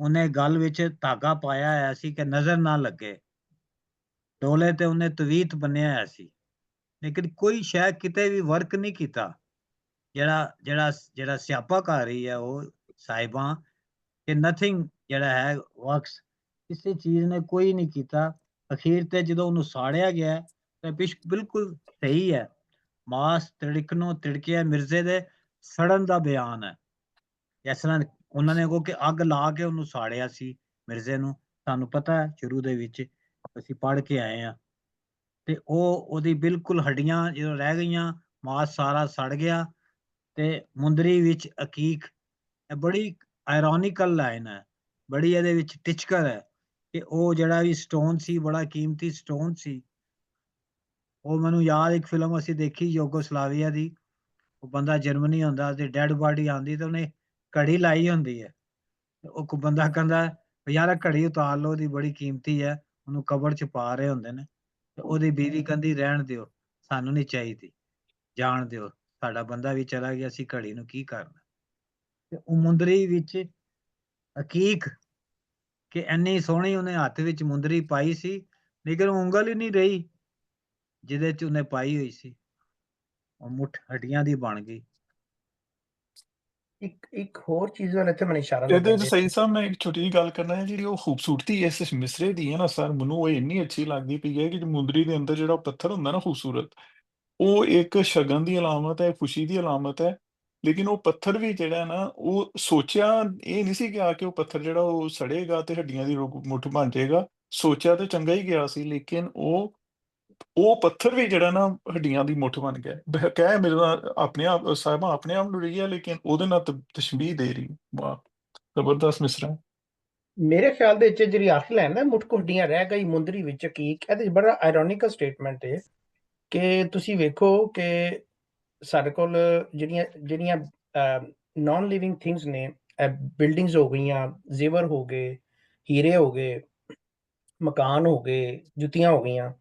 ਉਹਨੇ ਗੱਲ ਵਿੱਚ ਧਾਗਾ ਪਾਇਆ ਹੋਇਆ ਸੀ ਕਿ ਨਜ਼ਰ ਨਾ ਲੱਗੇ, ਡੋਲੇ ਤੇ ਉਹਨੇ ਤਵੀਤ ਬੰਨਿਆ ਹੋਇਆ ਸੀ, ਲੇਕਿਨ ਕੋਈ ਸ਼ੈ ਕਿਤੇ ਵੀ ਵਰਕ ਨਹੀਂ ਕੀਤਾ। ਜਿਹੜਾ ਸਿਆਪਾਕਾਰੀ ਹੈ ਉਹ ਸਾਹਿਬਾਂ, ਕਿ ਨਥਿੰਗ ਜਿਹੜਾ ਹੈ ਵਰਕਸ, ਕਿਸੇ ਚੀਜ਼ ਨੇ ਕੋਈ ਨਹੀਂ ਕੀਤਾ। ਅਖੀਰ ਤੇ ਜਦੋਂ ਉਹਨੂੰ ਸਾੜਿਆ ਗਿਆ ਤਾਂ ਬਿਲਕੁਲ ਸਹੀ ਹੈ, ਮਾਸ ਤਿੜਕਣੋਂ ਤਿੜਕਿਆ, ਮਿਰਜ਼ੇ ਦੇ ਸੜਨ ਦਾ ਬਿਆਨ ਹੈ। ਇਸ ਤਰ੍ਹਾਂ ਉਹਨਾਂ ਨੇ ਕਿ ਅੱਗ ਲਾ ਕੇ ਉਹਨੂੰ ਸਾੜਿਆ ਸੀ ਮਿਰਜ਼ੇ ਨੂੰ। ਸਾਨੂੰ ਪਤਾ ਹੈ, ਸ਼ੁਰੂ ਦੇ ਵਿੱਚ ਅਸੀਂ ਪੜ੍ਹ ਕੇ ਆਏ ਹਾਂ। ਤੇ ਉਹਦੀ ਬਿਲਕੁਲ ਹੱਡੀਆਂ ਜਦੋਂ ਰਹਿ ਗਈਆਂ, ਮਾਸ ਸਾਰਾ ਸੜ ਗਿਆ ਤੇ ਮੁੰਦਰੀ ਵਿੱਚ ਅਕੀਕ। ਇਹ ਬੜੀ ਆਇਰੋਨਿਕਲ ਲਾਈਨ ਹੈ, ਬੜੀ ਇਹਦੇ ਵਿੱਚ ਟਿਚਕਰ ਹੈ ਕਿ ਉਹ ਜਿਹੜਾ ਵੀ ਸਟੋਨ ਸੀ, ਬੜਾ ਕੀਮਤੀ ਸਟੋਨ ਸੀ। ਉਹ ਮੈਨੂੰ ਯਾਦ, ਇੱਕ ਫਿਲਮ ਅਸੀਂ ਦੇਖੀ ਯੂਗੋਸਲਾਵੀਆ ਦੀ, ਉਹ ਬੰਦਾ ਜਰਮਨੀ ਹੁੰਦਾ ਤੇ ਡੈਡ ਬਾਡੀ ਆਉਂਦੀ ਤੇ ਉਹਨੇ ਘੜੀ ਲਾਈ ਹੁੰਦੀ ਹੈ। ਉਹ ਬੰਦਾ ਕਹਿੰਦਾ ਯਾਰ ਘੜੀ ਉਤਾਰ ਲਓ, ਉਹਦੀ ਬੜੀ ਕੀਮਤੀ ਹੈ, ਉਹਨੂੰ ਕਬਰ ਚ ਪਾ ਰਹੇ ਹੁੰਦੇ ਨੇ। ਤੇ ਉਹਦੀ ਬੀਵੀ ਕਹਿੰਦੀ ਰਹਿਣ ਦਿਓ, ਸਾਨੂੰ ਨਹੀਂ ਚਾਹੀਦੀ, ਜਾਣ ਦਿਓ, ਸਾਡਾ ਬੰਦਾ ਵੀ ਚਲਾ ਗਿਆ, ਅਸੀਂ ਘੜੀ ਨੂੰ ਕੀ ਕਰਨਾ। ਤੇ ਉਹ ਮੁੰਦਰੀ ਵਿੱਚ ਅਕੀਕ, ਕਿ ਇੰਨੀ ਸੋਹਣੀ ਉਹਨੇ ਹੱਥ ਵਿੱਚ ਮੁੰਦਰੀ ਪਾਈ ਸੀ, ਲੇਕਿਨ ਉਂਗਲ ਹੀ ਨਹੀਂ ਰਹੀ ਜਿਹਦੇ ਚ ਉਹਨੇ ਪਾਈ ਹੋਈ ਸੀ, ਉਹ ਮੁੱਠ ਹੱਡੀਆਂ ਦੀ ਬਣ ਗਈ। ਇੱਕ ਹੋਰ ਚੀਜ਼ ਵੱਲ ਇੱਥੇ ਮੈਨੂੰ ਇਸ਼ਾਰਾ ਇਹਦੇ ਲੱਗਦਾ ਚ ਸਹੀ ਸਾਹਿਬ, ਮੈਂ ਇੱਕ ਛੋਟੀ ਜਿਹੀ ਗੱਲ ਕਰਨਾ ਹੈ। ਜਿਹੜੀ ਉਹ ਖੂਬਸੂਰਤੀ ਇਸ ਮਿਸਰੇ ਦੀ ਹੈ ਨਾ ਸਰ, ਮੈਨੂੰ ਉਹ ਇੰਨੀ ਅੱਛੀ ਲੱਗਦੀ ਪਈ ਹੈ ਕਿ ਮੁੰਦਰੀ ਦੇ ਅੰਦਰ ਜਿਹੜਾ ਪੱਥਰ ਹੁੰਦਾ ਨਾ ਖੂਬਸੂਰਤ, ਉਹ ਇੱਕ ਸ਼ਗਨ ਦੀ ਅਲਾਮਤ ਹੈ, ਖੁਸ਼ੀ ਦੀ ਅਲਾਮਤ ਹੈ। ਲੇਕਿਨ ਉਹ ਪੱਥਰ ਵੀ ਜਿਹੜਾ ਨਾ, ਉਹ ਸੋਚਿਆ ਇਹ ਨਹੀਂ ਸੀ ਗਿਆ ਕਿ ਉਹ ਪੱਥਰ ਜਿਹੜਾ ਉਹ ਸੜੇਗਾ ਤੇ ਹੱਡੀਆਂ ਦੀ ਮੁੱਠ ਬਣ ਜਾਏਗਾ। ਸੋਚਿਆ ਤੇ ਚੰਗਾ ਹੀ ਗਿਆ ਸੀ, ਲੇਕਿਨ ਉਹ ਪੱਥਰ ਵੀ ਜਿਹੜਾ ਨਾ ਹੱਡੀਆਂ ਦੀ ਮੁੱਠ ਬਣ ਗਿਆ। ਕਹਿ ਮੇਰੇ ਨਾਲ ਆਪਣੇ ਆਪ ਸਾਹਿਬਾਂ ਆਪਣੇ ਆਪ ਨੂੰ ਰਹੀ ਹੈ, ਲੇਕਿਨ ਉਹਦੇ ਨਾਲ ਤਸ਼ਬੀਹ ਦੇ ਰਹੀ। ਵਾਹ, ਜ਼ਬਰਦਸਤ ਮਿਸਰਾ। ਮੇਰੇ ਖਿਆਲ ਦੇ ਵਿੱਚ ਜਿਹੜੀ ਆਖਰੀ ਲਾਈਨ ਹੈ, ਮੁੱਠ ਕੁ ਹੱਡੀਆਂ ਰਹਿ ਗਈ ਮੁੰਦਰੀ ਵਿੱਚ ਅਕੀਕ, ਇਹਦੇ ਬੜਾ ਆਇਰੋਨਿਕਲ ਸਟੇਟਮੈਂਟ ਹੈ ਕਿ ਤੁਸੀਂ ਵੇਖੋ ਕਿ ਸਾਡੇ ਕੋਲ ਜਿਹੜੀਆਂ ਨਾਨ ਲਿਵਿੰਗ ਥਿੰਗਸ ਨੇ, ਬਿਲਡਿੰਗਸ ਹੋ ਗਈਆਂ, ਜ਼ੇਵਰ ਹੋ ਗਏ, ਹੀਰੇ ਹੋ ਗਏ, ਮਕਾਨ ਹੋ ਗਏ, ਜੁੱਤੀਆਂ ਹੋ ਗਈਆਂ।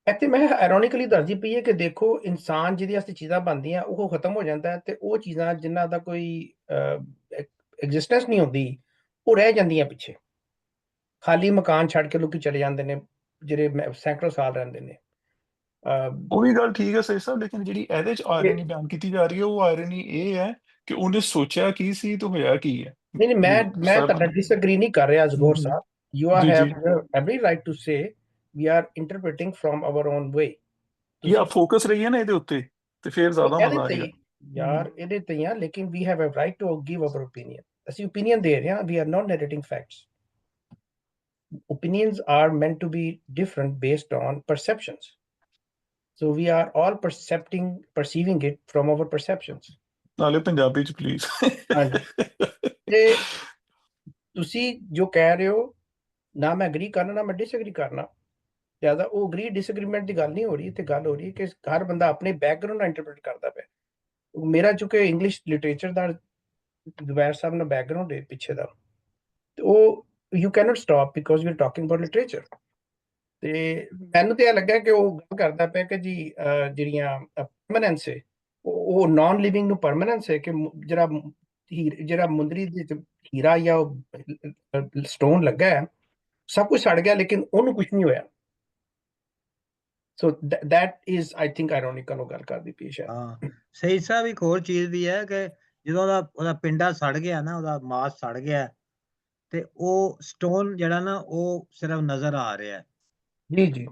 ਇੱਥੇ ਮੈਂ ਆਇਰੋਨਿਕਲੀ ਦੱਸਦੀ ਪਈ ਹੈ ਕਿ ਦੇਖੋ, ਇਨਸਾਨ ਜਿਹਦੇ ਵਾਸਤੇ ਚੀਜ਼ਾਂ ਬਣਦੀਆਂ ਉਹ ਖਤਮ ਹੋ ਜਾਂਦਾ, ਤੇ ਉਹ ਚੀਜ਼ਾਂ ਜਿਨ੍ਹਾਂ ਦਾ ਕੋਈ ਐਗਜ਼ਿਸਟੈਂਸ ਨਹੀਂ ਹੁੰਦੀ, ਉਹ ਰਹਿ ਜਾਂਦੀਆਂ ਪਿੱਛੇ। ਖਾਲੀ ਮਕਾਨ ਛੱਡ ਕੇ ਲੋਕੀ ਚਲੇ ਜਾਂਦੇ ਨੇ, ਜਿਹੜੇ ਸੈਂਕੜੋਂ ਸਾਲ ਰਹਿੰਦੇ ਨੇ। ਉਹ ਵੀ ਗੱਲ ਠੀਕ ਹੈ ਸਹੀ ਸਾਹਿਬ, ਲੇਕਿਨ ਜਿਹੜੀ ਇਹਦੇ ਚ ਆਇਰਨੀ ਬਿਆਨ ਕੀਤੀ ਜਾ ਰਹੀ ਹੈ, ਉਹ ਆਇਰਨੀ ਇਹ ਹੈ ਕਿ ਉਹਨੇ ਸੋਚਿਆ ਕੀ ਸੀ ਤੇ ਹੋਇਆ ਕੀ ਹੈ। ਨਹੀਂ, ਮੈਂ ਤੁਹਾਡਾ ਡਿਸਐਗਰੀ ਨਹੀਂ ਕਰ ਰਿਹਾ ਅਜ਼ਗੌਰ ਸਾਹਿਬ। You have every right to say we are interpreting from our own way। Focus ਰਹੀ ਹੈ ਨਾ ਇਹਦੇ ਉੱਤੇ, ਤੇ ਫਿਰ ਜ਼ਿਆਦਾ ਇਹਦੇ ਮਜ਼ਾ ਤੇ ਆਏਗਾ। ਹੀ ਯਾਰ, ਇਹਦੇ ਤੇ ਹੀ ਆ, ਲੇਕਿਨ we have a right to give our opinion. ਅਸੀਂ ਓਪੀਨੀਅਨ ਦੇ ਰਹੇ ਹਾਂ, we are not narrating facts. Opinions are meant to be different based on perceptions. So we are all perceiving it from our perceptions. ਨਾਲੇ ਪੰਜਾਬੀ ਚ ਪਲੀਜ਼। ਹਾਂਜੀ, ਤੇ ਤੁਸੀਂ ਜੋ ਕਹਿ ਰਹੇ ਹੋ, ਨਾ ਮੈਂ ਅਗਰੀ ਕਰਨਾ, ਨਾ ਮੈਂ ਡਿਸਐਗਰੀ ਕਰਨਾ। ਜ਼ਿਆਦਾ ਉਹ ਅਗਰੀ ਡਿਸਐਗਰੀਮੈਂਟ ਦੀ ਗੱਲ ਨਹੀਂ ਹੋ ਰਹੀ, ਤੇ ਗੱਲ ਹੋ ਰਹੀ ਹੈ ਕਿ ਹਰ ਬੰਦਾ ਆਪਣੇ ਬੈਕਗ੍ਰਾਉਂਡ ਨਾਲ ਇੰਟਰਪ੍ਰੀਟ ਕਰਦਾ ਪਿਆ। ਮੇਰਾ ਚੁੱਕੇ ਇੰਗਲਿਸ਼ ਲਿਟਰੇਚਰ ਦਾ ਜ਼ੁਬੈਰ ਸਾਹਿਬ ਨਾਲ ਬੈਕਗ੍ਰਾਉਂਡ ਹੈ ਪਿੱਛੇ ਦਾ, ਤੇ ਉਹ you cannot stop because we are talking about literature. ਤੇ ਮੈਨੂੰ ਤੇ ਇਹ ਲੱਗਾ ਕਿ ਉਹ ਗੱਲ ਕਰਦਾ ਪਿਆ ਕਿ ਜੀ ਜਿਹੜੀਆਂ ਪਰਮਾਨੈਂਸ ਹੈ, ਉਹ ਨਾਨ ਲਿਵਿੰਗ ਨੂੰ ਪਰਮਾਨੈਂਸ ਹੈ, ਕਿ ਜਿਹੜਾ ਮੁੰਦਰੀ ਦੇ ਵਿੱਚ ਹੀਰਾ ਜਾਂ ਸਟੋਨ ਲੱਗਾ ਹੈ, ਸਭ ਕੁਝ ਸੜ ਗਿਆ ਲੇਕਿਨ ਉਹਨੂੰ ਕੁਝ ਨਹੀਂ ਹੋਇਆ। So that is I think ironical ਉਹ ਗੱਲ ਕਰਦੀ ਪਈ ਹੈ। ਹਾਂ ਸਹੀ ਸਾਹਿਬ, ਇੱਕ ਹੋਰ ਚੀਜ਼ ਵੀ ਹੈ ਕਿ ਜਦੋਂ ਉਹਦਾ ਪਿੰਡਾ ਸੜ ਗਿਆ ਨਾ, ਉਹਦਾ ਮਾਸ ਸੜ ਗਿਆ, ਤੇ ਉਹ ਸਟੋਨ ਜਿਹੜਾ ਨਾ ਉਹ ਸਿਰਫ ਨਜ਼ਰ ਆ ਰਿਹਾ। ਜੀ ਜੀ,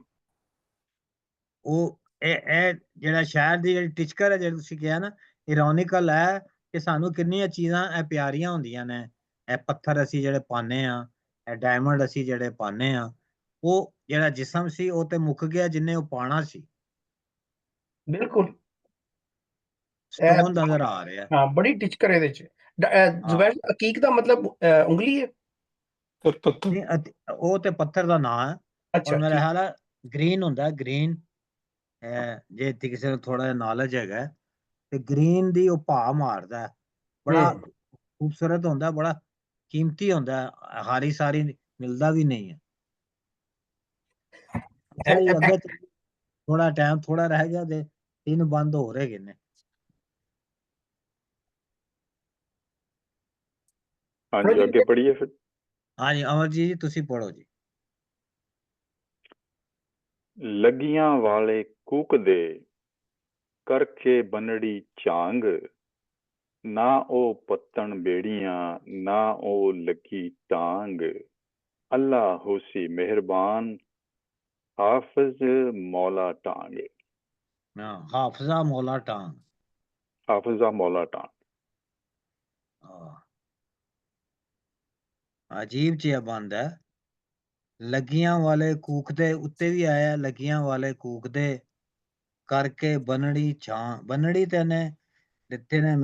ਉਹ ਇਹ ਜਿਹੜਾ ਸ਼ਹਿਰ ਦੀ ਜਿਹੜੀ ਟਿਚਕਰ ਹੈ, ਜਿਹੜੀ ਤੁਸੀਂ ਕਿਹਾ ਨਾ, ਇਰੋਨਿਕਲ ਹੈ ਕਿ ਸਾਨੂੰ ਕਿੰਨੀਆਂ ਚੀਜ਼ਾਂ ਇਹ ਪਿਆਰੀਆਂ ਹੁੰਦੀਆਂ ਨੇ। ਇਹ ਪੱਥਰ ਅਸੀਂ ਜਿਹੜੇ ਪਾਉਂਦੇ ਆ, ਇਹ ਡਾਇਮੰਡ ਅਸੀਂ ਜਿਹੜੇ ਪਾਉਂਦੇ ਆ, ਉਹ ਜਿਹੜਾ ਜਿਸਮ ਸੀ ਉਹ ਤੇ ਮੁੱਕ ਗਿਆ ਜਿੰਨੇ ਉਹ ਪਾਣਾ ਸੀ। ਬਿਲਕੁਲ ਸਟੋਨ ਨਜ਼ਰ ਆ ਰਿਹਾ। ਹਾਂ, ਬੜੀ ਟਿਚਕਰ ਇਹਦੇ ਚ। ਜ਼ੁਬੈਰ, ਅਕੀਕ ਦਾ ਮਤਲਬ ਉਂਗਲੀ ਹੈ? ਉਹ ਤੇ ਪੱਥਰ ਦਾ ਨਾਂ ਹੈ। ਅੱਛਾ, ਔਰ ਮੇਰਾ ਖਿਆਲ ਹੈ ਗ੍ਰੀਨ ਹੁੰਦਾ, ਗ੍ਰੀਨ। ਜੇ ਕਿਸੇ ਨੂੰ ਥੋੜਾ ਜਿਹਾ ਨੌਲੇਜ ਹੈਗਾ ਤੇ ਗ੍ਰੀਨ ਦੀ ਉਹ ਭਾ ਮਾਰਦਾ, ਬੜਾ ਖੂਬਸੂਰਤ ਹੁੰਦਾ, ਬੜਾ ਕੀਮਤੀ ਹੁੰਦਾ, ਹਾਰੀ ਸਾਰੀ ਮਿਲਦਾ ਵੀ ਨਹੀਂ ਹੈ। ਅੱਛਾ ਜੀ, ਅੱਗੇ ਥੋੜਾ ਟਾਈਮ ਥੋੜਾ ਰਹਿ ਗਿਆ ਤੇ 3 ਬੰਦ ਹੋ ਰਹੇ ਨੇ। ਹਾਂਜੀ, ਅੱਗੇ ਪੜ੍ਹੀਏ ਫਿਰ। ਹਾਂਜੀ ਅਮਰਜੀਤ ਜੀ, ਤੁਸੀਂ ਪੜ੍ਹੋ ਜੀ। ਲੱਗੀਆਂ ਵਾਲੇ ਕੂਕਦੇ, ਕਰਕੇ ਬੰਨੜੀ ਝਾਂਗ, ਨਾ ਉਹ ਪੱਤਣ ਬੇੜੀਆਂ, ਨਾ ਉਹ ਲੱਗੀ ਟਾਂਗ। ਅੱਲਾ ਹੋਸੀ ਮਿਹਰਬਾਨ, ਹਾਫਿਜ਼ ਮੌਲਾ ਟਾਂਗ। ਹਾਫਜ਼ਾ ਮੌਲਾ ਟਾਂਗ। ਹਾਫਿਜ਼ਾ ਮੌਲਾ ਟਾਂਗ। ਅਜੀਬ ਜਿਹਾ ਬੰਦ ਹੈ। ਲੱਗੀਆਂ ਵਾਲੇ ਕੂਕਦੇ, ਉੱਤੇ ਵੀ ਆਇਆ ਲੱਗੀਆਂ ਵਾਲੇ ਕੂਕਦੇ, ਕਰਕੇ ਬੰਨੜੀ ਛਾਂ। ਬੰਨੜੀ ਤੇ ਨੇ ਦਿੱਤੇ ਨੇ,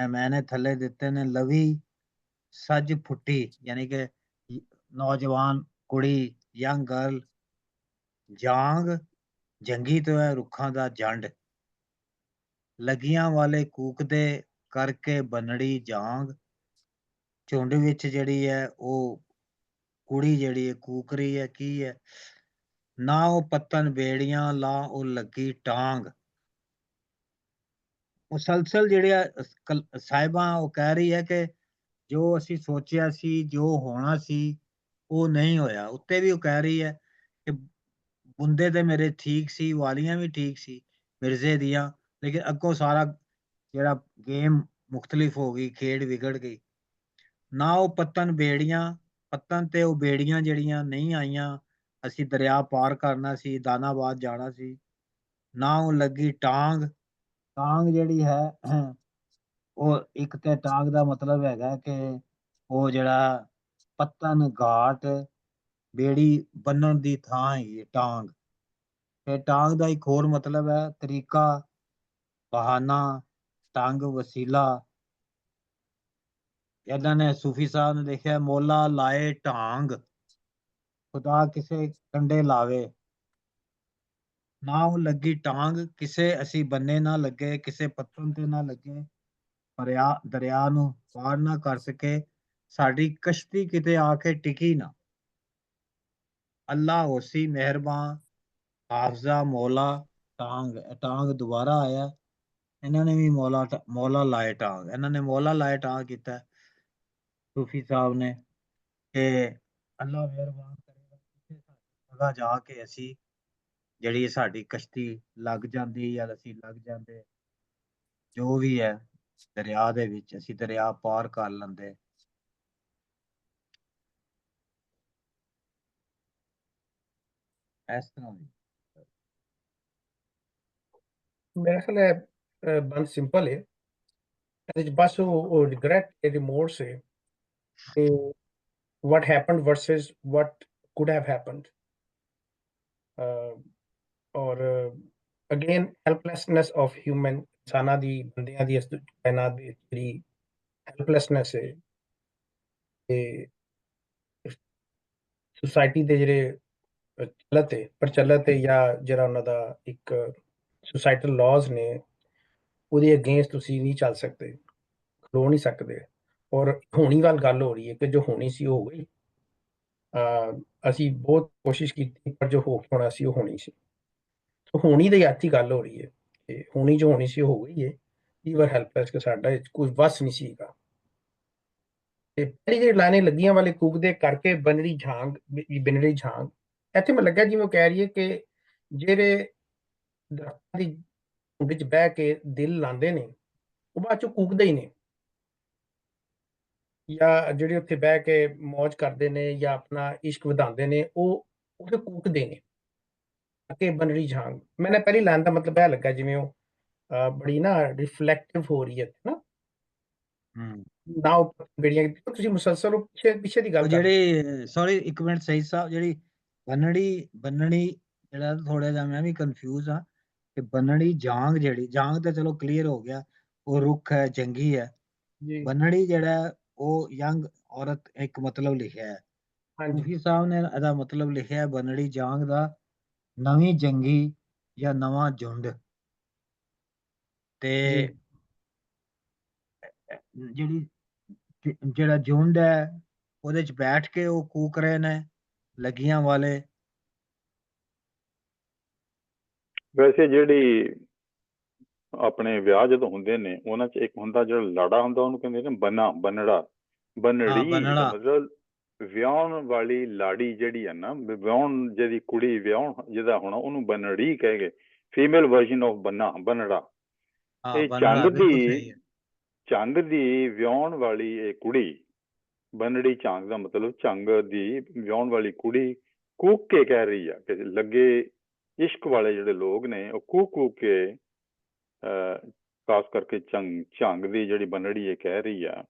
ਮੈਨੇ ਥੱਲੇ ਦਿੱਤੇ ਨੇ ਲਵੀ ਸੱਜ ਫੁੱਟੀ, ਯਾਨੀ ਕਿ ਨੌਜਵਾਨ ਕੁੜੀ, ਯੰਗ ਗਰਲ। ਜਾਂਗ ਜੰਗੀ ਤੋਂ ਹੈ, ਰੁੱਖਾਂ ਦਾ ਜੰਡ। ਲੱਗੀਆਂ ਵਾਲੇ ਕੂਕਦੇ, ਕਰਕੇ ਬੰਨੜੀ ਜਾਂਗ। ਝੁੰਡ ਵਿੱਚ ਜਿਹੜੀ ਹੈ ਉਹ ਕੁੜੀ ਜਿਹੜੀ ਹੈ ਕੂਕ ਰਹੀ ਹੈ, ਕੀ ਹੈ? ਨਾ ਉਹ ਪੱਤਨ ਬੇੜੀਆਂ, ਲਾ ਉਹ ਲੱਗੀ ਟਾਂਗ। ਮੁਸਲਸਲ ਜਿਹੜੀਆਂ ਸਾਹਿਬਾਂ ਉਹ ਕਹਿ ਰਹੀ ਹੈ ਕਿ ਜੋ ਅਸੀਂ ਸੋਚਿਆ ਸੀ, ਜੋ ਹੋਣਾ ਸੀ, ਉਹ ਨਹੀਂ ਹੋਇਆ। ਉੱਤੇ ਵੀ ਉਹ ਕਹਿ ਰਹੀ ਹੈ ਕਿ ਬੁੰਦੇ ਤੇ ਮੇਰੇ ਠੀਕ ਸੀ, ਵਾਲੀਆਂ ਵੀ ਠੀਕ ਸੀ ਮਿਰਜ਼ੇ ਦੀਆਂ, ਲੇਕਿਨ ਅੱਗੋਂ ਸਾਰਾ ਜਿਹੜਾ ਗੇਮ ਮੁਖਤਲਿਫ ਹੋ ਗਈ, ਖੇਡ ਵਿਗੜ ਗਈ। ਨਾ ਉਹ ਪੱਤਨ ਬੇੜੀਆਂ, ਪੱਤਨ ਤੇ ਉਹ ਬੇੜੀਆਂ ਜਿਹੜੀਆਂ ਨਹੀਂ ਆਈਆਂ। ਅਸੀਂ ਦਰਿਆ ਪਾਰ ਕਰਨਾ ਸੀ, ਦਾਨਾਬਾਦ ਜਾਣਾ ਸੀ। ਨਾ ਉਹ ਲੱਗੀ ਟਾਂਗ। ਟਾਂਗ ਜਿਹੜੀ ਹੈ ਉਹ ਇੱਕ ਤੇ ਟਾਂਗ ਦਾ ਮਤਲਬ ਹੈਗਾ ਕਿ ਉਹ ਜਿਹੜਾ ਪੱਤਨ ਘਾਟ, ਬੇੜੀ ਬੰਨਣ ਦੀ ਥਾਂ ਹੈਗੀ ਟਾਂਗ। ਤੇ ਟਾਂਗ ਦਾ ਇੱਕ ਹੋਰ ਮਤਲਬ ਹੈ ਤਰੀਕਾ, ਬਹਾਨਾ, ਟੰਗ, ਵਸੀਲਾ। ਇਹਨਾਂ ਨੇ ਸੂਫੀ ਸਾਹਿਬ ਨੇ ਲਿਖਿਆ, ਮੌਲਾ ਲਾਏ ਢਾਂਗ, ਖੁਦਾ ਕਿਸੇ ਕੰਡੇ ਲਾਵੇ। ਨਾ ਉਹ ਲੱਗੀ ਟਾਂਗ, ਕਿਸੇ ਅਸੀਂ ਬੰਨੇ ਨਾ ਲੱਗੇ, ਕਿਸੇ ਪੱਤਨ ਤੇ ਨਾ ਲੱਗੇ, ਦਰਿਆ ਨੂੰ ਪਾਰ ਨਾ ਕਰ ਸਕੇ, ਸਾਡੀ ਕਸ਼ਤੀ ਕਿਤੇ ਆ ਕੇ ਟਿਕੀ ਨਾ। ਅੱਲਾ ਹੋਸੀ ਮਿਹਰਬਾਨ, ਹਾਫਜ਼ਾ ਮੌਲਾ ਟਾਂਗ। ਟਾਂਗ ਦੁਬਾਰਾ ਆਇਆ, ਇਹਨਾਂ ਨੇ ਵੀ ਮੌਲਾ ਲਾਏ ਟਾਂਗ, ਇਹਨਾਂ ਨੇ ਮੌਲਾ ਲਾਏ ਟਾਂਗ ਕੀਤਾ ਸੂਫੀ ਸਾਹਿਬ ਨੇ, ਕਿ ਅੱਲਾ ਮਿਹਰਬਾਨ ਕਰੇਗਾ ਕਿਸੇ ਜਗ੍ਹਾ ਜਾ ਕੇ ਅਸੀਂ ਜਿਹੜੀ ਸਾਡੀ ਕਸ਼ਤੀ ਲੱਗ ਜਾਂਦੀ ਜਾਂ ਅਸੀਂ ਲੱਗ ਜਾਂਦੇ, ਜੋ ਵੀ ਹੈ ਦਰਿਆ ਦੇ ਵਿੱਚ, ਅਸੀਂ ਦਰਿਆ ਪਾਰ ਕਰ ਲੈਂਦੇ। ਇਸ ਤਰ੍ਹਾਂ ਦੀ ਮੇਰਾ ਖਿਆਲ ਹੈ ਬੰਦ ਸਿੰਪਲ ਹੈ। ਇਹਦੇ 'ਚ ਬਸ ਉਹ ਰਿਗਰੈਟ ਤੇ ਰਿਮੋਰਸ ਹੈ ਕਿ what happened versus what could have happened, ਔਰ ਅਗੇਨ ਹੈਲਪਲੈਸਨੈਸ ਆਫ ਹਿਊਮਨ, ਇਨਸਾਨਾਂ ਦੀ, ਬੰਦਿਆਂ ਦੀ, ਇਸ ਕਾਇਨਾਤ ਦੀ ਜਿਹੜੀ ਹੈਲਪਲੈਸਨੈਸ ਹੈ ਤੇ ਸੁਸਾਇਟੀ ਦੇ ਜਿਹੜੇ ਪ੍ਰਚਲਿਤ ਹੈ ਜਾਂ ਜਿਹੜਾ ਉਹਨਾਂ ਦਾ ਇੱਕ ਸੁਸਾਇਟਲ ਲਾਜ਼ ਨੇ, ਉਹਦੇ ਅਗੇਂਸਟ ਤੁਸੀਂ ਨਹੀਂ ਚੱਲ ਸਕਦੇ, ਖਲੋ ਨਹੀਂ ਸਕਦੇ। ਔਰ ਹੋਣੀ ਵੱਲ ਗੱਲ ਹੋ ਰਹੀ ਹੈ ਕਿ ਜੋ ਹੋਣੀ ਸੀ ਉਹ ਹੋ ਗਈ। ਅਸੀਂ ਬਹੁਤ ਕੋਸ਼ਿਸ਼ ਕੀਤੀ ਪਰ ਜੋ ਹੋਣਾ ਸੀ ਉਹ ਹੋਣੀ ਸੀ। ਸੋ ਹੋਣੀ ਦੇ ਹੱਥ ਹੀ ਗੱਲ ਹੋ ਰਹੀ ਹੈ ਤੇ ਹੋਣੀ ਜੋ ਹੋਣੀ ਸੀ ਉਹ ਹੋ ਗਈ ਹੈ। ਵੀ ਵਰ ਹੈਲਪਲੈਸ ਕਿ ਸਾਡਾ ਕੁਝ ਵਸ ਨਹੀਂ ਸੀਗਾ। ਤੇ ਪਹਿਲੀ ਜਿਹੜੀ ਲਾਈਨਾਂ ਲੱਗੀਆਂ ਵਾਲੇ ਕੂਕਦੇ ਕਰਕੇ ਬੰਨੜੀ ਝਾਂਗ, ਬਿਨੜੀ ਝਾਂਗ, ਇੱਥੇ ਮੈਂ ਲੱਗਾ ਜਿਵੇਂ ਉਹ ਕਹਿ ਰਹੀ ਹੈ ਕਿ ਜਿਹੜੇ ਦਰਖਤਾਂ ਦੀ ਝੁੰਡ 'ਚ ਬਹਿ ਕੇ ਦਿਲ ਲਾਉਂਦੇ ਨੇ ਉਹ ਬਾਅਦ ਚੋਂ ਕੂਕਦੇ ਹੀ ਨੇ, ਜਾਂ ਜਿਹੜੇ ਉੱਥੇ ਬਹਿ ਕੇ ਮौज ਕਰਦੇ ਨੇ ਜਾਂ ਆਪਣਾ ਇਸ਼ਕ ਵਧਾਉਂਦੇ ਨੇ ਉਹ ਉੱਥੇ ਕੂਕਦੇ ਨੇ। ਕਿ ਬੰਨੜੀ ਝਾਂਗ, ਮੈਨੇ ਪਹਿਲੀ ਲਾਈਨ ਦਾ ਮਤਲਬ ਇਹ ਲੱਗਾ ਜਿਵੇਂ ਉਹ ਬੜੀ ਨਾ ਰਿਫਲੈਕਟਿਵ ਹੋ ਰਹੀ ਹੈ ਨਾ, ਨਾ ਬੇੜੀਆਂ ਤੁਸੀਂ ਮੁਸਲਸਲ ਪਿੱਛੇ ਦੀ ਉਹ ਗੱਲ ਕਰ। ਜਿਹੜੀ ਸੌਰੀ ਇੱਕ ਮਿੰਟ ਸਹੀ ਸਾਹਿਬ, ਜਿਹੜੀ ਬੰਨਣੀ ਜਿਹੜਾ ਥੋੜਾ ਜਿਹਾ ਮੈਂ ਵੀ ਕਨਫਿਊਜ਼ ਆ ਕਿ ਬੰਨੜੀ ਜਾਂਗ, ਜਿਹੜੀ ਜਾਂਗ ਤਾਂ ਚਲੋ ਕਲੀਅਰ ਹੋ ਗਿਆ, ਉਹ ਰੁੱਖ ਹੈ, ਜੰਗੀ ਹੈ। ਜੀ ਬੰਨੜੀ ਜਿਹੜਾ ਉਹ ਯੰਗ ਔਰਤ ਇੱਕ ਮਤਲਬ ਲਿਖਿਆ ਹੈ। ਹਾਂਜੀ ਸੂਫੀ ਸਾਹਿਬ ਨੇ ਇਹਦਾ ਮਤਲਬ ਲਿਖਿਆ ਬੰਨੜੀ ਜਾਂਗ ਦਾ ਨਵੀਂ ਜੰਗੀ ਜਾਂ ਨਵਾਂ ਝੁੰਡ। ਤੇ ਜੀ ਜਿਹੜਾ ਝੁੰਡ ਹੈ ਉਹਦੇ ਚ ਬੈਠ ਕੇ ਉਹ ਕੂਕ ਰਹੇ ਨੇ ਲੱਗੀਆਂ ਵਾਲੇ। ਵੈਸੇ ਜਿਹੜੀ ਆਪਣੇ ਵਿਆਹ ਜਦੋਂ ਹੁੰਦੇ ਨੇ ਉਹਨਾਂ 'ਚ ਇੱਕ ਹੁੰਦਾ ਜਿਹੜਾ ਲਾੜਾ ਹੁੰਦਾ, ਉਹਨੂੰ ਕਹਿੰਦੇ ਨੇ ਬੰਨੜਾ। ਬੰਨੜੀ ਦਾ ਮਤਲਬ ਵਿਆਹੁਣ ਵਾਲੀ ਲਾੜੀ ਜਿਹੜੀ ਹੈ ਨਾ, ਵਿਆਹੁਣ ਜਿਹੜੀ ਕੁੜੀ ਵਿਆਹੁਣ ਜਿਹਦਾ ਹੋਣਾ ਉਹਨੂੰ ਬੰਨੜੀ ਕਹਿ ਗਏ, ਫੀਮੇਲ ਵਰਜ਼ਨ ਆਫ ਬੰਨੜਾ। ਇਹ ਝੰਗ ਦੀ ਵਿਆਹੁਣ ਵਾਲੀ ਇਹ ਕੁੜੀ, ਬੰਨੜੀ ਝੰਗ ਦਾ ਮਤਲਬ ਝੰਗ ਦੀ ਵਿਆਹੁਣ ਵਾਲੀ ਕੁੜੀ ਕੂਕ ਕੇ ਕਹਿ ਰਹੀ ਆ ਕਿ ਲੱਗੇ ਇਸ਼ਕ ਵਾਲੇ ਜਿਹੜੇ ਲੋਕ ਨੇ ਉਹ ਕੂਕ ਕੇ ਖਾਸ ਕਰਕੇ ਝੰਗ ਦੀ ਜਿਹੜੀ ਬੰਨੜੀ ਇਹ ਕਹਿ ਰਹੀ ਆ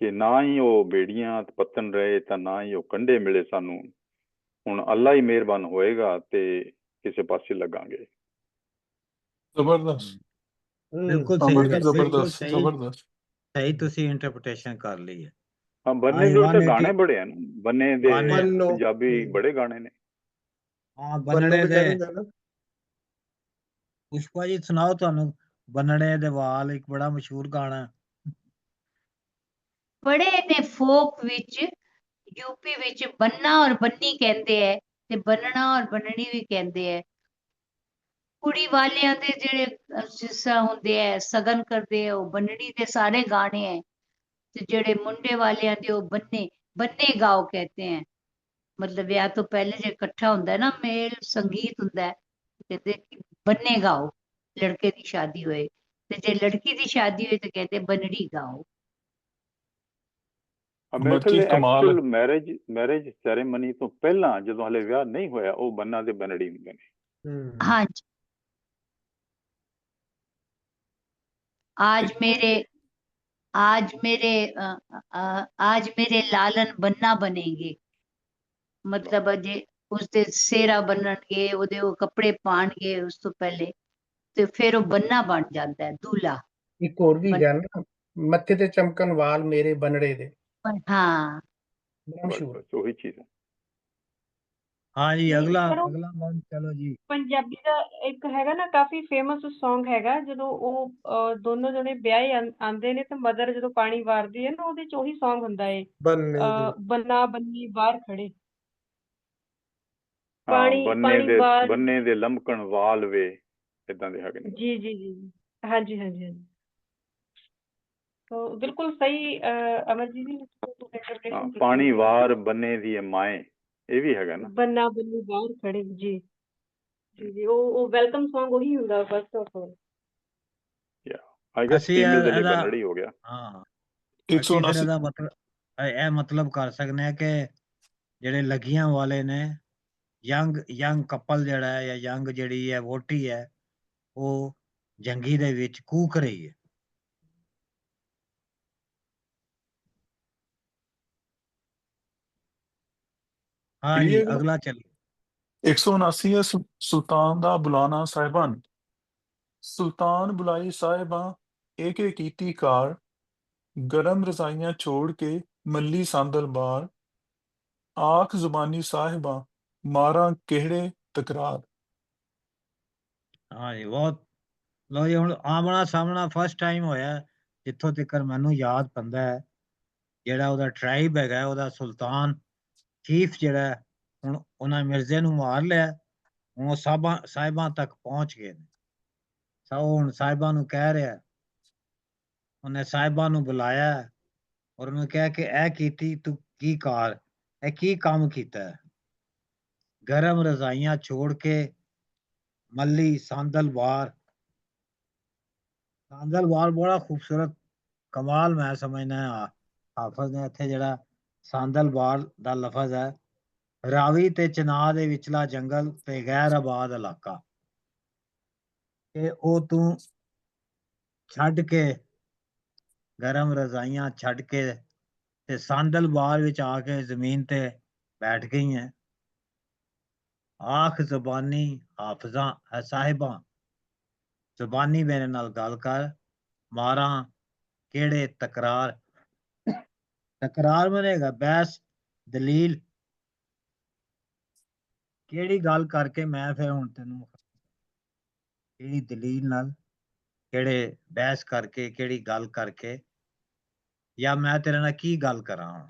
ਕਿ ਨਾ ਹੀ ਉਹ ਬੇੜੀਆਂ ਪੱਤਣ ਰਹੇ ਤਾਂ ਨਾ ਹੀ ਉਹ ਕੰਢੇ ਮਿਲੇ ਸਾਨੂੰ, ਹੁਣ ਅੱਲਾ ਹੀ ਮਿਹਰਬਾਨ ਹੋਏਗਾ ਤੇ ਕਿਸੇ ਪਾਸੇ ਲੱਗਾਂਗੇ। ਜ਼ਬਰਦਸਤ, ਬਿਲਕੁਲ ਜ਼ਬਰਦਸਤ। ਸਹੀ ਤੁਸੀਂ ਇੰਟਰਪ੍ਰੀਟੇਸ਼ਨ ਕਰ ਲਈ ਹੈ। ਹਾਂ, ਬੰਨੇ ਦੇ ਉੱਤੇ ਗਾਣੇ ਬੜੇ ਹਨ, ਬੰਨੇ ਦੇ ਪੰਜਾਬੀ ਬੜੇ ਗਾਣੇ ਨੇ। ਹਾਂ, ਬੰਨੜੇ ਦੇ ਪੁਸ਼ਪਾ ਜੀ ਸੁਣਾਓ, ਤੁਹਾਨੂੰ ਬੰਨੜੇ ਦੇ ਵਾਲ ਇੱਕ ਬੜਾ ਮਸ਼ਹੂਰ ਗਾਣਾ ਬੜੇ ਨੇ ਫੋਕ ਵਿੱਚ, ਯੂਪੀ ਵਿੱਚ ਬੰਨਾ ਔਰ ਬੰਨੀ ਕਹਿੰਦੇ ਹੈ ਤੇ ਬੰਨਣਾ ਔਰ ਬੰਨਣੀ ਵੀ ਕਹਿੰਦੇ ਹੈ। ਕੁੜੀ ਵਾਲਿਆਂ ਦੇ ਜਿਹੜੇ ਜਿਸ ਤਰ੍ਹਾਂ ਹੁੰਦੇ ਹੈ ਸਗਨ ਕਰਦੇ ਹੈ ਉਹ ਬੰਨੜੀ ਦੇ ਸਾਰੇ ਗਾਣੇ ਹੈ, ਤੇ ਜਿਹੜੇ ਮੁੰਡੇ ਵਾਲਿਆਂ ਦੇ ਉਹ ਬੰਨੇ ਗਾਓ कहते हैं। मतलब ਵਿਆਹ ਤੋਂ ਪਹਿਲੇ ਜੇ ਇਕੱਠਾ ਹੁੰਦਾ ਨਾ ਮੇਲ ਸੰਗੀਤ ਹੁੰਦਾ ਹੈ, ਕਹਿੰਦੇ ਬੰਨੇ ਗਾਓ ਲੜਕੇ ਦੀ ਸ਼ਾਦੀ ਹੋਏ, ਤੇ ਜੇ ਲੜਕੀ ਦੀ ਸ਼ਾਦੀ ਹੋਏ ਤਾਂ ਕਹਿੰਦੇ ਬੰਨੜੀ ਗਾਓ। ਐਕਚੁਅਲ ਮੈਰਿਜ ਸੈਰੇਮਨੀ ਤੋਂ ਪਹਿਲਾਂ ਜਦੋਂ ਹਲੇ ਵਿਆਹ ਨਹੀਂ ਹੋਇਆ ਉਹ ਬੰਨਾ ਤੇ ਬੰਨੜੀ ਹੁੰਦੇ ਨੇ। ਹਾਂਜੀ, आज मेरे लालन बन्ना बनेंगे, मतलब जे ਉਸਦੇ ਸਿਹਰਾ ਬੰਨਣਗੇ, ਉਹਦੇ ਉਹ ਕੱਪੜੇ ਪਾਣਗੇ ਉਸ ਤੋਂ ਪਹਿਲੇ, ਤੇ ਫਿਰ ਉਹ ਬੰਨਾ ਬਣ ਜਾਂਦਾ ਹੈ ਦੂਲਾ। ਇੱਕ ਹੋਰ ਵੀ ਗੱਲ ਨਾ, ਮੱਥੇ ਤੇ ਚਮਕਣ ਵਾਲ ਮੇਰੇ ਬੰਨੜੇ ਦੇ, ਹਾਂ ਮਸ਼ਹੂਰ ਉਹੀ ਚੀਜ਼ ਹੈ। ਹਾਂ ਜੀ, ਅਗਲਾ ਚਲੋ ਜੀ। ਪੰਜਾਬੀ ਦਾ ਇੱਕ ਹੈਗਾ ਨਾ ਕਾਫੀ ਫੇਮਸ Song ਹੈਗਾ, ਜਦੋਂ ਉਹ ਦੋਨੋਂ ਜਣੇ ਵਿਆਹੇ ਆਂਦੇ ਨੇ ਤੇ ਮਦਰ ਜਦੋਂ ਪਾਣੀ ਵਾਰਦੀ ਹੈ ਨਾ, ਉਹਦੇ ਚ ਉਹੀ Song ਹੁੰਦਾ ਏ, ਬੰਨਾ ਬੰਨੀ ਬਾਹਰ ਖੜੇ, ਬੰਨੇ ਦੇ ਲਮਕਣ ਵਾਲ ਵੇ, ਇਦਾਂ ਦੇ ਹੈਗੇ ਨੇ। ਜੀ ਜੀ ਜੀ, ਹਾਂਜੀ ਹਾਂਜੀ ਹਾਂਜੀ, तो बिल्कुल सही अमर जी जी। ਪਾਣੀ ਵਾਰ ਬੰਨੇ ਦੀ ਮਾਏ, ਇਹ ਵੀ ਹੈਗਾ ਨਾ, ਬੰਨਾ ਬੰਨੀ ਬਾਹਰ ਖੜੇ। ਜੀ ਜੀ ਜੀ, ਉਹ ਵੈਲਕਮ Song ਉਹੀ ਹੁੰਦਾ first of all. I guess female ਦੇ ਲਈ ਬੰਨੜੀ ਹੋ ਗਿਆ। ਹਾਂ, ਅਸੀਂ ਫਿਰ ਇਹਦਾ ਮਤਲਬ ਇਹ ਮਤਲਬ ਕਰ ਸਕਦੇ ਹਾਂ ਕਿ ਜਿਹੜੇ ਲੱਗੀਆਂ ਵਾਲੇ ਨੇ, ਯੰਗ ਕਪਲ ਜਿਹੜਾ ਹੈ ਜਾਂ ਯੰਗ ਜਿਹੜੀ ਹੈ ਵੋਟੀ ਹੈ, ਉਹ ਜੰਗੀ ਦੇ ਵਿੱਚ ਕੂਕ ਰਹੀ ਹੈ। ਹਾਂ ਜੀ, ਪੜ੍ਹੀਏ ਅਗਲਾ ਚੱਲ। 179 ਹੈ ਸੁਲਤਾਨ ਦਾ ਬੁਲਾਣਾ ਸਾਹਿਬਾਨ। ਸੁਲਤਾਨ ਬੁਲਾਈ ਸਾਹਿਬਾਂ ਏਕੇ ਕੀਤੀ ਕਾਰ, ਗਰਮ ਰਜ਼ਾਈਆਂ ਛੋੜ ਕੇ ਮੱਲੀ ਸਾਂਦਲ ਬਾਰ, ਆਖ ਜ਼ੁਬਾਨੀ ਸਾਹਿਬਾਂ ਮਾਰਾਂ ਕਿਹੜੇ ਤਕਰਾਰ। ਹਾਂ ਜੀ, ਬਹੁਤ। ਲੋ ਜੀ, ਹੁਣ ਆਮਣਾ ਸਾਹਮਣਾ ਫਸਟ ਟਾਈਮ ਹੋਇਆ ਜਿੱਥੋਂ ਤੱਕ ਮੈਨੂੰ ਯਾਦ ਪੈਂਦਾ ਹੈ। ਜਿਹੜਾ ਉਹਦਾ ਟ੍ਰਾਈਬ ਹੈਗਾ, ਉਹਦਾ ਸੁਲਤਾਨ ਚੀਫ ਜਿਹੜਾ ਹੈ, ਹੁਣ ਉਹਨਾਂ ਮਿਰਜ਼ੇ ਨੂੰ ਮਾਰ ਲਿਆ। ਹੁਣ ਉਹ ਸਾਹਿਬਾਂ ਤੱਕ ਪਹੁੰਚ ਗਏ ਨੇ। ਹੁਣ ਸਾਹਿਬਾਂ ਨੂੰ ਕਹਿ ਰਿਹਾ, ਉਹਨੇ ਸਾਹਿਬਾਂ ਨੂੰ ਬੁਲਾਇਆ ਔਰ ਉਹਨੂੰ ਕਿਹਾ ਕਿ ਇਹ ਕੀਤੀ ਤੂੰ ਕੀ ਕਾਰ, ਇਹ ਕੀ ਕੰਮ ਕੀਤਾ ਹੈ। ਗਰਮ ਰਜ਼ਾਈਆਂ ਛੋੜ ਕੇ ਮੱਲੀ ਸਾਂਦਲ ਵਾਰ। ਸਾਂਦਲ ਵਾਰ ਬੜਾ ਖੂਬਸੂਰਤ ਕਮਾਲ ਮੈਂ ਸਮਝਦਾ ਹਾਫਜ਼ ਨੇ ਇੱਥੇ ਜਿਹੜਾ ਸਾਂਦਲ ਵਾਰ ਦਾ ਲਫ਼ਜ਼ ਹੈ, ਰਾਵੀ ਤੇ ਚਨਾਹ ਦੇ ਵਿਚਲਾ ਜੰਗਲ ਤੇ ਗੈਰ ਆਬਾਦ ਇਲਾਕਾ, ਕਿ ਉਹ ਤੂੰ ਛੱਡ ਕੇ, ਗਰਮ ਰਜ਼ਾਈਆਂ ਛੱਡ ਕੇ ਤੇ ਸਾਂਦਲ ਬਾਰ ਵਿੱਚ ਆ ਕੇ ਜ਼ਮੀਨ ਤੇ ਬੈਠ ਗਈ ਹੈ। ਆਖ ਜ਼ਬਾਨੀ ਹਾਫਜ਼ਾਂ ਹੈ ਸਾਹਿਬਾਂ, ਜ਼ਬਾਨੀ ਮੇਰੇ ਨਾਲ ਗੱਲ ਕਰ, ਮਾਰਾਂ ਕਿਹੜੇ ਤਕਰਾਰ। ਤਕਰਾਰ ਬਣੇਗਾ ਬਹਿਸ, ਦਲੀਲ। ਕਿਹੜੀ ਗੱਲ ਕਰਕੇ ਮੈਂ ਫਿਰ ਹੁਣ ਤੈਨੂੰ, ਕਿਹੜੀ ਦਲੀਲ ਨਾਲ, ਕਿਹੜੇ ਬਹਿਸ ਕਰਕੇ, ਕਿਹੜੀ ਗੱਲ ਕਰਕੇ, ਜਾਂ ਮੈਂ ਤੇਰੇ ਨਾਲ ਕੀ ਗੱਲ ਕਰਾਂ।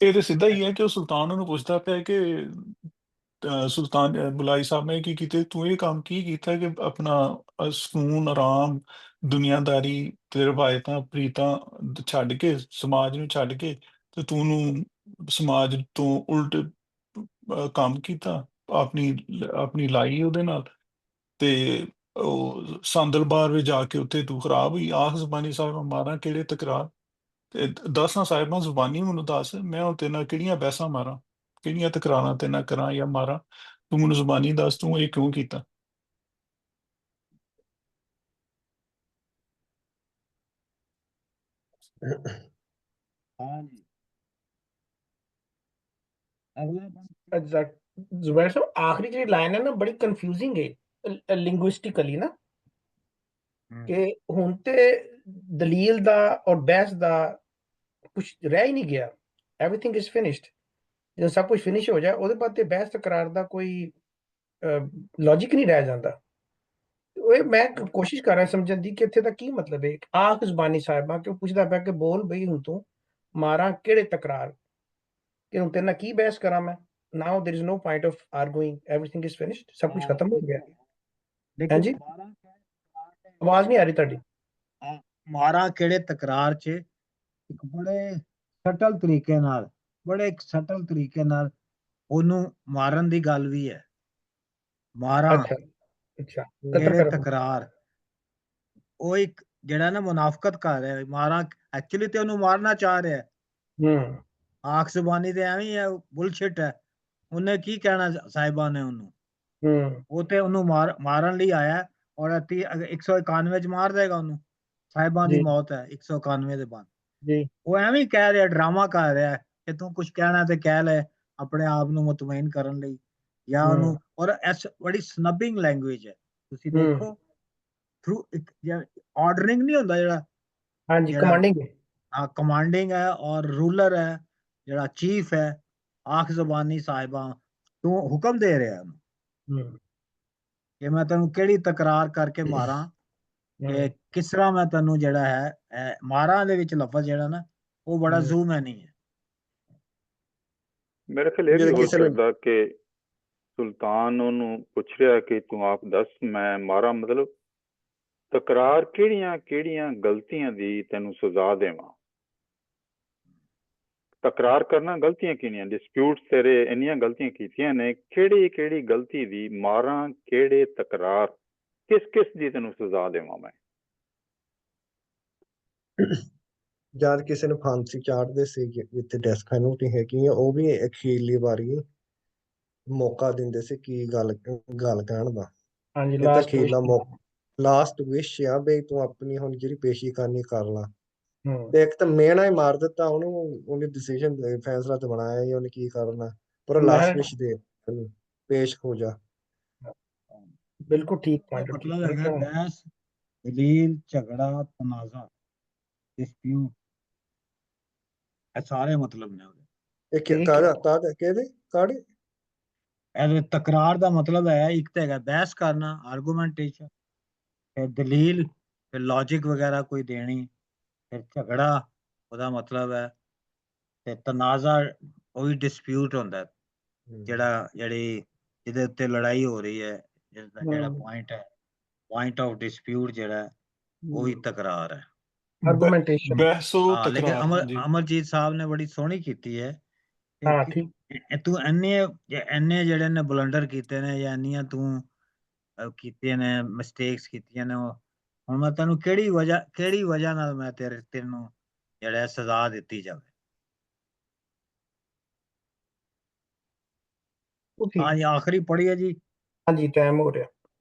ਇਹ ਤੇ ਸਿੱਧਾ ਹੀ ਹੈ ਕਿ ਉਹ ਸੁਲਤਾਨ ਉਹਨੂੰ ਪੁੱਛਦਾ ਪਿਆ ਕਿ ਸੁਲਤਾਨ ਬੁਲਾਈ ਸਾਹਿਬ ਨੇ ਕੀ ਕੀਤੇ, ਤੂੰ ਇਹ ਕੰਮ ਕੀ ਕੀਤਾ ਕਿ ਆਪਣਾ ਸਕੂਨ, ਆਰਾਮ, ਦੁਨੀਆਦਾਰੀ ਤੇ ਰਵਾਇਤਾਂ ਪ੍ਰੀਤਾਂ ਛੱਡ ਕੇ, ਸਮਾਜ ਨੂੰ ਛੱਡ ਕੇ, ਤੇ ਤੂੰ ਸਮਾਜ ਤੋਂ ਉਲਟ ਕੰਮ ਕੀਤਾ, ਆਪਣੀ ਲਾਈ ਉਹਦੇ ਨਾਲ, ਤੇ ਉਹ ਸਾਂਦਲਬਾਰ ਵਿੱਚ ਜਾ ਕੇ ਉੱਥੇ ਤੂੰ ਖਰਾਬ ਹੋਈ। ਆਖ ਜ਼ਬਾਨੀ ਸਾਹਿਬ ਮਾਰਾਂ ਕਿਹੜੇ ਤਕਰਾਰ। ਤੇ ਦੱਸ ਨਾ ਸਾਹਿਬਾਂ ਜ਼ੁਬਾਨੀ ਮੈਨੂੰ ਦੱਸ, ਮੈਂ ਹੁਣ ਤੇਰੇ ਨਾਲ ਕਿਹੜੀਆਂ ਬਹਿਸਾਂ ਮਾਰਾਂ, ਕਿਹੜੀਆਂ ਤਕਰਾਰਾਂ ਤੇਰੇ ਨਾਲ ਕਰਾਂ ਜਾਂ ਮਾਰਾਂ, ਤੂੰ ਮੈਨੂੰ ਜ਼ੁਬਾਨੀ ਦੱਸ, ਤੂੰ ਇਹ ਕਿਉਂ ਕੀਤਾ। ਹਾਂ ਜੀ, ਅਗਲਾ ਜ਼ੁਬੈਰ ਸਾਹਿਬ, ਆਖਰੀ ਜਿਹੜੀ ਲਾਈਨ ਹੈ ਨਾ ਬੜੀ ਕਨਫਿਊਜ਼ਿੰਗ ਹੈ ਲਿੰਗੁਇਸਟਿਕਲੀ ਨਾ, ਕਿ ਹੁਣ ਤੇ ਦਲੀਲ ਦਾ ਔਰ ਬਹਿਸ ਦਾ ਕੁਝ ਰਹਿ ਹੀ ਨਹੀਂ ਗਿਆ। Everything is finished. ਜਦੋਂ ਸਭ ਕੁਝ ਫਿਨਿਸ਼ ਹੋ ਜਾਏ ਉਹਦੇ ਬਾਅਦ ਤੇ ਬਹਿਸ ਤਕਰਾਰ ਦਾ ਕੋਈ ਲੌਜਿਕ ਨਹੀਂ ਰਹਿ ਜਾਂਦਾ। ਉਹ ਮੈਂ ਕੋਸ਼ਿਸ਼ ਕਰ ਰਿਹਾ ਸਮਝਣ ਦੀ ਕਿ ਇੱਥੇ ਦਾ ਕੀ ਮਤਲਬ ਹੈ। ਆਖ ਜ਼ਬਾਨੀ ਸਾਹਿਬਾਂ ਕਿ ਉਹ ਪੁੱਛਦਾ ਪਿਆ ਕਿ ਬੋਲ ਬਈ ਹੁਣ ਤੂੰ ਮਾਰਾਂ ਕਿਹੜੇ ਤਕਰਾਰ, ਕਿ ਹੁਣ ਤੇਰੇ ਨਾਲ ਕੀ ਬਹਿਸ ਕਰਾਂ ਮੈਂ। Now there is no point of arguing, everything is finished, सब कुछ खत्म हो गया। ਦੇਖੋ, ਹਾਂਜੀ, ਆਵਾਜ਼ ਨਹੀਂ ਆ ਰਹੀ ਤੁਹਾਡੀ। ਮਾਰਾਂ ਕਿਹੜੇ ਤਕਰਾਰ 'ਚ ਇੱਕ ਬੜੇ ਸਟਲ ਤਰੀਕੇ ਨਾਲ, ਉਹਨੂੰ ਮਾਰਨ ਦੀ ਗੱਲ ਵੀ ਹੈ। ਮਾਰਾਂ ਅੱਛਾ ਕਿਹੜੇ ਤਕਰਾਰ, ਉਹ ਇੱਕ ਜਿਹੜਾ ਨਾ ਮੁਨਾਫਕਤ ਕਰ ਰਿਹਾ, ਮਾਰਾਂ ਐਕਚੁਅਲੀ ਤੇ ਉਹਨੂੰ ਮਾਰਨਾ ਚਾਹ ਰਿਹਾ। ਆਖ ਜ਼ੁਬਾਨੀ ਤੇ ਐਵੇਂ ਹੀ ਹੈ, ਬੁਲਸ਼ਿਟ ਹੈ। ਉਹਨੇ ਕੀ ਕਹਿਣਾ ਸਾਹਿਬਾਂ ਨੇ ਉਹਨੂੰ, ਉਹ ਤੇ ਉਹਨੂੰ ਮਾਰਨ ਲਈ ਆਇਆ ਔਰ 191 ਚ ਮਾਰ ਦੇਗਾ ਉਹਨੂੰ। ਸਾਹਿਬਾਂ ਦੀ ਮੌਤ ਹੈ 191 ਦੇ ਬਾਅਦ। ਉਹ ਐਵੇਂ ਹੀ ਕਹਿ ਰਿਹਾ, ਡਰਾਮਾ ਕਰ ਰਿਹਾ ਕਿ ਤੂੰ ਕੁਝ ਕਹਿਣਾ ਤੇ ਕਹਿ ਲੈ ਆਪਣੇ ਆਪ ਨੂੰ ਮੁਤਮਈਨ ਕਰਨ ਲਈ, ਜਾਂ ਉਹਨੂੰ। ਔਰ ਐਸ ਬੜੀ ਸਨਬਿੰਗ ਲੈਂਗੁਏਜ ਹੈ, ਤੁਸੀਂ ਦੇਖੋ ਥਰੂ ਆਰਡਰਿੰਗ ਨਹੀਂ ਹੁੰਦਾ ਜਿਹੜਾ, ਹਾਂਜੀ ਕਮਾਂਡਿੰਗ, ਹਾਂ ਕਮਾਂਡਿੰਗ ਹੈ, ਔਰ ਰੂਲਰ ਹੈ ਜਿਹੜਾ ਚੀਫ ਹੈ। ਆਖ ਜ਼ਬਾਨੀ ਸਾਹਿਬਾਂ, ਤੂੰ ਹੁਕਮ ਦੇ ਰਿਹਾ ਕਿ ਮੈਂ ਤੈਨੂੰ ਕਿਹੜੀ ਤਕਰਾਰ ਕਰਕੇ ਮਾਰਾਂ, ਕਿ ਕਿਸ ਤਰ੍ਹਾਂ ਮੈਂ ਤੈਨੂੰ ਜਿਹੜਾ ਹੈ ਮਾਰਾਂ ਦੇ ਵਿੱਚ ਲਫ਼ਜ਼ ਜਿਹੜਾ ਨਾ ਉਹ ਬੜਾ ਜ਼ੂਮ ਹੈ ਨਹੀਂ ਹੈ। ਮੇਰੇ ਖਿਆਲ ਇਹ ਵੀ ਹੋ ਸਕਦਾ ਕਿ ਸੁਲਤਾਨ ਉਹਨੂੰ ਪੁੱਛ ਰਿਹਾ ਕਿ ਤੂੰ ਆਪ ਦੱਸ ਮੈਂ ਮਾਰਾਂ, ਮਤਲਬ ਤਕਰਾਰ ਕਿਹੜੀਆਂ ਗਲਤੀਆਂ ਦੀ ਤੈਨੂੰ ਸਜ਼ਾ ਦੇਵਾਂ। ਤਕਰਾਰ ਕਰਨਾ ਗਲਤੀਆਂ ਕਿਹੜੀਆਂ, ਡਿਸਪਿਊਟ ਤੇਰੇ ਇੰਨੀਆਂ ਗਲਤੀਆਂ ਕੀਤੀਆਂ ਨੇ, ਕਿਹੜੀ ਗਲਤੀ ਦੀ ਮਾਰਾਂ ਕਿਹੜੇ ਤਕਰਾਰ, ਕਿਸ ਦੀ ਤੈਨੂੰ ਸਜ਼ਾ ਦੇਵਾਂ ਮੈਂ। ਜਦ ਕਿਸੇ ਨੂੰ ਫਾਂਸੀ ਚਾੜਦੇ ਸੀ ਜਿੱਥੇ ਡੈਥ ਪੈਨਲਟੀ ਹੈਗੀ ਆ, ਉਹ ਵੀ ਅਖੀਰਲੀ ਵਾਰੀ ਮੌਕਾ ਦਿੰਦੇ ਸੀ ਕੀ ਗੱਲ ਕਹਿਣ ਦਾ। ਹਾਂਜੀ ਇਹ ਤਾਂ ਲਾਸਟ ਅਖੀਰਲਾ ਮੌਕਾ, ਲਾਸਟ ਵਿਸ਼ ਆ ਬਈ ਤੂੰ ਆਪਣੀ ਹੁਣ ਜਿਹੜੀ ਪੇਸ਼ੀ ਕਰਨੀ ਕਰ ਲਾ। ਤੇ ਇੱਕ ਤਾਂ ਮਿਹਣਾ ਹੀ ਮਾਰ ਦਿੱਤਾ ਉਹਨੂੰ, ਉਹਨੇ ਡਿਸੀਜਨ ਫੈਸਲਾ ਤੇ ਬਣਾਇਆ ਹੀ ਉਹਨੇ ਕੀ ਕਰਨਾ, ਪਰ ਲਾਸਟ ਵਿਸ਼ ਦੇ ਉਹਨੂੰ ਪੇਸ਼ ਹੋ ਜਾ। ਬਿਲਕੁਲ ਠੀਕ ਇਹ ਪੁਆਇੰਟ ਮਤਲਬ ਹੈਗਾ ਬਹਿਸ, ਦਲੀਲ, ਝਗੜਾ, ਤਨਾਜ਼ਾ, ਡਿਸਪਿਊਟ, ਇਹ ਸਾਰੇ ਮਤਲਬ ਨੇ ਉਹਦੇ। ਇਹ ਕਿਹਦੇ ਕਾੜੇ? ਇਹਦੇ ਤਕਰਾਰ ਦਾ ਮਤਲਬ ਹੈ ਇੱਕ ਤਾਂ ਹੈਗਾ ਬਹਿਸ ਕਰਨਾ, ਆਰਗੂਮੈਂਟੇਸ਼ਨ, ਫਿਰ ਦਲੀਲ, ਫਿਰ ਲੌਜਿਕ ਵਗੈਰਾ ਕੋਈ ਦੇਣੀ, ਫਿਰ ਝਗੜਾ ਉਹਦਾ ਮਤਲਬ ਹੈ, ਤੇ ਤਨਾਜ਼ਾ ਉਹ ਵੀ ਡਿਸਪਿਊਟ ਹੁੰਦਾ ਹੈ, ਜਿਹਦੇ ਉੱਤੇ ਲੜਾਈ ਹੋ ਰਹੀ ਹੈ, ਜਿਸਦਾ ਜਿਹੜਾ ਪੁਆਇੰਟ ਹੈ, ਪੁਆਇੰਟ ਆਫ ਡਿਸਪਿਊਟ ਜਿਹੜਾ ਉਹ ਵੀ ਤਕਰਾਰ ਹੈ, ਆਰਗੂਮੈਂਟੇਸ਼ਨ। ਬਹਿਸੋ ਹਾਂ। ਲੇਕਿਨ ਤਕਰਾਰ। ਹਾਂਜੀ ਅਮਰਜੀਤ ਸਾਹਿਬ ਨੇ ਬੜੀ ਸੋਹਣੀ ਕੀਤੀ ਹੈ ਹਾਂ ਕਿ ਠੀਕ। ਤੂੰ ਇੰਨੇ ਜਿਹੜੇ ਨੇ ਬਲੰਡਰ ਕੀਤੇ ਨੇ, ਜਾਂ ਇੰਨੀਆਂ ਤੂੰ ਕੀਤੀਆਂ ਨੇ ਮਿਸਟੇਕਸ ਕੀਤੀਆਂ ਨੇ, ਹੁਣ ਮੈਂ ਤੈਨੂੰ ਕਿਹੜੀ ਵਜ੍ਹਾ ਨਾਲ ਮੈਂ ਤੈਨੂੰ ਜਿਹੜਾ ਸਜ਼ਾ ਦਿੱਤੀ ਜਾਵੇ। ਹਾਂਜੀ ਆਖਰੀ ਪੜ੍ਹੀ ਹੈ ਜੀ। ਹਾਂਜੀ ਟਾਈਮ ਹੋ ਰਿਹਾ।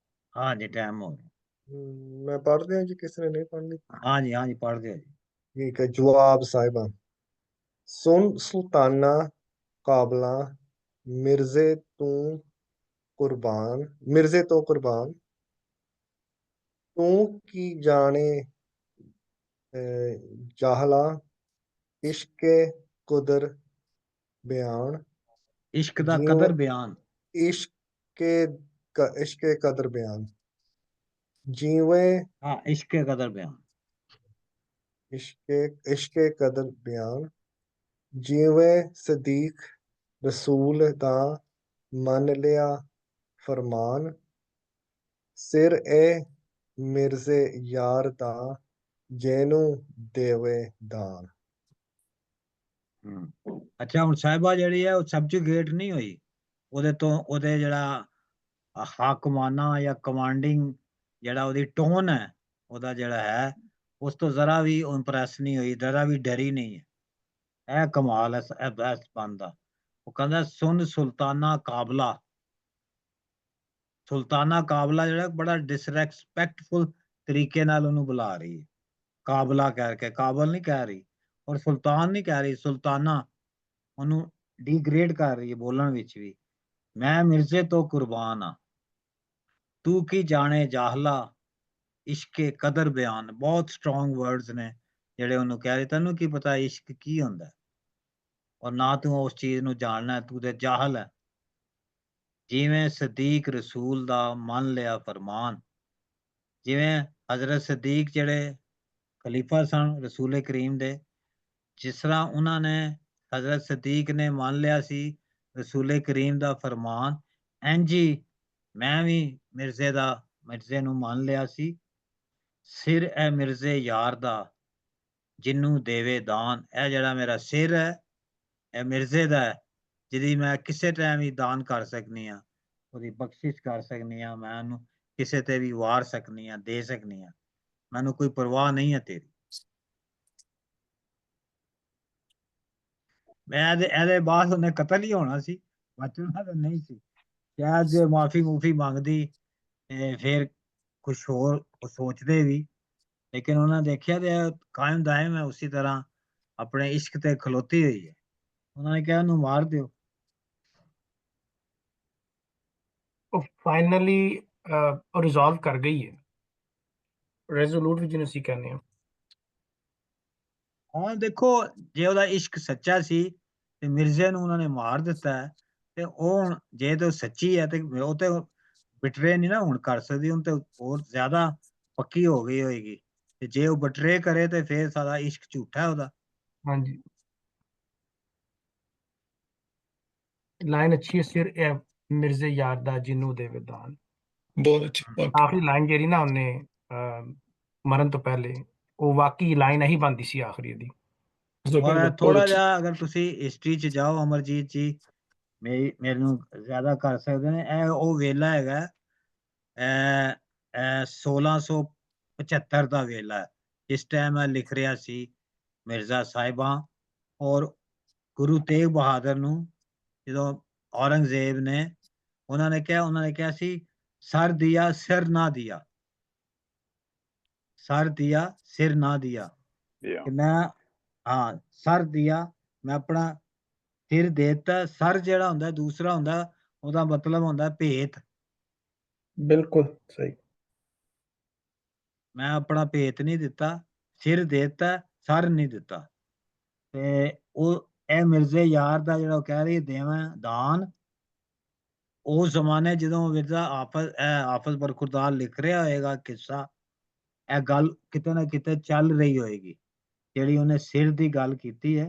ਹਾਂਜੀ ਟਾਈਮ ਹੋ ਗਿਆ। ਮੈਂ ਪੜ੍ਹਦੇ ਹਾਂ ਜੀ, ਕਿਸੇ ਨੇ ਨਹੀਂ ਪੜ੍ਹਨੀ? ਹਾਂਜੀ ਪੜ੍ਹਦੇ ਹੋ ਜੀ। ਠੀਕ ਹੈ। ਜਵਾਬ ਸਾਹਿਬਾਂ, ਸੁਣ ਸੁਲਤਾਨਾ ਕਾਬਲਾ, ਮਿਰਜ਼ੇ ਤੋਂ ਕੁਰਬਾਨ, ਤੂੰ ਕੀ ਜਾਣੇ ਜਾਹਲਾ, ਇਸ਼ਕੇ ਕੁਦਰ ਬਿਆਨ, ਇਸ਼ਕ ਦਾ ਕਦਰ ਬਿਆਨ, ਇਸ਼ਕੇ ਕਦਰ ਬਿਆਨ, ਜਿਵੇਂ ਹਾਂ ਇਸ਼ਕੇ ਕਦਰ ਬਿਆਨ, ਇਸ਼ਕੇ ਕਦਰ ਬਿਆਨ, ਜਿਵੇਂ ਸਦੀਕ ਰਸੂਲ ਦਾ ਮੰਨ ਲਿਆ ਫਰਮਾਨ, ਸਿਰ ਏ ਮਿਰਜ਼ੇ ਯਾਰ ਦਾ ਜਿਹਨੂੰ ਦੇਵੇ ਦਾਨ। ਅੱਛਾ ਹੁਣ ਸਾਹਿਬਾ ਜਿਹੜੀ ਹੈ ਉਹ ਸਬਜੂਗੇਟ ਨਹੀਂ ਹੋਈ, ਉਹਦੇ ਜਿਹੜਾ ਹਾਕਮਾਨਾ ਜਾਂ ਕਮਾਂਡਿੰਗ ਜਿਹੜਾ ਉਹਦੀ ਟੋਨ ਹੈ, ਉਹਦਾ ਜਿਹੜਾ ਹੈ ਉਸ ਤੋਂ ਜ਼ਰਾ ਵੀ ਇੰਪ੍ਰੈਸ ਨਹੀਂ ਹੋਈ, ਜ਼ਰਾ ਵੀ ਡਰੀ ਨਹੀਂ ਹੈ। ਇਹ ਕਮਾਲ ਹੈ ਇਸ ਬੰਦ ਦਾ। ਉਹ ਕਹਿੰਦਾ ਸੁਨ ਸੁਲਤਾਨਾ ਕਾਬਲਾ, ਸੁਲਤਾਨਾ ਕਾਬਲਾ ਜਿਹੜਾ ਬੜਾ ਡਿਸਰੈਸਪੈਕਟਫੁਲ ਤਰੀਕੇ ਨਾਲ ਉਹਨੂੰ ਬੁਲਾ ਰਹੀ ਹੈ, ਕਾਬਲਾ ਕਰਕੇ, ਕਾਬਲ ਨਹੀਂ ਕਹਿ ਰਹੀ, ਔਰ ਸੁਲਤਾਨ ਨਹੀਂ ਕਹਿ ਰਹੀ, ਸੁਲਤਾਨਾ, ਉਹਨੂੰ ਡੀਗ੍ਰੇਡ ਕਰ ਰਹੀ ਹੈ ਬੋਲਣ ਵਿੱਚ ਵੀ। ਮੈਂ ਮਿਰਜ਼ੇ ਤੋਂ ਕੁਰਬਾਨ ਆ, ਤੂੰ ਕੀ ਜਾਣੇ ਜਾਹਲਾ, ਇਸ਼ਕੇ ਕਦਰ ਬਿਆਨ। ਬਹੁਤ ਸਟਰੋਂਗ ਵਰਡਸ ਨੇ ਜਿਹੜੇ ਉਹਨੂੰ ਕਹਿ ਰਹੇ, ਤੈਨੂੰ ਕੀ ਪਤਾ ਇਸ਼ਕ ਕੀ ਹੁੰਦਾ, ਔਰ ਨਾ ਤੂੰ ਉਸ ਚੀਜ਼ ਨੂੰ ਜਾਣਨਾ, ਤੂੰ ਤੇ ਜਾਹਲ ਹੈ। ਜਿਵੇਂ ਸਦੀਕ ਰਸੂਲ ਦਾ ਮੰਨ ਲਿਆ ਫਰਮਾਨ, ਜਿਵੇਂ ਹਜ਼ਰਤ ਸਦੀਕ ਜਿਹੜੇ ਖਲੀਫਾ ਸਨ ਰਸੂਲ ਕਰੀਮ ਦੇ, ਜਿਸ ਤਰ੍ਹਾਂ ਉਹਨਾਂ ਨੇ, ਹਜ਼ਰਤ ਸਦੀਕ ਨੇ ਮੰਨ ਲਿਆ ਸੀ ਰਸੂਲ ਕਰੀਮ ਦਾ ਫਰਮਾਨ, ਇੰਜੀ ਮੈਂ ਵੀ ਮਿਰਜ਼ੇ ਨੂੰ ਮੰਨ ਲਿਆ ਸੀ। ਸਿਰ ਹੈ ਮਿਰਜ਼ੇ ਯਾਰ ਦਾ ਜਿਹਨੂੰ ਦੇਵੇ ਦਾਨ, ਇਹ ਜਿਹੜਾ ਮੇਰਾ ਸਿਰ ਹੈ ਇਹ ਮਿਰਜ਼ੇ ਦਾ ਹੈ, ਜਿਹਦੀ ਮੈਂ ਕਿਸੇ ਟਾਈਮ ਹੀ ਦਾਨ ਕਰ ਸਕਨੀ ਹਾਂ, ਉਹਦੀ ਬਖਸ਼ਿਸ਼ ਕਰ ਸਕਨੀ ਹਾਂ, ਮੈਂ ਉਹਨੂੰ ਕਿਸੇ ਤੇ ਵੀ ਵਾਰ ਸਕਨੀ ਹਾਂ, ਦੇ ਸਕਨੀ ਹਾਂ, ਮੈਨੂੰ ਕੋਈ ਪਰਵਾਹ ਨਹੀਂ ਹੈ ਤੇਰੀ। ਮੈਂ ਇਹਦੇ ਬਾਅਦ ਉਹਨੇ ਕਤਲ ਹੀ ਹੋਣਾ ਸੀ, ਬਚਣਾ ਤਾਂ ਨਹੀਂ ਸੀ। ਸ਼ਾਇਦ ਜੇ ਮਾਫੀ ਮੰਗਦੀ ਫਿਰ ਕੁਛ ਹੋਰ ਸੋਚਦੇ ਵੀ, ਲੇਕਿਨ ਉਹਨਾਂ ਦੇਖਿਆ ਤੇ ਕਾਇਮ ਦਾਇਮ ਹੈ ਉਸੇ ਤਰ੍ਹਾਂ ਆਪਣੇ ਇਸ਼ਕ ਤੇ ਖਲੋਤੀ ਹੋਈ ਹੈ। ਉਹਨਾਂ ਨੇ ਕਿਹਾ ਉਹਨੂੰ ਮਾਰ ਦਿਓ। ਉਹ ਫਾਈਨਲੀ ਰਿਜ਼ੋਲਵ ਕਰ ਗਈ ਹੈ, ਰੈਜ਼ੋਲੂਟ ਵੀ ਜਿਹਨੂੰ ਅਸੀਂ ਕਹਿੰਦੇ ਹਾਂ। ਹਾਂ ਦੇਖੋ, ਜੇ ਉਹਦਾ ਇਸ਼ਕ ਸੱਚਾ ਸੀ ਤੇ ਮਿਰਜ਼ੇ ਨੂੰ ਉਹਨਾਂ ਨੇ ਮਾਰ ਦਿੱਤਾ ਹੈ, ਤੇ ਉਹ ਜੇ ਤੇ ਸੱਚੀ ਹੈ ਤੇ ਉਹ ਤੇ ਬਿਟਰੇ ਨਹੀਂ ਨਾ ਹੁਣ ਕਰ ਸਕਦੀ, ਹੁਣ ਤੇ ਹੋਰ ਜ਼ਿਆਦਾ ਪੱਕੀ ਹੋ ਗਈ ਹੋਏਗੀ, ਤੇ ਜੇ ਉਹ ਬਿਟਰੇ ਕਰੇ ਤੇ ਫਿਰ ਸਾਰਾ ਇਸ਼ਕ ਝੂਠਾ ਉਹਦਾ। ਹਾਂਜੀ ਲਾਈਨ ਅੱਛੀ ਹੈ, ਸਿਰ ਇਹ ਮਿਰਜ਼ੇ ਯਾਰ ਦਾ ਜਿਹਨੂੰ ਦੇਵੇ ਦਾਨ। ਬਹੁਤ ਅੱਛੀ ਵਾਕਈ। ਆਖਰੀ ਲਾਈਨ ਜਿਹੜੀ ਨਾ ਉਹਨੇ ਮਰਨ ਤੋਂ ਪਹਿਲੇ, ਉਹ ਵਾਕਈ ਲਾਈਨ ਇਹੀ ਬਣਦੀ ਸੀ ਆਖਰੀ ਦੀ। ਔਰ ਥੋੜਾ ਜਿਹਾ ਅਗਰ ਤੁਸੀਂ ਹਿਸਟਰੀ 'ਚ ਜਾਓ ਅਮਰਜੀਤ ਜੀ, ਮੈਨੂੰ ਜ਼ਿਆਦਾ ਕਰ ਸਕਦੇ ਨੇ, ਇਹ ਉਹ ਵੇਲਾ ਹੈਗਾ 1675 ਦਾ ਵੇਲਾ, ਇਸ ਟਾਈਮ ਮੈਂ ਲਿਖ ਰਿਹਾ ਸੀ ਮਿਰਜ਼ਾ ਸਾਹਿਬਾਂ ਔਰ ਗੁਰੂ ਤੇਗ ਬਹਾਦਰ ਨੂੰ ਜਦੋਂ ਔਰੰਗਜ਼ੇਬ ਨੇ ਉਹਨਾਂ ਨੇ ਕਿਹਾ ਸੀ ਸਰ ਦਿਆ ਸਿਰ ਨਾ ਦਿਆ, ਸਰ ਦਿਆ ਸਿਰ ਨਾ ਦਿਆ, Yeah. ਕਿ ਮੈਂ ਹਾਂ ਸਰ ਦਿਆ ਮੈਂ ਆਪਣਾ ਸਿਰ ਦੇ ਦਿੱਤਾ। ਸਰ ਜਿਹੜਾ ਹੁੰਦਾ ਦੂਸਰਾ ਹੁੰਦਾ, ਉਹਦਾ ਮਤਲਬ ਹੁੰਦਾ ਭੇਤ। ਬਿਲਕੁਲ ਸਹੀ। ਮੈਂ ਆਪਣਾ ਭੇਤ ਨਹੀਂ ਦਿੱਤਾ, ਸਿਰ ਦੇ ਦਿੱਤਾ, ਸਰ ਨਹੀਂ ਦਿੱਤਾ। ਤੇ ਉਹ ਇਹ ਮਿਰਜ਼ੇ ਯਾਰ ਦਾ ਜਿਹੜਾ ਉਹ ਕਹਿ ਰਹੀ ਦੇਵਾਂ ਦਾਨ, ਉਸ ਜ਼ਮਾਨੇ ਜਦੋਂ ਮਿਰਜ਼ਾ ਹਾਫਿਜ਼ ਬਰਖੁਰਦਾਰ ਲਿਖ ਰਿਹਾ ਹੋਏਗਾ ਕਿੱਸਾ, ਇਹ ਗੱਲ ਕਿਤੇ ਨਾ ਕਿਤੇ ਚੱਲ ਰਹੀ ਹੋਏਗੀ। ਜਿਹੜੀ ਉਹਨੇ ਸਿਰ ਦੀ ਗੱਲ ਕੀਤੀ ਹੈ,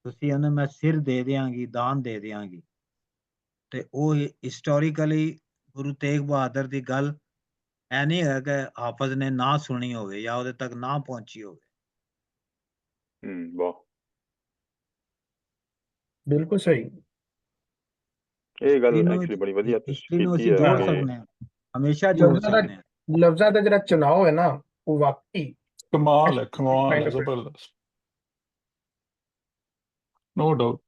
ਤੁਸੀਂ ਉਹਨੇ ਮੈਂ ਸਿਰ ਦੇ ਦਿਆਂਗੀ, ਦਾਨ ਦੇ ਦਿਆਂਗੀ, ਤੇ ਉਹ ਹਿਸਟੋਰੀਕਲੀ ਗੁਰੂ ਤੇਗ ਬਹਾਦਰ ਦੀ ਗੱਲ ਇਹ ਨਹੀਂ ਹੈ ਕਿ ਹਾਫਿਜ਼ ਨੇ ਨਾ ਸੁਣੀ ਹੋਵੇ ਜਾਂ ਉਹਦੇ ਤੱਕ ਨਾ ਪਹੁੰਚੀ ਹੋਵੇ। ਵਾਹ, ਬਿਲਕੁਲ ਸਹੀ। ਇਹ ਗੱਲ ਐਕਚੁਅਲੀ ਬੜੀ ਵਧੀਆ ਤੁਸੀਂ ਹਿਸਟਰੀ ਨੂੰ ਕੀਤੀ ਅਸੀਂ ਹੈ ਜੋੜ ਕਿ ਸਕਦੇ ਹਾਂ, ਹਮੇਸ਼ਾ ਜੋੜ ਲਫ਼ਜ਼ਾਂ ਦਾ ਸਕਦੇ ਹਾਂ। ਲਫ਼ਜ਼ਾਂ ਦਾ ਜਿਹੜਾ ਚੁਣਾਵ ਹੈ ਨਾ, ਉਹ ਵਾਕਈ ਕਮਾਲ ਹੈ, ਕਮਾਲ kind ਹੈ, of it. ਜ਼ਬਰਦਸਤ, ਨੋ ਡਾਊਟ।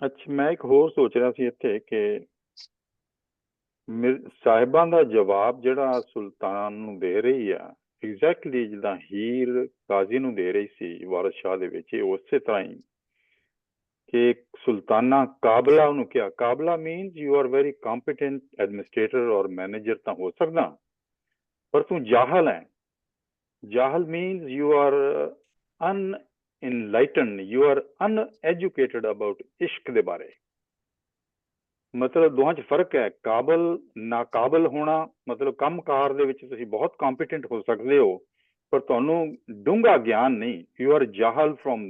ਅੱਛਾ, ਮੈਂ ਇੱਕ ਹੋਰ ਸੋਚ ਰਿਹਾ ਸੀ ਇੱਥੇ ਕਿ ਸਾਹਿਬਾਂ ਦਾ ਜਵਾਬ ਜਿਹੜਾ ਸੁਲਤਾਨ ਨੂੰ ਦੇ ਰਹੀ ਆ, ਐਗਜ਼ੈਕਟਲੀ ਜਿੱਦਾਂ ਹੀਰ ਕਾਜ਼ੀ ਨੂੰ ਦੇ ਰਹੀ ਸੀ ਵਾਰਿਸ ਸ਼ਾਹ ਦੇ ਵਿੱਚ, ਇਹ ਉਸੇ ਤਰ੍ਹਾਂ ਹੀ ਕਿ ਸੁਲਤਾਨਾ ਕਾਬਲਾ ਉਹਨੂੰ ਕਿਹਾ। ਕਾਬਲਾ means you are very competent administrator ਔਰ ਮੈਨੇਜਰ ਤਾਂ ਹੋ ਸਕਦਾ, ਪਰ ਤੂੰ ਜਾਹਲ ਹੈ। ਜਾਹਲ means you are unenlightened, you are uneducated about ਇਸ਼ਕ ਦੇ ਬਾਰੇ। ਮਤਲਬ ਦੋਹਾਂ 'ਚ ਫਰਕ ਹੈ। ਕਾਬਲ ਨਾਕਾਬਲ ਹੋਣਾ ਮਤਲਬ ਕੰਮਕਾਰ ਦੇ ਵਿੱਚ ਤੁਸੀਂ ਬਹੁਤ ਕੰਪੀਟੈਂਟ ਹੋ ਸਕਦੇ ਹੋ, ਪਰ ਤੁਹਾਨੂੰ ਡੂੰਘਾ ਗਿਆਨ ਨਹੀਂ। ਯੂ ਆਰ ਜਾਹਲ from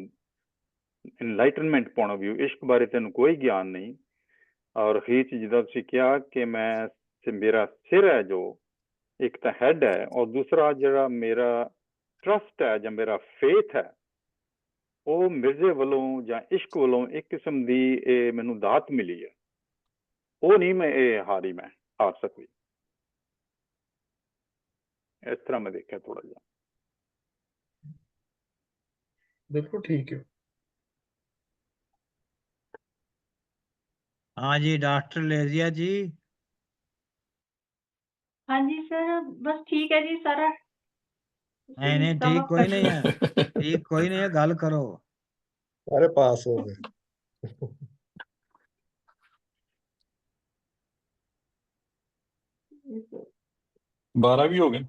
enlightenment point of view, ਇਸ਼ਕ ਬਾਰੇ ਤੈਨੂੰ ਕੋਈ ਗਿਆਨ ਨਹੀਂ। ਔਰ ਹੀਰ 'ਚ ਜਿੱਦਾਂ ਤੁਸੀਂ ਕਿਹਾ ਕਿ ਮੇਰਾ ਸਿਰ ਹੈ, ਜੋ ਇੱਕ ਤਾਂ ਹੈਡ ਹੈ, ਔਰ ਦੂਸਰਾ ਜਿਹੜਾ ਮੇਰਾ ਟਰਸਟ ਹੈ ਜਾਂ ਮੇਰਾ ਫੇਥ ਹੈ, ਉਹ ਮਿਰਜ਼ੇ ਵੱਲੋਂ ਜਾਂ ਇਸ਼ਕ ਵੱਲੋਂ ਇੱਕ ਕਿਸਮ ਦੀ ਇਹ ਮੈਨੂੰ ਦਾਤ ਮਿਲੀ ਹੈ। ਉਹ ਨਹੀਂ ਮੈਂ ਇਹ ਹਾਰ ਸਕਦੀ। ਇਸ ਤਰ੍ਹਾਂ ਮੈਂ ਦੇਖਿਆ ਥੋੜਾ ਜਿਹਾ। ਬਿਲਕੁਲ ਠੀਕ ਹੈ। हाँ जी डॉक्टर लेजिया जी। हाँ जी सर, बस ठीक है जी सारा। नहीं नहीं ठीक कोई नहीं है, ठीक कोई नहीं है, गल करो। सारे पास हो गए। 12 ਵੀ ਹੋ ਗਏ।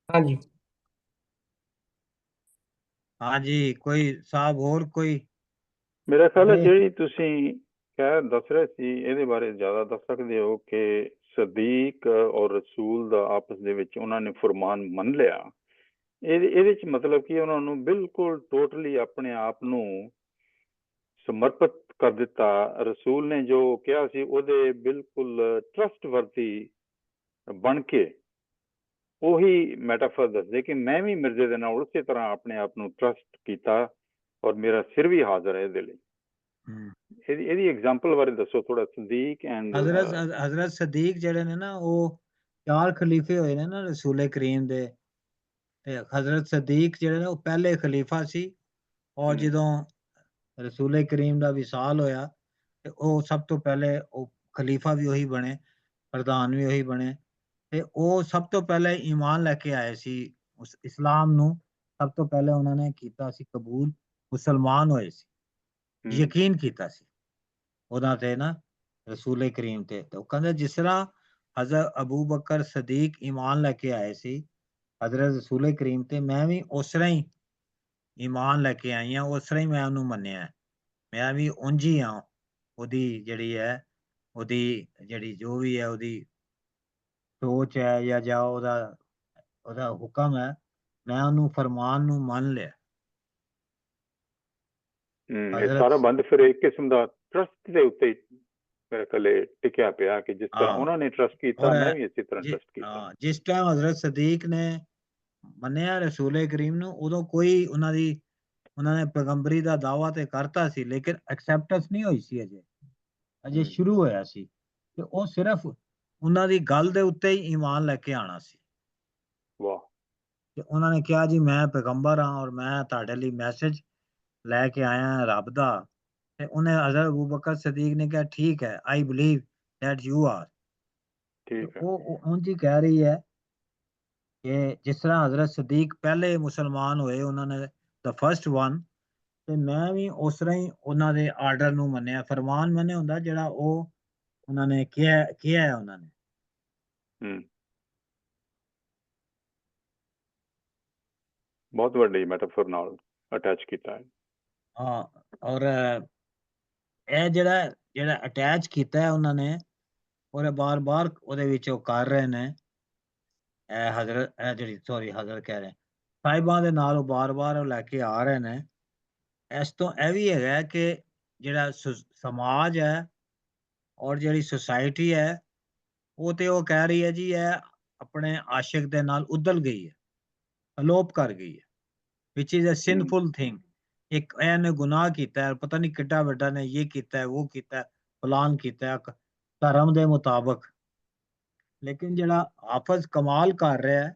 ਹਾਂਜੀ हाँ जी कोई साहब और कोई? ਮੇਰਾ ਖਿਆਲ ਹੈ ਜਿਹੜੀ ਤੁਸੀਂ ਦੱਸ ਰਹੇ ਸੀ ਇਹਦੇ ਬਾਰੇ ਜ਼ਿਆਦਾ ਦੱਸ ਸਕਦੇ ਹੋ ਕਿ ਸਦੀਕ ਔਰ ਰਸੂਲ ਦਾ ਆਪਸ ਦੇ ਵਿੱਚ ਉਹਨਾਂ ਨੇ ਫਰਮਾਨ ਮੰਨ ਲਿਆ। ਇਹਦੇ 'ਚ ਮਤਲਬ ਕਿ ਉਹਨਾਂ ਨੂੰ ਬਿਲਕੁਲ ਟੋਟਲੀ ਆਪਣੇ ਆਪ ਨੂੰ ਸਮਰਪਿਤ ਕਰ ਦਿੱਤਾ। ਰਸੂਲ ਨੇ ਜੋ ਕਿਹਾ ਸੀ ਉਹਦੇ ਬਿਲਕੁਲ ਟਰਸਟ ਵਰਤੀ ਬਣ ਕੇ ਉਹੀ ਮੈਟਾਫਰ ਦੱਸਦੇ ਕਿ ਮੈਂ ਵੀ ਮਿਰਜ਼ੇ ਦੇ ਨਾਲ ਉਸੇ ਤਰ੍ਹਾਂ ਆਪਣੇ ਆਪ ਨੂੰ ਟਰਸਟ ਕੀਤਾ ਔਰ ਮੇਰਾ ਸਿਰ ਵੀ ਹਾਜ਼ਰ ਹੈ ਇਹਦੇ ਲਈ। ਇਹਦੀ ਐਗਜ਼ਾਮਪਲ ਬਾਰੇ ਦੱਸੋ ਥੋੜਾ। ਸਦੀਕ ਐਂਡ ਹਜ਼ਰਤ ਸਦੀਕ ਜਿਹੜੇ ਨੇ ਨਾ, ਉਹ 4 ਖਲੀਫੇ ਹੋਏ ਨੇ ਨਾ ਰਸੂਲੇ ਕਰੀਮ ਦੇ, ਤੇ ਹਜ਼ਰਤ ਸਦੀਕ ਜਿਹੜੇ ਨੇ ਉਹ ਪਹਿਲੇ ਖਲੀਫਾ ਸੀ। ਔਰ ਜਦੋਂ ਰਸੂਲੇ ਕਰੀਮ ਦਾ ਵਿਸਾਲ ਹੋਇਆ ਤੇ ਉਹ ਸਭ ਤੋਂ ਪਹਿਲੇ ਉਹ ਖਲੀਫਾ ਵੀ ਉਹੀ ਬਣੇ, ਪ੍ਰਧਾਨ ਵੀ ਉਹੀ ਬਣੇ, ਤੇ ਉਹ ਸਭ ਤੋਂ ਪਹਿਲੇ ਈਮਾਨ ਲੈ ਕੇ ਆਏ ਸੀ ਉਸ ਇਸਲਾਮ ਨੂੰ। ਸਭ ਤੋਂ ਪਹਿਲੇ ਉਹਨਾਂ ਨੇ ਕੀਤਾ ਸੀ ਕਬੂਲ, ਮੁਸਲਮਾਨ ਹੋਏ ਸੀ, ਯਕੀਨ ਕੀਤਾ ਸੀ ਉਹਨਾਂ ਤੇ ਨਾ, ਰਸੂਲੇ ਕਰੀਮ ਤੇ। ਤੇ ਉਹ ਕਹਿੰਦੇ ਜਿਸ ਤਰ੍ਹਾਂ ਹਜ਼ਰਤ ਅਬੂ ਬਕਰ ਸਦੀਕ ਈਮਾਨ ਲੈ ਕੇ ਆਏ ਸੀ ਹਜ਼ਰਤ ਰਸੂਲੇ ਕਰੀਮ ਤੇ, ਮੈਂ ਵੀ ਉਸ ਤਰ੍ਹਾਂ ਹੀ ਈਮਾਨ ਲੈ ਕੇ ਆਈ ਹਾਂ, ਉਸ ਤਰ੍ਹਾਂ ਹੀ ਮੈਂ ਉਹਨੂੰ ਮੰਨਿਆ। ਮੈਂ ਵੀ ਉਂਝ ਹੀ ਹਾਂ, ਉਹਦੀ ਜਿਹੜੀ ਹੈ, ਉਹਦੀ ਜਿਹੜੀ ਜੋ ਵੀ ਹੈ ਉਹਦੀ ਸੋਚ ਹੈ ਜਾਂ ਉਹਦਾ ਹੁਕਮ ਹੈ, ਮੈਂ ਉਹਨੂੰ ਫਰਮਾਨ ਨੂੰ ਮੰਨ ਲਿਆ। ਇਹ ਸਾਰਾ ਬੰਦ ਫਿਰ ਇੱਕ ਕਿਸਮ ਦਾ ਟਰਸਟ ਦੇ ਉੱਤੇ ਮੇਰੇ ਕੋਲੇ ਟਿਕਿਆ ਪਿਆ ਕਿ ਜਿਸ ਤਰ੍ਹਾਂ ਉਹਨਾਂ ਨੇ ਟਰਸਟ ਕੀਤਾ ਮੈਂ ਵੀ ਇਸੇ ਤਰ੍ਹਾਂ ਟਰਸਟ ਕੀਤਾ। ਜਿਸ ਟਾਈਮ ਹਜ਼ਰਤ ਸਦੀਕ ਨੇ ਮੰਨਿਆ ਰਸੂਲੇ ਕਰੀਮ ਨੂੰ, ਉਦੋਂ ਕੋਈ ਉਹਨਾਂ ਨੇ ਪੈਗੰਬਰੀ ਦਾ ਦਾਅਵਾ ਤੇ ਕਰਤਾ ਸੀ, ਲੇਕਿਨ ਐਕਸੈਪਟੈਂਸ ਨਹੀਂ ਹੋਈ ਸੀ, ਅਜੇ ਸ਼ੁਰੂ ਹੋਇਆ ਸੀ। ਤੇ ਉਹ ਸਿਰਫ ਉਹਨਾਂ ਦੀ ਗੱਲ ਦੇ ਉੱਤੇ ਹੀ ਈਮਾਨ ਲੈ ਕੇ ਆਣਾ ਸੀ। ਵਾਹ। ਤੇ ਉਹਨਾਂ ਨੇ ਕਿਹਾ ਜੀ ਮੈਂ ਪੈਗੰਬਰ ਹਾਂ ਔਰ ਮੈਂ ਤੁਹਾਡੇ ਲਈ ਮੈਸੇਜ ਲੈ ਕੇ ਆਇਆ ਹਾਂ ਰੱਬ ਦਾ। ਤੇ ਉਹਨੇ ਹਜ਼ਰਤ ਅਬੂ ਬਕਰ ਸਦੀਕ ਨੇ ਕਿਹਾ ਠੀਕ ਹੈ, I believe that you are. ਠੀਕ ਹੈ। ਉਹ ਉਂਝ ਹੀ ਕਹਿ ਰਹੀ ਹੈ ਕਿ ਜਿਸ ਤਰ੍ਹਾਂ ਹਜ਼ਰਤ ਸਦੀਕ ਪਹਿਲੇ ਮੁਸਲਮਾਨ ਹੋਏ, ਉਹਨਾਂ ਨੇ ਦ ਫਸਟ ਵਨ, ਤੇ ਮੈਂ ਵੀ ਉਸ ਤਰ੍ਹਾਂ ਹੀ ਉਹਨਾਂ ਦੇ ਆਰਡਰ ਨੂੰ ਮੰਨਿਆ, ਫਰਮਾਨ ਮੰਨਿਆ ਹੁੰਦਾ ਜਿਹੜਾ ਉਹ ਉਹਨਾਂ ਨੇ ਕਿਹਾ ਹੈ ਉਹਨਾਂ ਨੇ। ਬਹੁਤ ਵੱਡੀ ਮੈਟਾਫਰ ਨਾਲ ਅਟੈਚ ਕੀਤਾ ਹੈ। ਹਾਂ, ਔਰ ਇਹ ਜਿਹੜਾ ਅਟੈਚ ਕੀਤਾ ਹੈ ਉਹਨਾਂ ਨੇ, ਔਰ ਬਾਰ-ਬਾਰ ਉਹਦੇ ਵਿੱਚ ਉਹ ਕਰ ਰਹੇ ਨੇ, ਇਹ ਹਜ਼ਰਤ ਕਹਿ ਰਹੇ ਸਾਹਿਬਾਂ ਦੇ ਨਾਲ ਉਹ ਬਾਰ-ਬਾਰ ਉਹ ਲੈ ਕੇ ਆ ਰਹੇ ਨੇ। ਇਸ ਤੋਂ ਇਹ ਵੀ ਹੈਗਾ ਕਿ ਜਿਹੜਾ ਸਮਾਜ ਹੈ ਔਰ ਜਿਹੜੀ ਸੁਸਾਇਟੀ ਹੈ, ਉਹ ਤੇ ਉਹ ਕਹਿ ਰਹੀ ਹੈ ਜੀ ਇਹ ਆਪਣੇ ਆਸ਼ਿਕ ਦੇ ਨਾਲ ਉਦਲ ਗਈ ਹੈ, ਅਲੋਪ ਕਰ ਗਈ ਹੈ, ਵਿਚ ਇਜ਼ ਅ ਸਿਨਫੁਲ ਥਿੰਗ। ਇੱਕ ਇਹਨੇ ਗੁਨਾਹ ਕੀਤਾ ਹੈ, ਪਤਾ ਨਹੀਂ ਕਿੱਡਾ ਵੱਡਾ ਨੇ ਇਹ ਕੀਤਾ ਹੈ, ਉਹ ਕੀਤਾ ਹੈ, ਫਲਾਨ ਕੀਤਾ ਹੈ ਧਰਮ ਦੇ ਮੁਤਾਬਕ। ਲੇਕਿਨ ਜਿਹੜਾ ਹਾਫਜ਼ ਕਮਾਲ ਕਰ ਰਿਹਾ ਹੈ,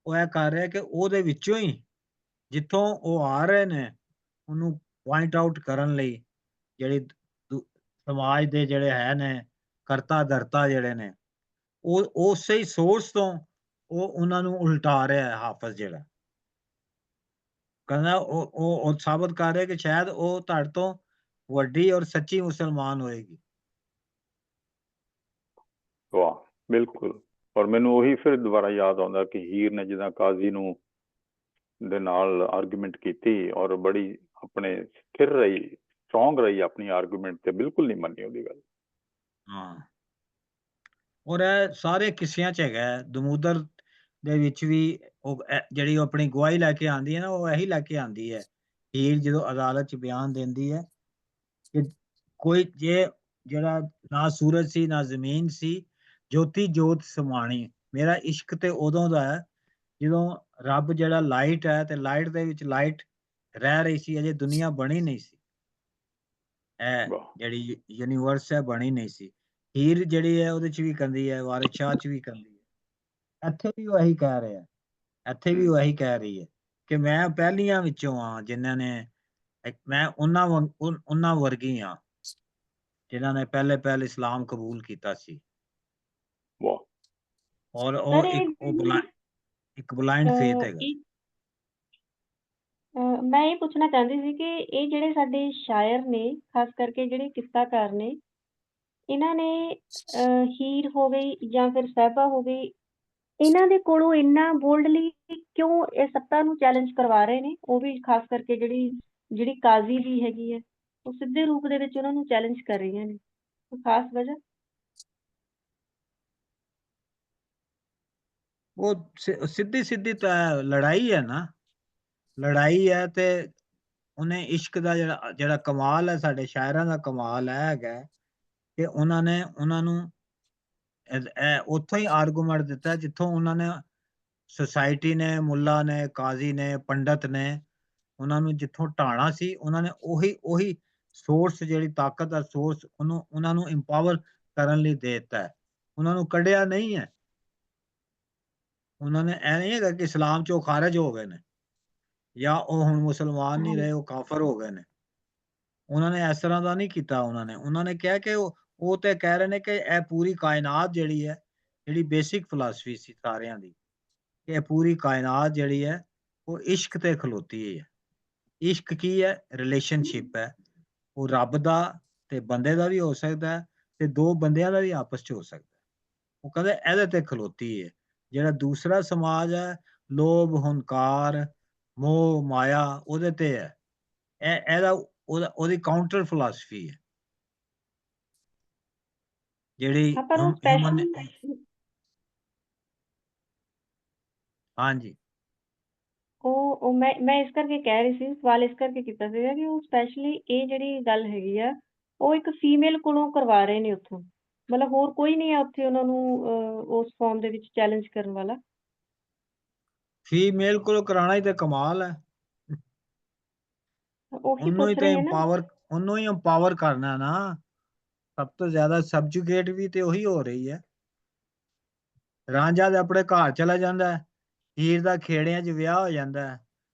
ਉਹ ਇਹ ਕਰ ਰਿਹਾ ਕਿ ਉਹਦੇ ਵਿੱਚੋਂ ਹੀ ਜਿੱਥੋਂ ਉਹ ਆ ਰਹੇ ਨੇ ਉਹਨੂੰ ਪੁਆਇੰਟ ਆਊਟ ਕਰਨ ਲਈ, ਜਿਹੜੀ ਸਮਾਜ ਦੇ ਜਿਹੜੇ ਹੈ ਨੇ ਕਰਤਾ ਧਰਤਾ ਜਿਹੜੇ ਨੇ, ਉਹ ਉਸੇ ਹੀ ਸੋਰਸ ਤੋਂ ਉਹ ਉਹਨਾਂ ਨੂੰ ਉਲਟਾ ਰਿਹਾ ਹੈ। ਹਾਫਜ਼ ਜਿਹੜਾ ਕਹਿੰਦਾ ਉਹ ਸਾਬਤ ਕਰ ਰਿਹਾ ਕਿ ਸ਼ਾਇਦ ਉਹ ਤੁਹਾਡੇ ਤੋਂ ਵੱਡੀ ਔਰ ਸੱਚੀ ਮੁਸਲਮਾਨ ਹੋਏਗੀ। ਵਾਹ, ਬਿਲਕੁਲ। ਔਰ ਮੈਨੂੰ ਉਹੀ ਫਿਰ ਦੁਬਾਰਾ ਯਾਦ ਆਉਂਦਾ ਕਿ ਹੀਰ ਨੇ ਜਿੱਦਾਂ ਕਾਜ਼ੀ ਨੂੰ ਦੇ ਨਾਲ ਆਰਗੂਮੈਂਟ ਕੀਤੀ ਔਰ ਬੜੀ ਆਪਣੇ ਸਥਿਰ ਰਹੀ, ਸਟਰੋਂਗ ਰਹੀ ਆਪਣੀ ਆਰਗੂਮੈਂਟ ਤੇ, ਬਿਲਕੁਲ ਨਹੀਂ ਮੰਨੀ ਉਹਦੀ ਗੱਲ। ਹਾਂ, ਔਰ ਇਹ ਸਾਰੇ ਕਿੱਸਿਆਂ 'ਚ ਹੈਗਾ। ਦਮੂਦਰ ਦੇ ਵਿੱਚ ਵੀ ਉਹ ਜਿਹੜੀ ਉਹ ਆਪਣੀ ਗਵਾਹੀ ਲੈ ਕੇ ਆਉਂਦੀ ਹੈ ਨਾ, ਉਹ ਇਹੀ ਲੈ ਕੇ ਆਉਂਦੀ ਹੈ। ਹੀਰ ਜਦੋਂ ਅਦਾਲਤ 'ਚ ਬਿਆਨ ਦਿੰਦੀ ਹੈ ਕਿ ਕੋਈ ਜਿਹੜਾ ਨਾ ਸੂਰਜ ਸੀ ਨਾ ਜ਼ਮੀਨ ਸੀ, ਜੋਤੀ ਜੋਤ ਸਮਾਣੀ, ਮੇਰਾ ਇਸ਼ਕ ਤੇ ਉਦੋਂ ਦਾ ਹੈ ਜਦੋਂ ਰੱਬ ਜਿਹੜਾ ਲਾਈਟ ਹੈ ਤੇ ਲਾਈਟ ਦੇ ਵਿੱਚ ਲਾਈਟ ਰਹਿ ਰਹੀ ਸੀ, ਅਜੇ ਦੁਨੀਆ ਬਣੀ ਨਹੀਂ ਸੀ, ਇਹ ਜਿਹੜੀ ਯੂਨੀਵਰਸ ਹੈ ਬਣੀ ਨਹੀਂ ਸੀ। ਹੀਰ ਜਿਹੜੀ ਹੈ ਉਹਦੇ 'ਚ ਵੀ ਕਹਿੰਦੀ ਹੈ, ਵਾਰਿਸ ਸ਼ਾਹ 'ਚ ਵੀ ਕਹਿੰਦੀ ਹੈ, ਇੱਥੇ ਵੀ ਉਹ ਇਹੀ ਕਹਿ ਰਿਹਾ, ਇੱਥੇ ਵੀ ਉਹ ਇਹੀ ਕਹਿ ਰਹੀ ਹੈ ਕਿ ਮੈਂ ਪਹਿਲੀਆਂ ਵਿੱਚੋਂ ਹਾਂ ਜਿਨ੍ਹਾਂ ਨੇ, ਮੈਂ ਉਹਨਾਂ ਵਰਗੀ ਹਾਂ ਜਿਨ੍ਹਾਂ ਨੇ ਪਹਿਲੇ ਇਸਲਾਮ ਕਬੂਲ ਕੀਤਾ ਸੀ। ਵਾਹ। ਔਰ ਉਹ ਇੱਕ ਬਲਾਈਂਡ ਫੇਥ ਹੈਗਾ। ਮੈਂ ਇਹ ਪੁੱਛਣਾ ਚਾਹੁੰਦੀ ਸੀ ਕਿ ਇਹ ਜਿਹੜੇ ਸਾਡੇ ਸ਼ਾਇਰ ਨੇ, ਖਾਸ ਕਰਕੇ ਜਿਹੜੇ ਕਿੱਸਾਕਾਰ ਨੇ, ਇਹਨਾਂ ਨੇ ਹੀਰ ਹੋ ਗਈ ਜਾਂ ਫਿਰ ਸਾਹਿਬਾ ਹੋ ਗਈ, ਇਹਨਾਂ ਦੇ ਕੋਲੋਂ ਇੰਨਾ ਬੋਲਡਲੀ ਕਿਉਂ ਇਹ ਸੱਤਾ ਨੂੰ ਚੈਲੰਜ ਕਰਵਾ ਰਹੇ ਨੇ? ਉਹ ਵੀ ਖਾਸ ਕਰਕੇ ਜਿਹੜੀ ਕਾਜ਼ੀ ਵੀ ਹੈਗੀ ਹੈ, ਉਹ ਸਿੱਧੇ ਰੂਪ ਦੇ ਵਿੱਚ ਉਹਨਾਂ ਨੂੰ ਚੈਲੰਜ ਕਰ ਰਹੀਆਂ ਨੇ, ਕੋਈ ਖਾਸ ਵਜ੍ਹਾ? ਉਹ ਸਿੱਧੀ ਤਾਂ ਲੜਾਈ ਹੈ ਨਾ, ਲੜਾਈ ਹੈ। ਤੇ ਉਹਨੇ ਇਸ਼ਕ ਦਾ ਜਿਹੜਾ ਕਮਾਲ ਹੈ, ਸਾਡੇ ਸ਼ਾਇਰਾਂ ਦਾ ਕਮਾਲ ਹੈਗਾ ਕਿ ਉਹਨਾਂ ਨੂੰ ਉੱਥੋਂ ਹੀ ਆਰਗੂਮੈਂਟ ਦਿੱਤਾ ਜਿੱਥੋਂ ਉਹਨਾਂ ਨੇ ਸੁਸਾਇਟੀ ਨੇ, ਮੁੱਲਾ ਨੇ, ਕਾਜ਼ੀ ਨੇ, ਪੰਡਤ ਨੇ, ਉਹਨਾਂ ਨੂੰ ਜਿੱਥੋਂ ਢਾਣਾ ਸੀ, ਉਹਨਾਂ ਨੇ ਉਹੀ ਸੋਰਸ, ਜਿਹੜੀ ਤਾਕਤ ਦਾ ਸੋਰਸ, ਉਹਨਾਂ ਨੂੰ ਇੰਪਾਵਰ ਕਰਨ ਲਈ ਦੇ ਦਿੱਤਾ ਹੈ, ਉਹਨਾਂ ਨੂੰ ਕੱਢਿਆ ਨਹੀਂ ਹੈ। ਉਹਨਾਂ ਨੇ ਇਹ ਨਹੀਂ ਹੈਗਾ ਕਿ ਇਸਲਾਮ ਚੋਂ ਖਾਰਜ ਹੋ ਗਏ ਨੇ ਜਾਂ ਉਹ ਹੁਣ ਮੁਸਲਮਾਨ ਨਹੀਂ ਰਹੇ, ਉਹ ਕਾਫਰ ਹੋ ਗਏ ਨੇ। ਉਹਨਾਂ ਨੇ ਇਸ ਤਰ੍ਹਾਂ ਦਾ ਨਹੀਂ ਕੀਤਾ। ਉਹਨਾਂ ਨੇ ਕਿਹਾ ਕਿ ਉਹ ਤੇ ਕਹਿ ਰਹੇ ਨੇ ਕਿ ਇਹ ਪੂਰੀ ਕਾਇਨਾਤ ਜਿਹੜੀ ਹੈ, ਜਿਹੜੀ ਬੇਸਿਕ ਫਿਲਾਸਫੀ ਸੀ ਸਾਰਿਆਂ ਦੀ, ਕਿ ਇਹ ਪੂਰੀ ਕਾਇਨਾਤ ਜਿਹੜੀ ਹੈ ਉਹ ਇਸ਼ਕ ਤੇ ਖਲੋਤੀ ਹੈ। ਇਸ਼ਕ ਕੀ ਹੈ? ਰਿਲੇਸ਼ਨਸ਼ਿਪ ਹੈ। ਉਹ ਰੱਬ ਦਾ ਤੇ ਬੰਦੇ ਦਾ ਵੀ ਹੋ ਸਕਦਾ ਹੈ ਤੇ ਦੋ ਬੰਦਿਆਂ ਦਾ ਵੀ ਆਪਸ 'ਚ ਹੋ ਸਕਦਾ ਹੈ। ਉਹ ਕਹਿੰਦੇ ਇਹਦੇ ਤੇ ਖਲੋਤੀ ਹੈ। ਜਿਹੜਾ ਦੂਸਰਾ ਸਮਾਜ ਹੈ, ਲੋਭ, ਹੰਕਾਰ, ਮੋਹ, ਮਾਇਆ, ਉਹਦੇ ਤੇ ਹੈ। ਉਹਦੀ ਕਾਊਂਟਰ ਫਿਲਾਸਫੀ ਹੈ ਜਿਹੜੀ ਹਿਊਮਨ। ਹਾਂਜੀ, ਉਹ ਮੈਂ ਇਸ ਕਰਕੇ ਕਹਿ ਰਹੀ ਸੀ, ਸਵਾਲ ਇਸ ਕਰਕੇ ਕੀਤਾ ਸੀਗਾ ਕਿ ਉਹ ਸਪੈਸ਼ਲੀ ਇਹ ਜਿਹੜੀ ਗੱਲ ਹੈਗੀ ਆ, ਉਹ ਇੱਕ ਫੀਮੇਲ ਕੋਲੋਂ ਕਰਵਾ ਰਹੇ ਨੇ ਉੱਥੋਂ, ਮਤਲਬ ਹੋਰ ਕੋਈ ਨਹੀਂ ਹੈ ਉੱਥੇ ਉਹਨਾਂ ਨੂੰ ਉਸ ਫਾਰਮ ਦੇ ਵਿੱਚ ਚੈਲੰਜ ਕਰਨ ਵਾਲਾ। ਫੀਮੇਲ ਕੋਲੋਂ ਕਰਾਉਣਾ ਹੀ ਤੇ ਕਮਾਲ ਹੈ। ਉਹੀ ਪੁੱਛ ਰਹੇ ਨਾ, ਉਹਨੂੰ ਹੀ ਇੰਪਾਵਰ ਕਰਨਾ ਨਾ। ਸਭ ਤੋਂ ਜ਼ਿਆਦਾ ਸਬਜੂਗੇਟ ਵੀ ਤੇ ਉਹੀ ਹੋ ਰਹੀ ਹੈ। ਰਾਂਝਾ ਦੇ ਆਪਣੇ ਘਰ ਚਲਾ ਜਾਂਦਾ ਹੈ, ਹੀਰ ਦਾ ਖੇੜਿਆਂ 'ਚ ਵਿਆਹ ਹੋ ਜਾਂਦਾ ਹੈ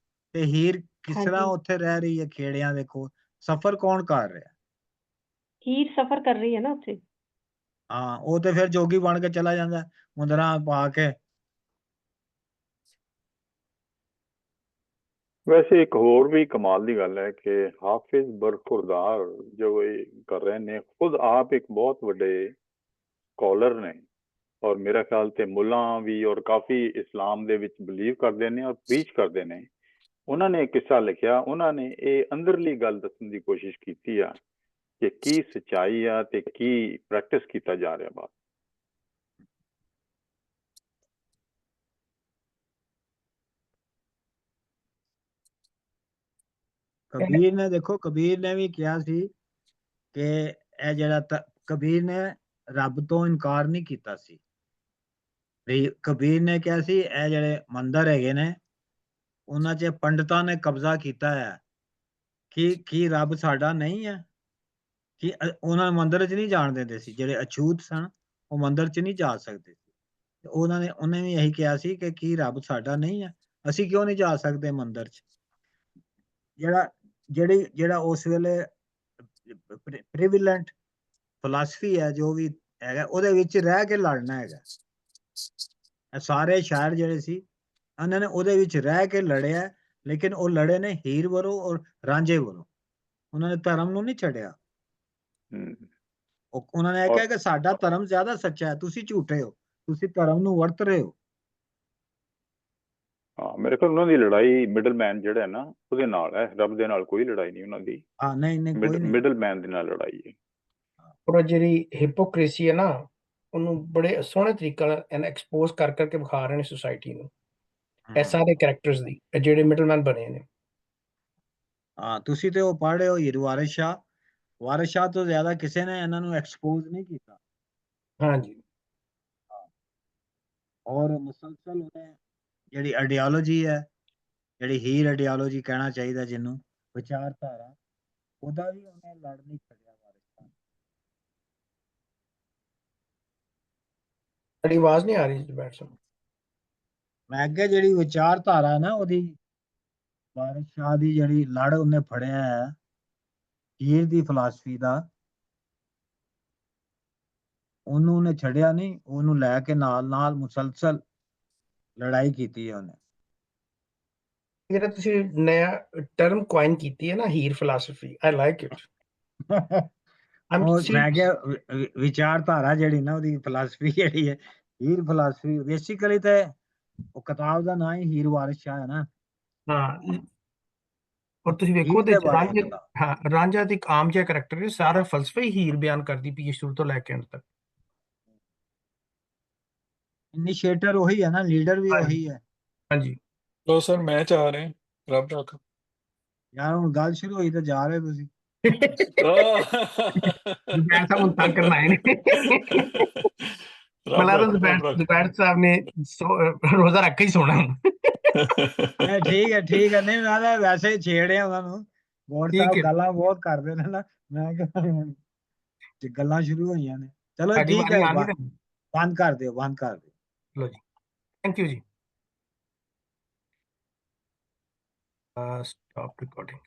ਤੇ ਹੀਰ ਕਿਸ ਤਰ੍ਹਾਂ ਹਾਂਜੀ ਉੱਥੇ ਰਹਿ ਰਹੀ ਹੈ ਖੇੜਿਆਂ ਦੇ ਕੋਲ, ਸਫ਼ਰ ਕੌਣ ਕਰ ਰਿਹਾ? ਹੀਰ ਸਫ਼ਰ ਕਰ ਰਹੀ ਹੈ ਨਾ ਉੱਥੇ। ਹਾਂ, ਉਹ ਤੇ ਫਿਰ ਜੋਗੀ ਬਣ ਕੇ ਚਲਾ ਜਾਂਦਾ ਹੈ, ਮੁੰਦਰਾਂ ਪਾ ਕੇ। ਵੈਸੇ ਇੱਕ ਹੋਰ ਵੀ ਕਮਾਲ ਦੀ ਗੱਲ ਹੈ ਕਿ ਹਾਫਿਜ਼ ਬਰਖੁਰਦਾਰ ਜੋ ਇਹ ਕਰ ਰਹੇ ਨੇ, ਖੁਦ ਆਪ ਇੱਕ ਬਹੁਤ ਵੱਡੇ ਸਕਾਲਰ ਨੇ, ਔਰ ਮੇਰਾ ਖਿਆਲ ਤੇ ਮੁੱਲਾਂ ਵੀ ਔਰ ਕਾਫੀ ਇਸਲਾਮ ਦੇ ਵਿੱਚ ਬਿਲੀਵ ਕਰਦੇ ਨੇ ਔਰ ਪ੍ਰੀਚ ਕਰਦੇ ਨੇ। ਉਹਨਾਂ ਨੇ ਇੱਕ ਕਿੱਸਾ ਲਿਖਿਆ, ਉਹਨਾਂ ਨੇ ਇਹ ਅੰਦਰਲੀ ਗੱਲ ਦੱਸਣ ਦੀ ਕੋਸ਼ਿਸ਼ ਕੀਤੀ ਆ ਕਿ ਕੀ ਸੱਚਾਈ ਆ ਤੇ ਕੀ ਪ੍ਰੈਕਟਿਸ ਕੀਤਾ ਜਾ ਰਿਹਾ ਬਾਤ। ਕਬੀਰ ਨੇ ਦੇਖੋ, ਕਬੀਰ ਨੇ ਵੀ ਕਿਹਾ ਸੀ ਕਿ ਇਹ ਜਿਹੜਾ ਕਬੀਰ ਨੇ ਰੱਬ ਤੋਂ ਇਨਕਾਰ ਨਹੀਂ ਕੀਤਾ ਸੀ। ਵੀ ਕਬੀਰ ਨੇ ਕਿਹਾ ਸੀ ਇਹ ਜਿਹੜੇ ਮੰਦਰ ਹੈਗੇ ਨੇ ਉਹਨਾਂ 'ਚ ਪੰਡਤਾਂ ਨੇ ਕਬਜ਼ਾ ਕੀਤਾ ਹੈ ਕਿ ਰੱਬ ਸਾਡਾ ਨਹੀਂ ਹੈ, ਕਿ ਉਹਨਾਂ ਨੂੰ ਮੰਦਰ 'ਚ ਨਹੀਂ ਜਾਣ ਦਿੰਦੇ ਸੀ। ਜਿਹੜੇ ਅਛੂਤ ਸਨ ਉਹ ਮੰਦਰ 'ਚ ਨਹੀਂ ਜਾ ਸਕਦੇ ਸੀ। ਉਹਨੇ ਵੀ ਇਹੀ ਕਿਹਾ ਸੀ ਕਿ ਕੀ ਰੱਬ ਸਾਡਾ ਨਹੀਂ ਹੈ, ਅਸੀਂ ਕਿਉਂ ਨਹੀਂ ਜਾ ਸਕਦੇ ਮੰਦਰ 'ਚ। ਜਿਹੜਾ ਉਸ ਵੇਲੇ ਪ੍ਰੀਵਿਲੈਂਟ ਫਿਲਾਸਫੀ ਹੈ ਜੋ ਵੀ ਹੈਗਾ, ਉਹਦੇ ਵਿੱਚ ਰਹਿ ਕੇ ਲੜਨਾ ਹੈਗਾ। ਇਹ ਸਾਰੇ ਸ਼ਾਇਰ ਜਿਹੜੇ ਸੀ ਉਹਨਾਂ ਨੇ ਉਹਦੇ ਵਿੱਚ ਰਹਿ ਕੇ ਲੜਿਆ, ਲੇਕਿਨ ਉਹ ਲੜੇ ਨੇ ਹੀਰ ਵੱਲੋਂ ਔਰ ਰਾਂਝੇ ਵੱਲੋਂ। ਉਹਨਾਂ ਨੇ ਧਰਮ ਨੂੰ ਨਹੀਂ ਛੱਡਿਆ। ਉਹਨਾਂ ਨੇ ਇਹ ਕਿਹਾ ਕਿ ਸਾਡਾ ਧਰਮ ਜ਼ਿਆਦਾ ਸੱਚਾ ਹੈ, ਤੁਸੀਂ ਝੂਠੇ ਹੋ, ਤੁਸੀਂ ਧਰਮ ਨੂੰ ਵਰਤ ਰਹੇ ਹੋ। ਹਾਂ, ਮੇਰੇ ਖਿਆਲ ਉਹਨਾਂ ਦੀ ਲੜਾਈ ਮਿਡਲਮੈਨ ਜਿਹੜਾ ਹੈ ਨਾ ਉਹਦੇ ਨਾਲ ਹੈ, ਰੱਬ ਦੇ ਨਾਲ ਕੋਈ ਲੜਾਈ ਨਹੀਂ ਉਹਨਾਂ ਦੀ। ਹਾਂ, ਨਹੀਂ ਕੋਈ ਨਹੀਂ, ਮਿਡਲਮੈਨ ਦੇ ਨਾਲ ਲੜਾਈ ਹੈ। ਪਰ ਜਿਹੜੀ ਹਿਪੋਕ੍ਰੇਸੀ ਹੈ ਨਾ, ਉਹਨੂੰ ਬੜੇ ਸੋਹਣੇ ਤਰੀਕੇ ਨਾਲ ਐਕਸਪੋਜ਼ ਕਰ ਕਰਕੇ ਵਿਖਾ ਰਹੇ ਨੇ ਸੁਸਾਇਟੀ ਨੂੰ, ਇਹ ਸਾਰੇ ਕੈਰੈਕਟਰਸ ਦੀ ਜਿਹੜੇ ਮਿਡਲਮੈਨ ਬਣੇ ਨੇ। ਹਾਂ, ਤੁਸੀਂ ਤੇ ਉਹ ਪੜ੍ਹ ਰਹੇ ਹੋ ਹੀਰ ਵਾਰਿਸ ਸ਼ਾਹ। ਵਾਰਿਸ ਸ਼ਾਹ ਤੋਂ ਜ਼ਿਆਦਾ ਕਿਸੇ ਨੇ ਇਹਨਾਂ ਨੂੰ ਐਕਸਪੋਜ਼ ਨਹੀਂ ਕੀਤਾ। ਹਾਂਜੀ, ਔਰ ਮੁਸਲਸਲ ਉਹਨੇ ਜਿਹੜੀ ਆਈਡੀਓਲੋਜੀ ਹੈ, ਜਿਹੜੀ ਹੀਰ ਆਈਡੀਓਲੋਜੀ ਕਹਿਣਾ ਚਾਹੀਦਾ ਜਿਹਨੂੰ, ਵਿਚਾਰਧਾਰਾ, ਉਹਦਾ ਵੀ ਉਹਨੇ ਲੜ ਨਹੀਂ ਛੱਡਿਆ ਵਾਰਿਸ ਸ਼ਾਹ। ਸਾਡੀ ਆਵਾਜ਼ ਨਹੀਂ ਆ ਰਹੀ ਜ਼ੁਬੈਰ ਸਾਹਿਬ। ਮੈਂ ਅੱਗੇ ਜਿਹੜੀ ਵਿਚਾਰਧਾਰਾ ਨਾ ਉਹਦੀ, ਵਾਰਿਸ ਸ਼ਾਹ ਦੀ ਜਿਹੜੀ ਲੜ ਉਹਨੇ ਫੜਿਆ ਹੈ ਹੀਰ ਦੀ ਫਿਲਾਸਫੀ ਦਾ, ਉਹਨੂੰ ਉਹਨੇ ਛੱਡਿਆ ਨਹੀਂ, ਉਹਨੂੰ ਲੈ ਕੇ ਨਾਲ ਨਾਲ ਮੁਸਲਸਲ ਲੜਾਈ ਕੀਤੀ ਹੈ ਉਹਨੇ। ਜਿਹੜਾ ਤੁਸੀਂ ਨया ਟਰਮ ਕੁਆਇਨ ਕੀਤੀ ਹੈ ਨਾ, Heer philosophy, I like it. ਮੈਂ ਕਿਹਾ ਵਿਚਾਰਧਾਰਾ ਜਿਹੜੀ ਨਾ ਉਹਦੀ ਫਿਲਾਸਫੀ ਜਿਹੜੀ ਹੈ ਹੀਰ ਫਿਲਾਸਫੀ, ਬੇਸਿਕਲੀ ਤੇ ਉਹ ਕਿਤਾਬ ਦਾ ਨਾਂ ਹੀ ਹੀਰ ਵਾਰਿਸ ਸ਼ਾਹ ਹੈ ਨਾ। ਹਾਂ, ਔਰ ਤੁਸੀਂ ਵੇਖੋ ਤੇ ਰਾਂਝਾ ਤੇ ਇੱਕ ਆਮ ਜਿਹਾ ਕਰੈਕਟਰ ਹੈ, ਸਾਰਾ ਫਲਸਫਾ ਹੀ ਹੀਰ ਬਿਆਨ ਕਰਦੀ ਪਈ ਸ਼ੁਰੂ ਤੋਂ ਲੈ ਕੇ ਅੰਤ ਤੱਕ। ਇਨੀਸ਼ੀਏਟਰ ਉਹੀ ਹੈ ਨਾ, ਲੀਡਰ ਵੀ ਉਹੀ ਹੈ। ਹਾਂਜੀ, ਲੋ ਸਰ, ਮੈਚ ਆ ਰਹੇ, ਰੱਬ ਰੱਖ। ਯਾਰ ਹੁਣ ਗੱਲ ਸ਼ੁਰੂ ਹੋਈ ਤਾਂ ਜਾ ਰਹੇ ਤੁਸੀਂ। ਜ਼ੁਬੈਰ ਸਾਹਿਬ ਨੂੰ ਤੰਗ ਕਰਨਾ ਹੈ। ਜ਼ੁਬੈਰ ਸਾਹਿਬ ਨੇ ਰੋਜ਼ਾ ਰੱਖ ਹੀ ਸੋਣਾ। ਠੀਕ ਹੈ ਨਹੀਂ, ਮੈਂ ਵੈਸੇ ਹੀ ਛੇੜਿਆ ਉਹਨਾਂ ਨੂੰ। ਗੌਰ ਸਾਹਿਬ ਗੱਲਾਂ ਬਹੁਤ ਕਰਦੇ ਨੇ ਨਾ, ਮੈਂ ਕਿਹਾ ਗੱਲਾਂ ਸ਼ੁਰੂ ਹੋਈਆਂ ਨੇ। ਚਲੋ ਠੀਕ ਹੈ, ਬੰਦ ਕਰ ਦਿਓ। ਲੋ ਜੀ, ਥੈਂਕ ਯੂ ਜੀ। Stop recording.